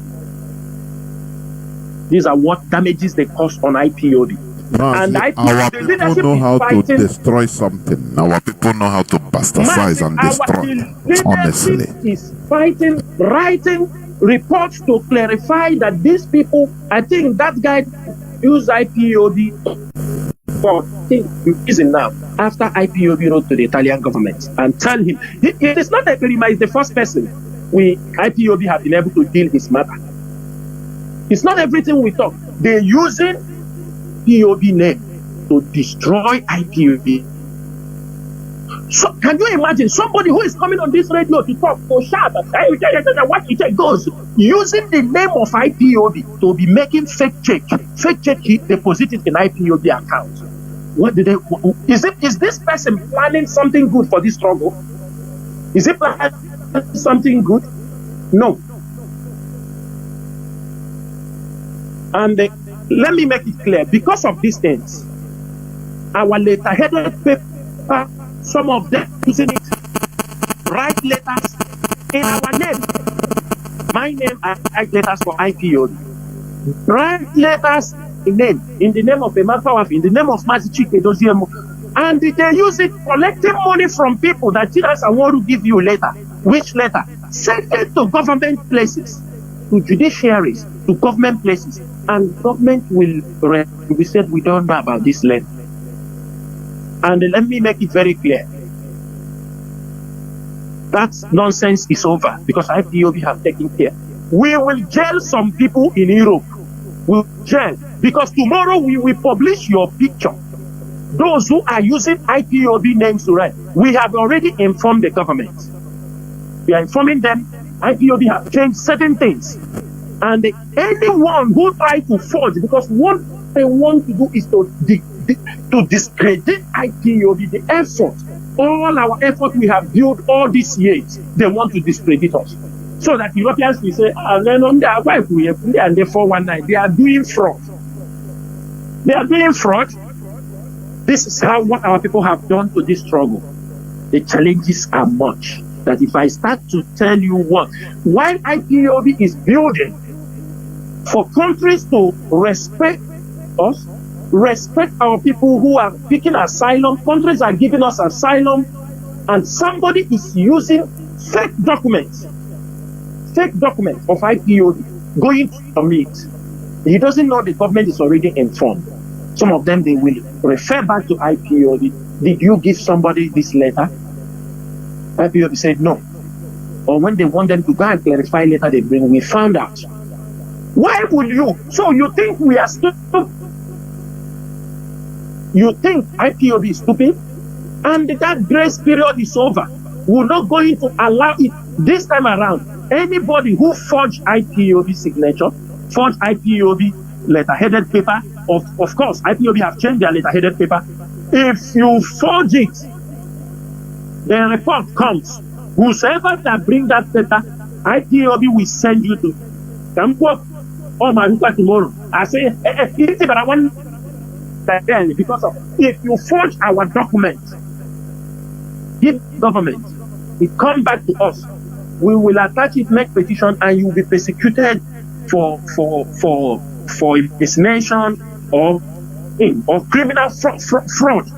These are what damages they cause on IPOB. No, and our people know how to destroy something. Our people know how to bastardize and destroy. Honestly, is fighting, writing reports to clarify that these people. I think that guy used IPOB for reason now. After IPOB wrote to the Italian government and tell him it is not that Perima is the first person IPOB have been able to deal his matter. It's not everything we talk. They're using IPOB name to destroy IPOB. So can you imagine somebody who is coming on this radio to talk, to shout, what it goes, using the name of IPOB to be making fake check he deposited in IPOB account. What did they? Is this person planning something good for this struggle? Is it planning something good? No. And let me make it clear, because of these things, our letter-headed paper, some of them using it, write letters in our name. My name, I write letters for IPOB. Write letters in the name of Emma Powerful, in the name of Mazi Chinedu, And they use it collecting money from people that I want to give you later. Which letter? Send it to government places, to judiciaries, to government places. And government will we said we don't know about this letter. And let me make it very clear. That nonsense is over because IPOB have taken care. We will jail some people in Europe. We'll jail because tomorrow we will publish your picture. Those who are using IPOB names to write, we have already informed the government. We are informing them IPOB have changed certain things. And anyone who tries to forge, because what they want to do is to discredit IPOB, the effort, all our effort we have built all these years, they want to discredit us. So that Europeans will say, then on their wife, and the 419, they are doing fraud. They are doing fraud. This is what our people have done to this struggle. The challenges are much. That if I start to tell you what, while IPOB is building for countries to respect us, respect our people who are seeking asylum, countries are giving us asylum, and somebody is using fake documents of IPOB going to meet. He doesn't know the government is already informed. Some of them, they will refer back to IPOB. Did you give somebody this letter? IPOB said no. Or when they want them to go and clarify later, they bring, we found out. Why would you? So you think we are stupid? You think IPOB is stupid? And that grace period is over. We're not going to allow it this time around. Anybody who forged IPOB signature, forged IPOB letterheaded paper, of course, IPOB have changed their letterheaded paper. If you forge it, the report comes. Whosoever that bring that paper, IPOB will send you to Kampo or Maruka tomorrow. I say, but I want that because of if you forge our document, give government, it come back to us. We will attach it, make petition, and you will be persecuted for impersonation or criminal fraud.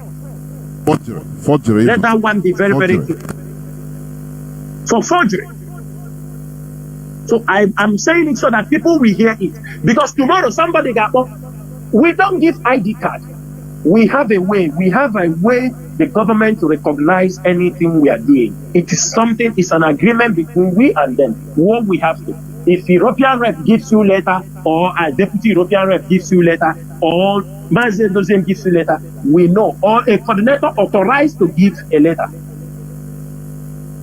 Forgery. Let that one be very, very clear. So forgery. So I'm saying it so that people will hear it. Because tomorrow somebody got, we don't give ID card. We have a way the government to recognize anything we are doing. It is something, it's an agreement between we and them. What we have to. If European rep gives you letter, or a deputy European rep gives you letter, or Mazi Jonathan gives you letter, we know, or a coordinator authorized to give a letter.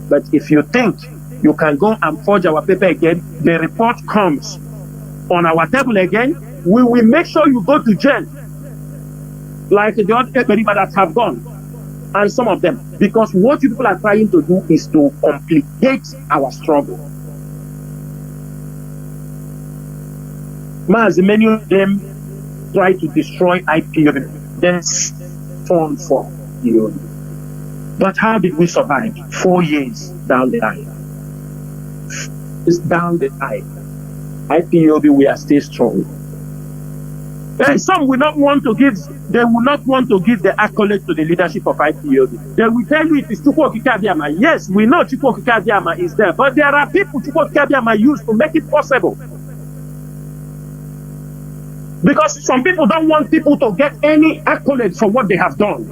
But if you think you can go and forge our paper again, the report comes on our table again, we will make sure you go to jail. Like the other people that have gone, and some of them. Because what you people are trying to do is to complicate our struggle. Many of them try to destroy IPOB, then fall for IPOB. But how did we survive? 4 years down the line. It's down the line. IPOB, we are still strong. And some will not want to give, they will not want to give the accolade to the leadership of IPOB. They will tell you it is Chukwu Okike Abiama. Yes, we know Chukwu Okike Abiama is there, but there are people Chukwu Okike Abiama used to make it possible. Because some people don't want people to get any accolade for what they have done.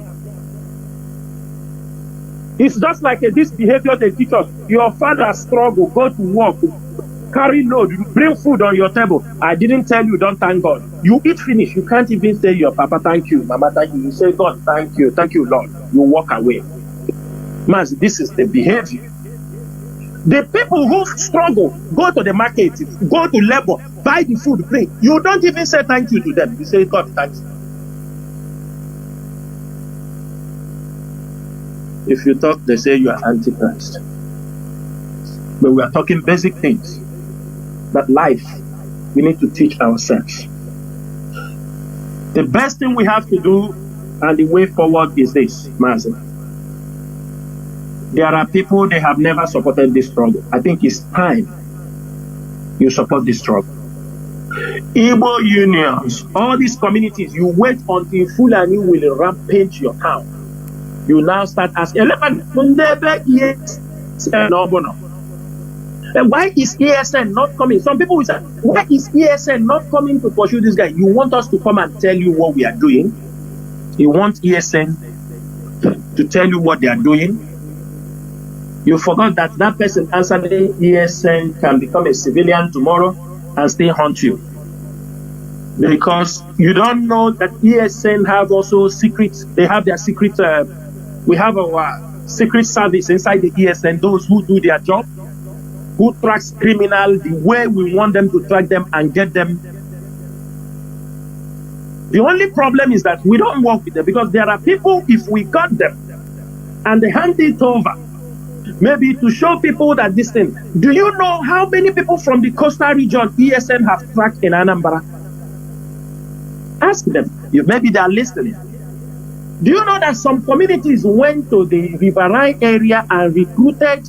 It's just like this behavior they teach us. Your father struggle, go to work, carry load, bring food on your table. I didn't tell you, don't thank God. You eat finish, you can't even say your papa, thank you, mama, thank you. You say, God, thank you, Lord. You walk away. Mazi, this is the behavior. The people who struggle, go to the market, go to labor, buy the food, bring. You don't even say thank you to them. You say, God, thanks. If you talk, they say you are antichrist. But we are talking basic things. That life, we need to teach ourselves. The best thing we have to do, and the way forward is this, Mazi. There are people, they have never supported this struggle. I think it's time you support this struggle. Igbo unions, all these communities, you wait until Fulani will rampage your town. You now start asking, yes, no, why is ESN not coming? Some people will say, why is ESN not coming to pursue this guy? You want us to come and tell you what we are doing? You want ESN to tell you what they are doing? You forgot that that person answering ESN can become a civilian tomorrow and still haunt you. Because you don't know that ESN have also secrets. They have their secret. We have our secret service inside the ESN, those who do their job, who tracks criminal the way we want them to track them and get them. The only problem is that we don't work with them, because there are people, if we got them and they hand it over, maybe to show people that this thing. Do you know how many people from the coastal region ESN have tracked in Anambra? Ask them. Maybe they are listening. Do you know that some communities went to the riverine area and recruited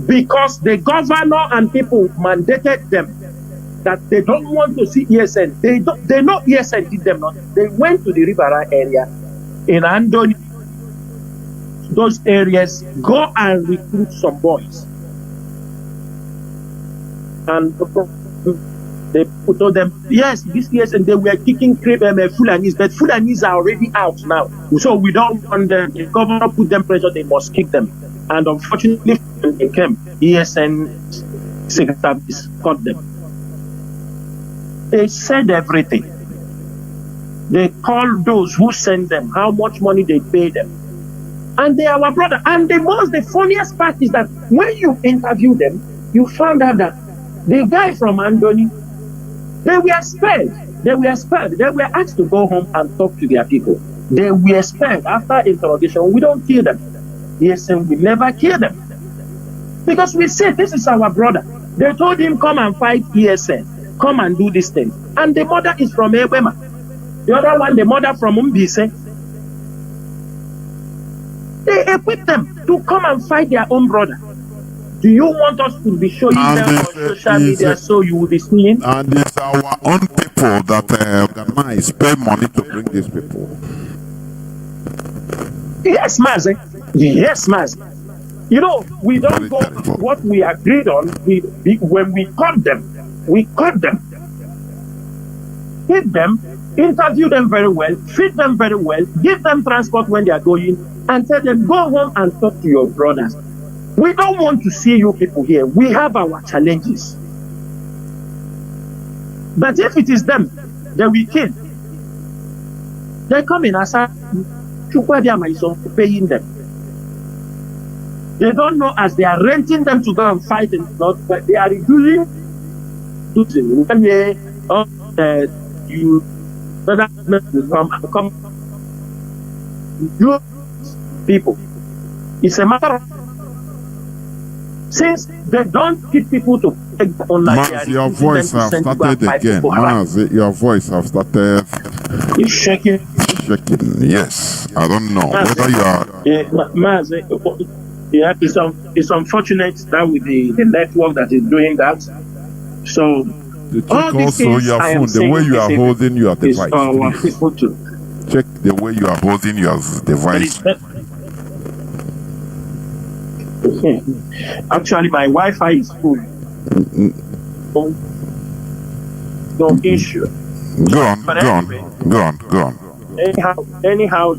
because the governor and people mandated them that they don't want to see ESN? They know ESN did them not. They went to the riverine area in Andoni, those areas, go and recruit some boys. And they told them, yes, this ESN, they were kicking Fulanis, but Fulanis are already out now. So we don't want them. The governor put them pressure, they must kick them. And unfortunately, when they came, ESN Secret Service caught them. They said everything. They called those who sent them, how much money they paid them. And they are our brother. And the funniest part is that when you interview them, you found out that the guy from Andoni, they were spared. They were spared. They were asked to go home and talk to their people. They were spared after interrogation. We don't kill them. Yes, and we never kill them. Because we said, this is our brother. They told him, come and fight ESN. Come and do this thing. And the mother is from Ewema. The other one, the mother from Umbise. They equip them to come and fight their own brother. Do you want us to be showing them on social media so you will be seeing? And it's our own people that organize, pay money to bring these people. Yes, Mazi. Yes, Mazi. You know, we don't go what we agreed on. When we caught them, hit them, interview them very well, feed them very well, give them transport when they are going, and tell them, go home and talk to your brothers. We don't want to see you people here. We have our challenges. But if it is them, then we kill. They come in as paying them. They don't know, as they are renting them to go and fight in the north, but they are reducing when you come you people. It's a matter of, since they don't keep people to take online. Mazi, your voice has started again. Mazi, your voice has started. It's shaking. Shaking, yes. I don't know whether you are. Mazi, yeah, it's unfortunate that with the network that is doing that. So all these also things, your phone, the way you are holding your device. Our people to check the way you are holding your device. Actually, my Wi-Fi is full. No issue. Go on. Anyhow,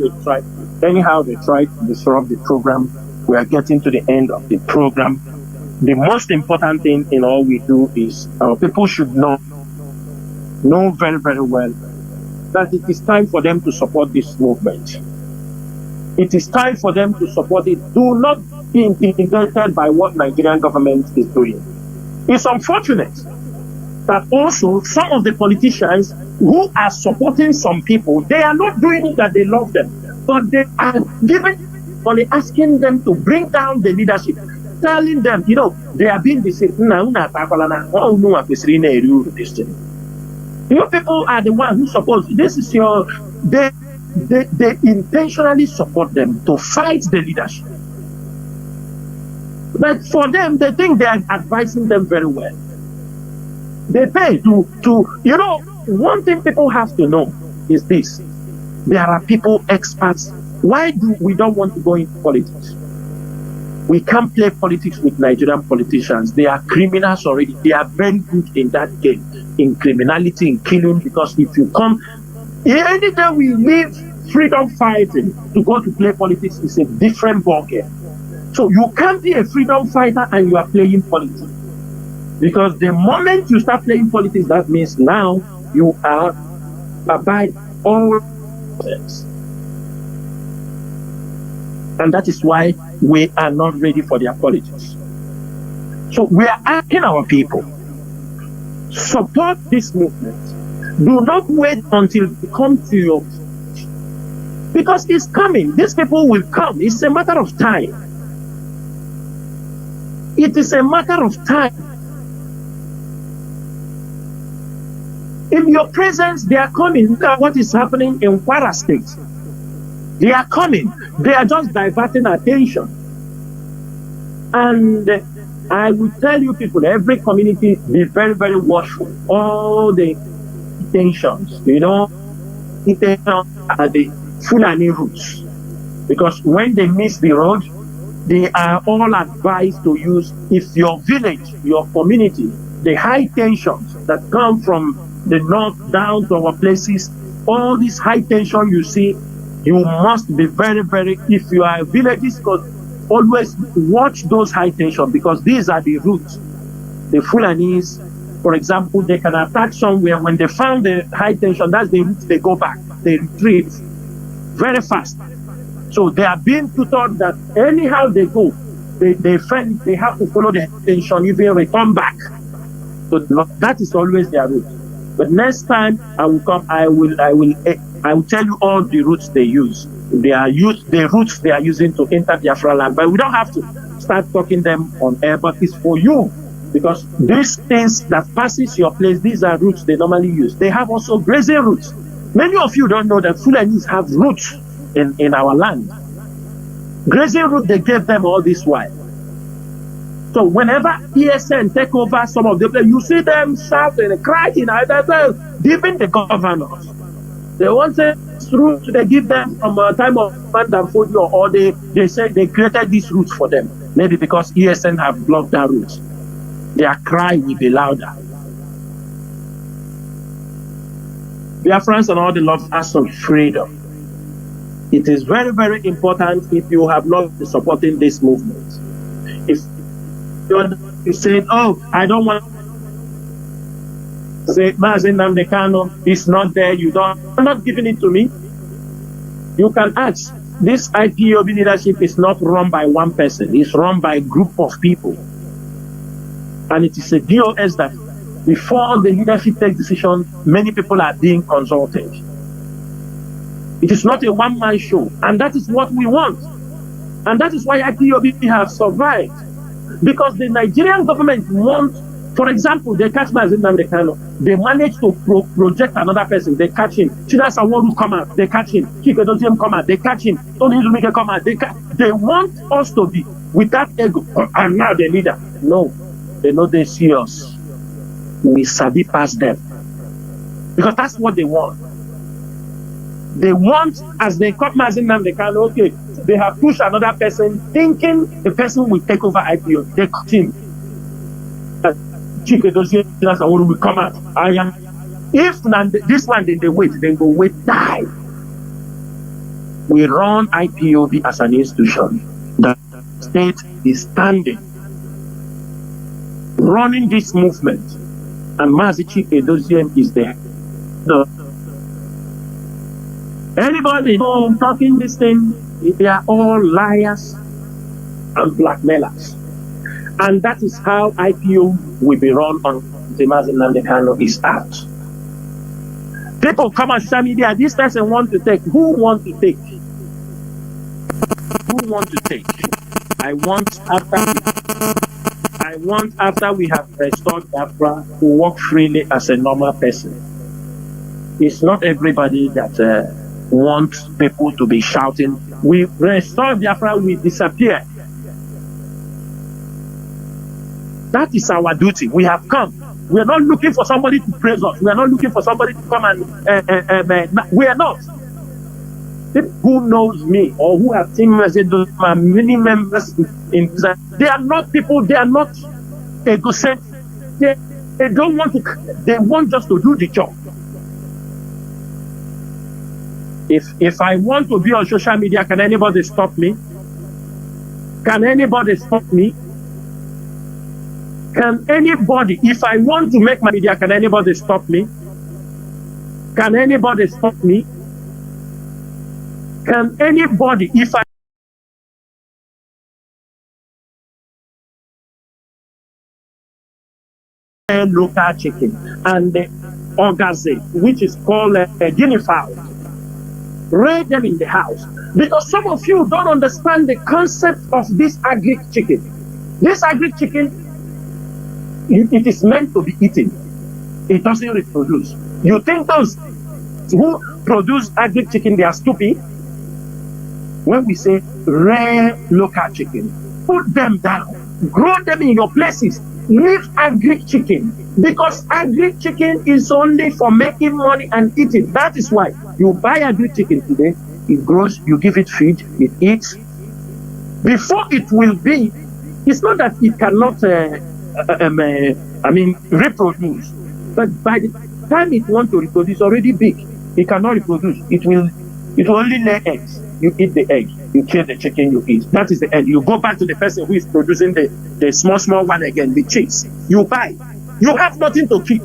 they try to disrupt the program. We are getting to the end of the program. The most important thing in all we do is our people should know very, very well that it is time for them to support this movement. It is time for them to support it. Do not be intimidated by what Nigerian government is doing. It's unfortunate that also some of the politicians who are supporting some people, they are not doing it that they love them, but they are only asking them to bring down the leadership, telling them, they are being deceived. You people are the ones who support. This is your. They intentionally support them to fight the leadership. But for them, they think they are advising them very well. They pay to one thing people have to know is this: there are people experts Why do we don't want to go into politics? We can't play politics with Nigerian politicians. They are criminals already. They are very good in that game, in criminality, in killing, because if you come, any day we leave freedom fighting to go to play politics is a different ballgame. So you can't be a freedom fighter and you are playing politics. Because the moment you start playing politics, that means now you are abide all things. And that is why we are not ready for their politics. So we are asking our people, support this movement. Do not wait until they come to you, because it's coming. These people will come. It's a matter of time. It is a matter of time. In your presence, they are coming. Look at what is happening in Kwara State. They are coming. They are just diverting attention. And I will tell you people, every community, be very, very watchful. All the intentions, intentions are the Fulani routes. Because when they miss the road, they are all advised to use, if your village, your community, the high tensions that come from the north down to our places, all this high tension you see, you must be very, very, if you are villages, always watch those high tension, because these are the routes. The Fulanis, for example, they can attack somewhere. When they found the high tension, that's the route they go back. They retreat very fast. So they are being tutored that anyhow they go, they find they have to follow the tension, even return back. So that is always their route. But next time I will come, I will tell you all the routes they use. The routes they are using to enter Biafra land. But we don't have to start talking them on air, but it's for you. Because these things that passes your place, these are routes they normally use. They have also grazing routes. Many of you don't know that Fulanis have routes in our land. Grazing route they gave them all this while. So whenever ESN take over some of the place, you see them shouting and crying, even the governors. They want this route, they give them from a time of Mandanfodio, or they say they created this route for them. Maybe because ESN have blocked that route. Their cry will be louder. Biafrans and all the lovers of freedom, it is very, very important if you have not been supporting this movement. If you say, oh, I don't want to say, Mazi Jonathan Chinedu is not there, you're not giving it to me. You can ask. This IPOB leadership is not run by one person, it's run by a group of people. And it is a DOS that before the leadership takes decision, many people are being consulted. It is not a one-man show, and that is what we want. And that is why IPOB has survived. Because the Nigerian government wants, for example, they catch Mazi Jonathan Chinedu, they manage to project another person, they catch him. China's Aworu come out, they catch him. Chikedozium come out, they catch him. Tony Izumike come out, they want us to be with that ego, and now the leader. No, they know they see us. We sabi past them. Because that's what they want. They want, as they cut Mazi Jonathan Chinedu, okay, they have pushed another person thinking the person will take over IPO. They cut him. Chikedozium will come out. If this one, then they wait, then go wait, die. We run IPOB as an institution. The state is standing, running this movement, and Mazi Jonathan is there. Anybody talking this thing, they are all liars and blackmailers. And that is how IPO will be run on the Mazi Jonathan Chinedu is out. People come on social media, this person want to take. Who want to take? Who want to take? I want after we have restored Biafra to walk freely as a normal person. It's not everybody that wants people to be shouting. We restore Biafra, we disappear. That is our duty. We have come. We are not looking for somebody to praise us. We are not looking for somebody to come and we are not. people who knows me or who have seen me as my many members in this, they are not people, they are not egocentric. They don't want to, they want just to do the job. If I want to be on social media, can anybody stop me? Can anybody stop me? Can anybody, if I want to make my media, can anybody stop me? Can anybody stop me? Can anybody, if I local chicken and the orgaze, which is called a guinea fowl, raise them in the house? Because some of you don't understand the concept of this agric chicken. This agric chicken, it is meant to be eaten. It doesn't reproduce. You think those who produce agric chicken, they are stupid? When we say rare local chicken, put them down, grow them in your places, leave agric chicken, because agric chicken is only for making money and eating. That is why you buy agric chicken today, it grows, you give it feed, it eats. Before it will be, it's not that it cannot reproduce, but by the time it wants to reproduce, already big, it cannot reproduce. It will only lay eggs. You eat the egg, you kill the chicken, you eat. That is the end. You go back to the person who is producing the small one again, the chicks. You buy. You have nothing to keep.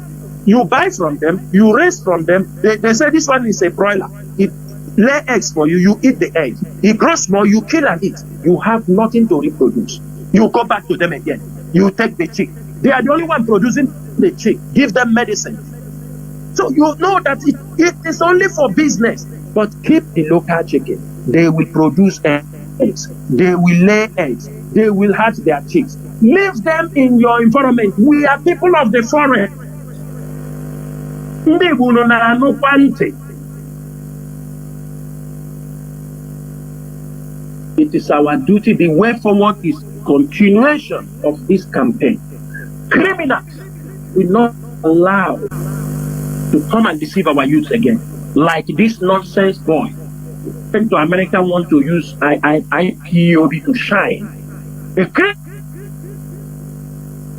You buy from them, you raise from them. They say this one is a broiler. It lay eggs for you, you eat the eggs. It grows more, you kill and eat. You have nothing to reproduce. You go back to them again. You take the chick. They are the only one producing the chick. Give them medicine. So you know that it is only for business. But keep the local chicken. They will produce eggs. They will lay eggs. They will hatch their chicks. Leave them in your environment. We are people of the forest. It is our duty. The way forward is continuation of this campaign. Criminals will not allow to come and deceive our youth again. Like this nonsense boy came to America, want to use IPOB to shine.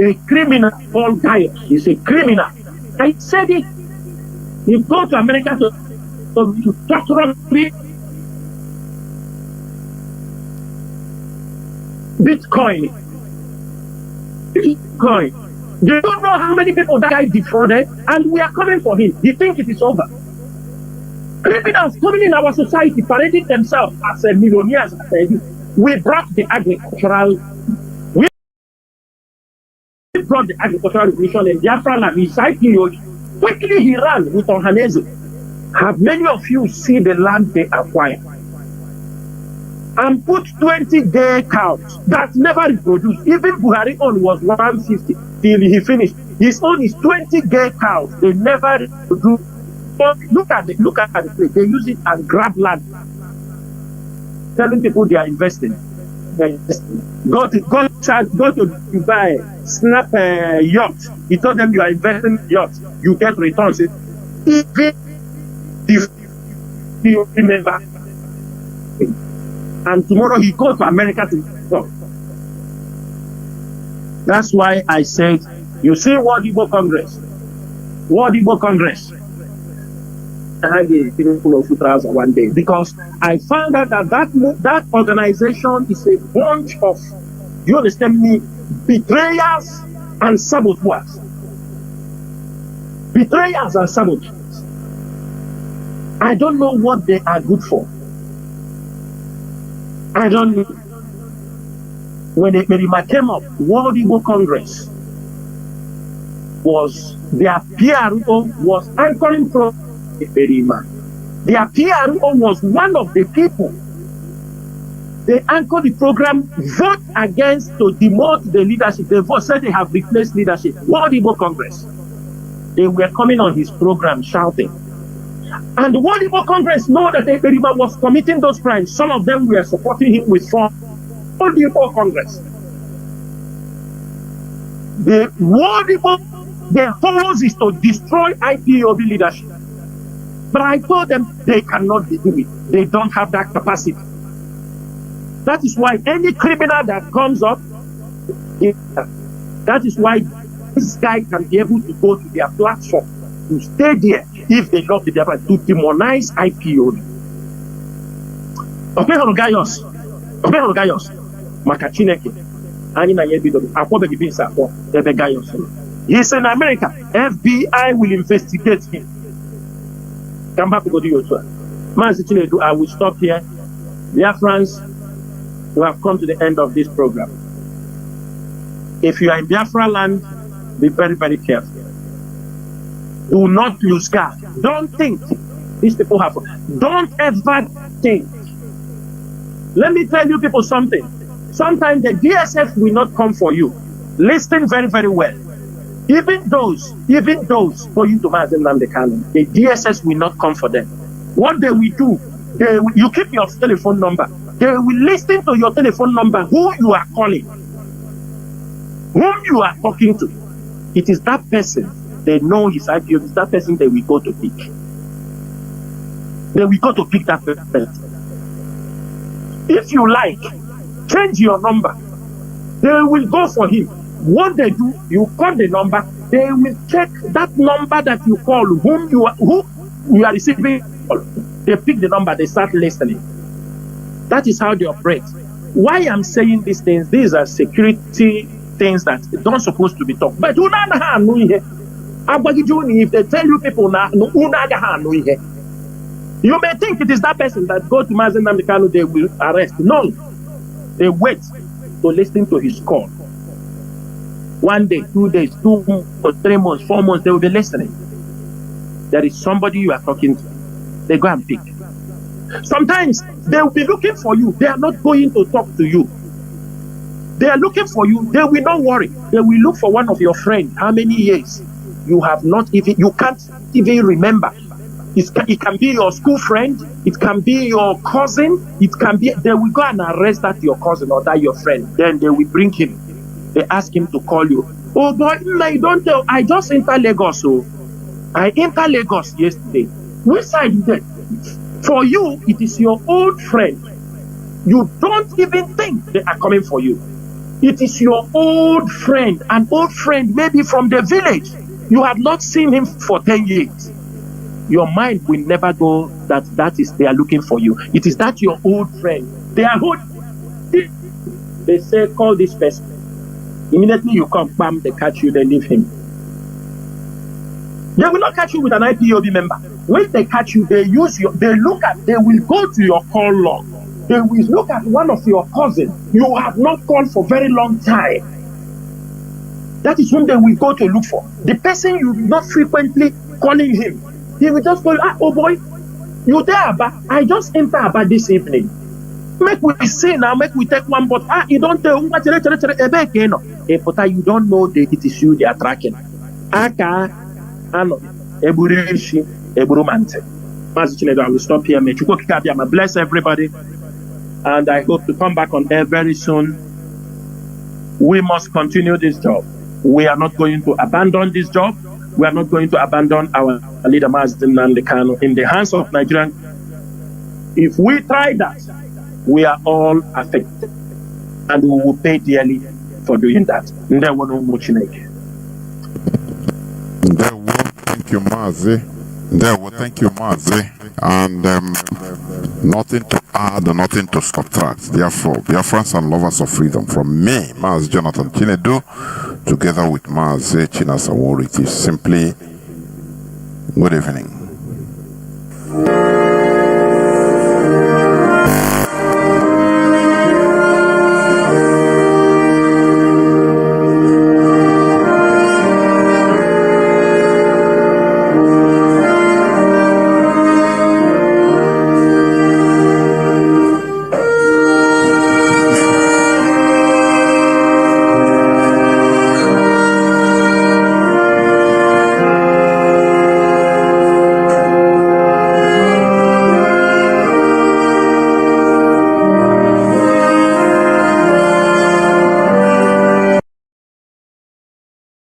A criminal called Gaio is a criminal. I said it. You go to America to torture people. Bitcoin. Do you know how many people that guy defrauded? And we are coming for him. You think it is over? Criminals coming in our society, parading themselves as millionaires. We brought the agricultural revolution in Biafran and his IPO. Quickly he ran with Ohaneze. Have many of you seen the land they acquired? And put 20 gay cows that never reproduced. Even Buhari own was 150 till he finished. His own is 20 gay cows. They never reproduce. But look at the place. They use it and grab land. Telling people they are investing. Go to Dubai, snap a yacht. He told them you are investing in yacht. You get returns. Even if you remember. And tomorrow he goes to America to talk. That's why I said, you see World Igbo Congress. World Igbo Congress. I had a people of 2000 one day because I found out that organization is a bunch of, you understand me, betrayers and saboteurs. Betrayers and saboteurs. I don't know what they are good for. I don't know. When Merima came up, World Igbo Congress was, their PRO was anchoring from Merima. Their PRO was one of the people. They anchored the program, vote against to demote the leadership. They said they have replaced leadership. World Igbo Congress. They were coming on his program shouting. And the World Igbo Congress know that Merima was committing those crimes. Some of them were supporting him with fraud. World Igbo Congress. The World Igbo, their purpose is to destroy IPOB leadership. But I told them they cannot do it. They don't have that capacity. That is why any criminal that comes up, that is why this guy can be able to go to their platform, to stay there if they love the Biafra, to demonize IPOB. Okay, Gaius. Maka Chineke. He's in America. FBI will investigate him. Come back to go to your tour. Mazi Chinedu, I will stop here. Biafrans, we have come to the end of this program. If you are in Biafra land, be very, very careful. Do not lose guard. Don't think these people have. Don't ever think. Let me tell you people something. Sometimes the DSS will not come for you. Listen very, very well. Even those for you to Mazi Nnamdi Kanu, the DSS will not come for them. What they will do, you keep your telephone number. They will listen to your telephone number, who you are calling, whom you are talking to. It is that person. They know his IPO. It's that person they will go to pick. They will go to pick that person. If you like, change your number. They will go for him. What they do, you call the number, they will check that number that you call, who you are receiving. They pick the number, they start listening. That is how they operate. Why I'm saying these things, these are security things that don't supposed to be talked. But if they tell you people now, you may think it is that person that go to Mazi Nnamdi Kanu, they will arrest. No. They wait to listen to his call. 1 day, 2 days, 2 months, 3 months, 4 months, they will be listening. There is somebody you are talking to. They go and pick. Sometimes they will be looking for you. They are not going to talk to you. They are looking for you. They will not worry. They will look for one of your friends. How many years? You have not even, you can't even remember. It can be your school friend. It can be your cousin. It can be, they will go and arrest that your cousin or that your friend. Then they will bring him. They ask him to call you. Oh boy, I don't tell. I just entered Lagos. So I entered Lagos yesterday. Which side is that? For you, it is your old friend. You don't even think they are coming for you. It is your old friend, an old friend, maybe from the village. You have not seen him for 10 years. Your mind will never go that is they are looking for you. It is that your old friend. They are old. They say, call this person. Immediately you come, bam, they catch you, they leave him. They will not catch you with an IPOB member. When they catch you, they will go to your call log. They will look at one of your cousins. You have not called for very long time. That is when they will go to look for. The person you not frequently calling him. He will just call you, oh boy, you there, Abba? I just entered Abba this evening. Make we see now, make we take one, but you don't tell you don't know that it is you they are tracking. Aka ano eburishi eburumante. Mazi Chinedu, I will stop here. May I bless everybody, and I hope to come back on air very soon. We must continue this job. We are not going to abandon this job. We are not going to abandon our leader Mazi Nnamdi Kanu in the hands of Nigerians. If we try that, we are all affected, and we will pay dearly for doing that. Thank you, Mazi. Thank you, Mazi. And nothing to add, nothing to subtract. Therefore, Biafrans and lovers of freedom, from me, Mazi Jonathan Chinedu, together with Mazi Chinasawori, it is simply good evening.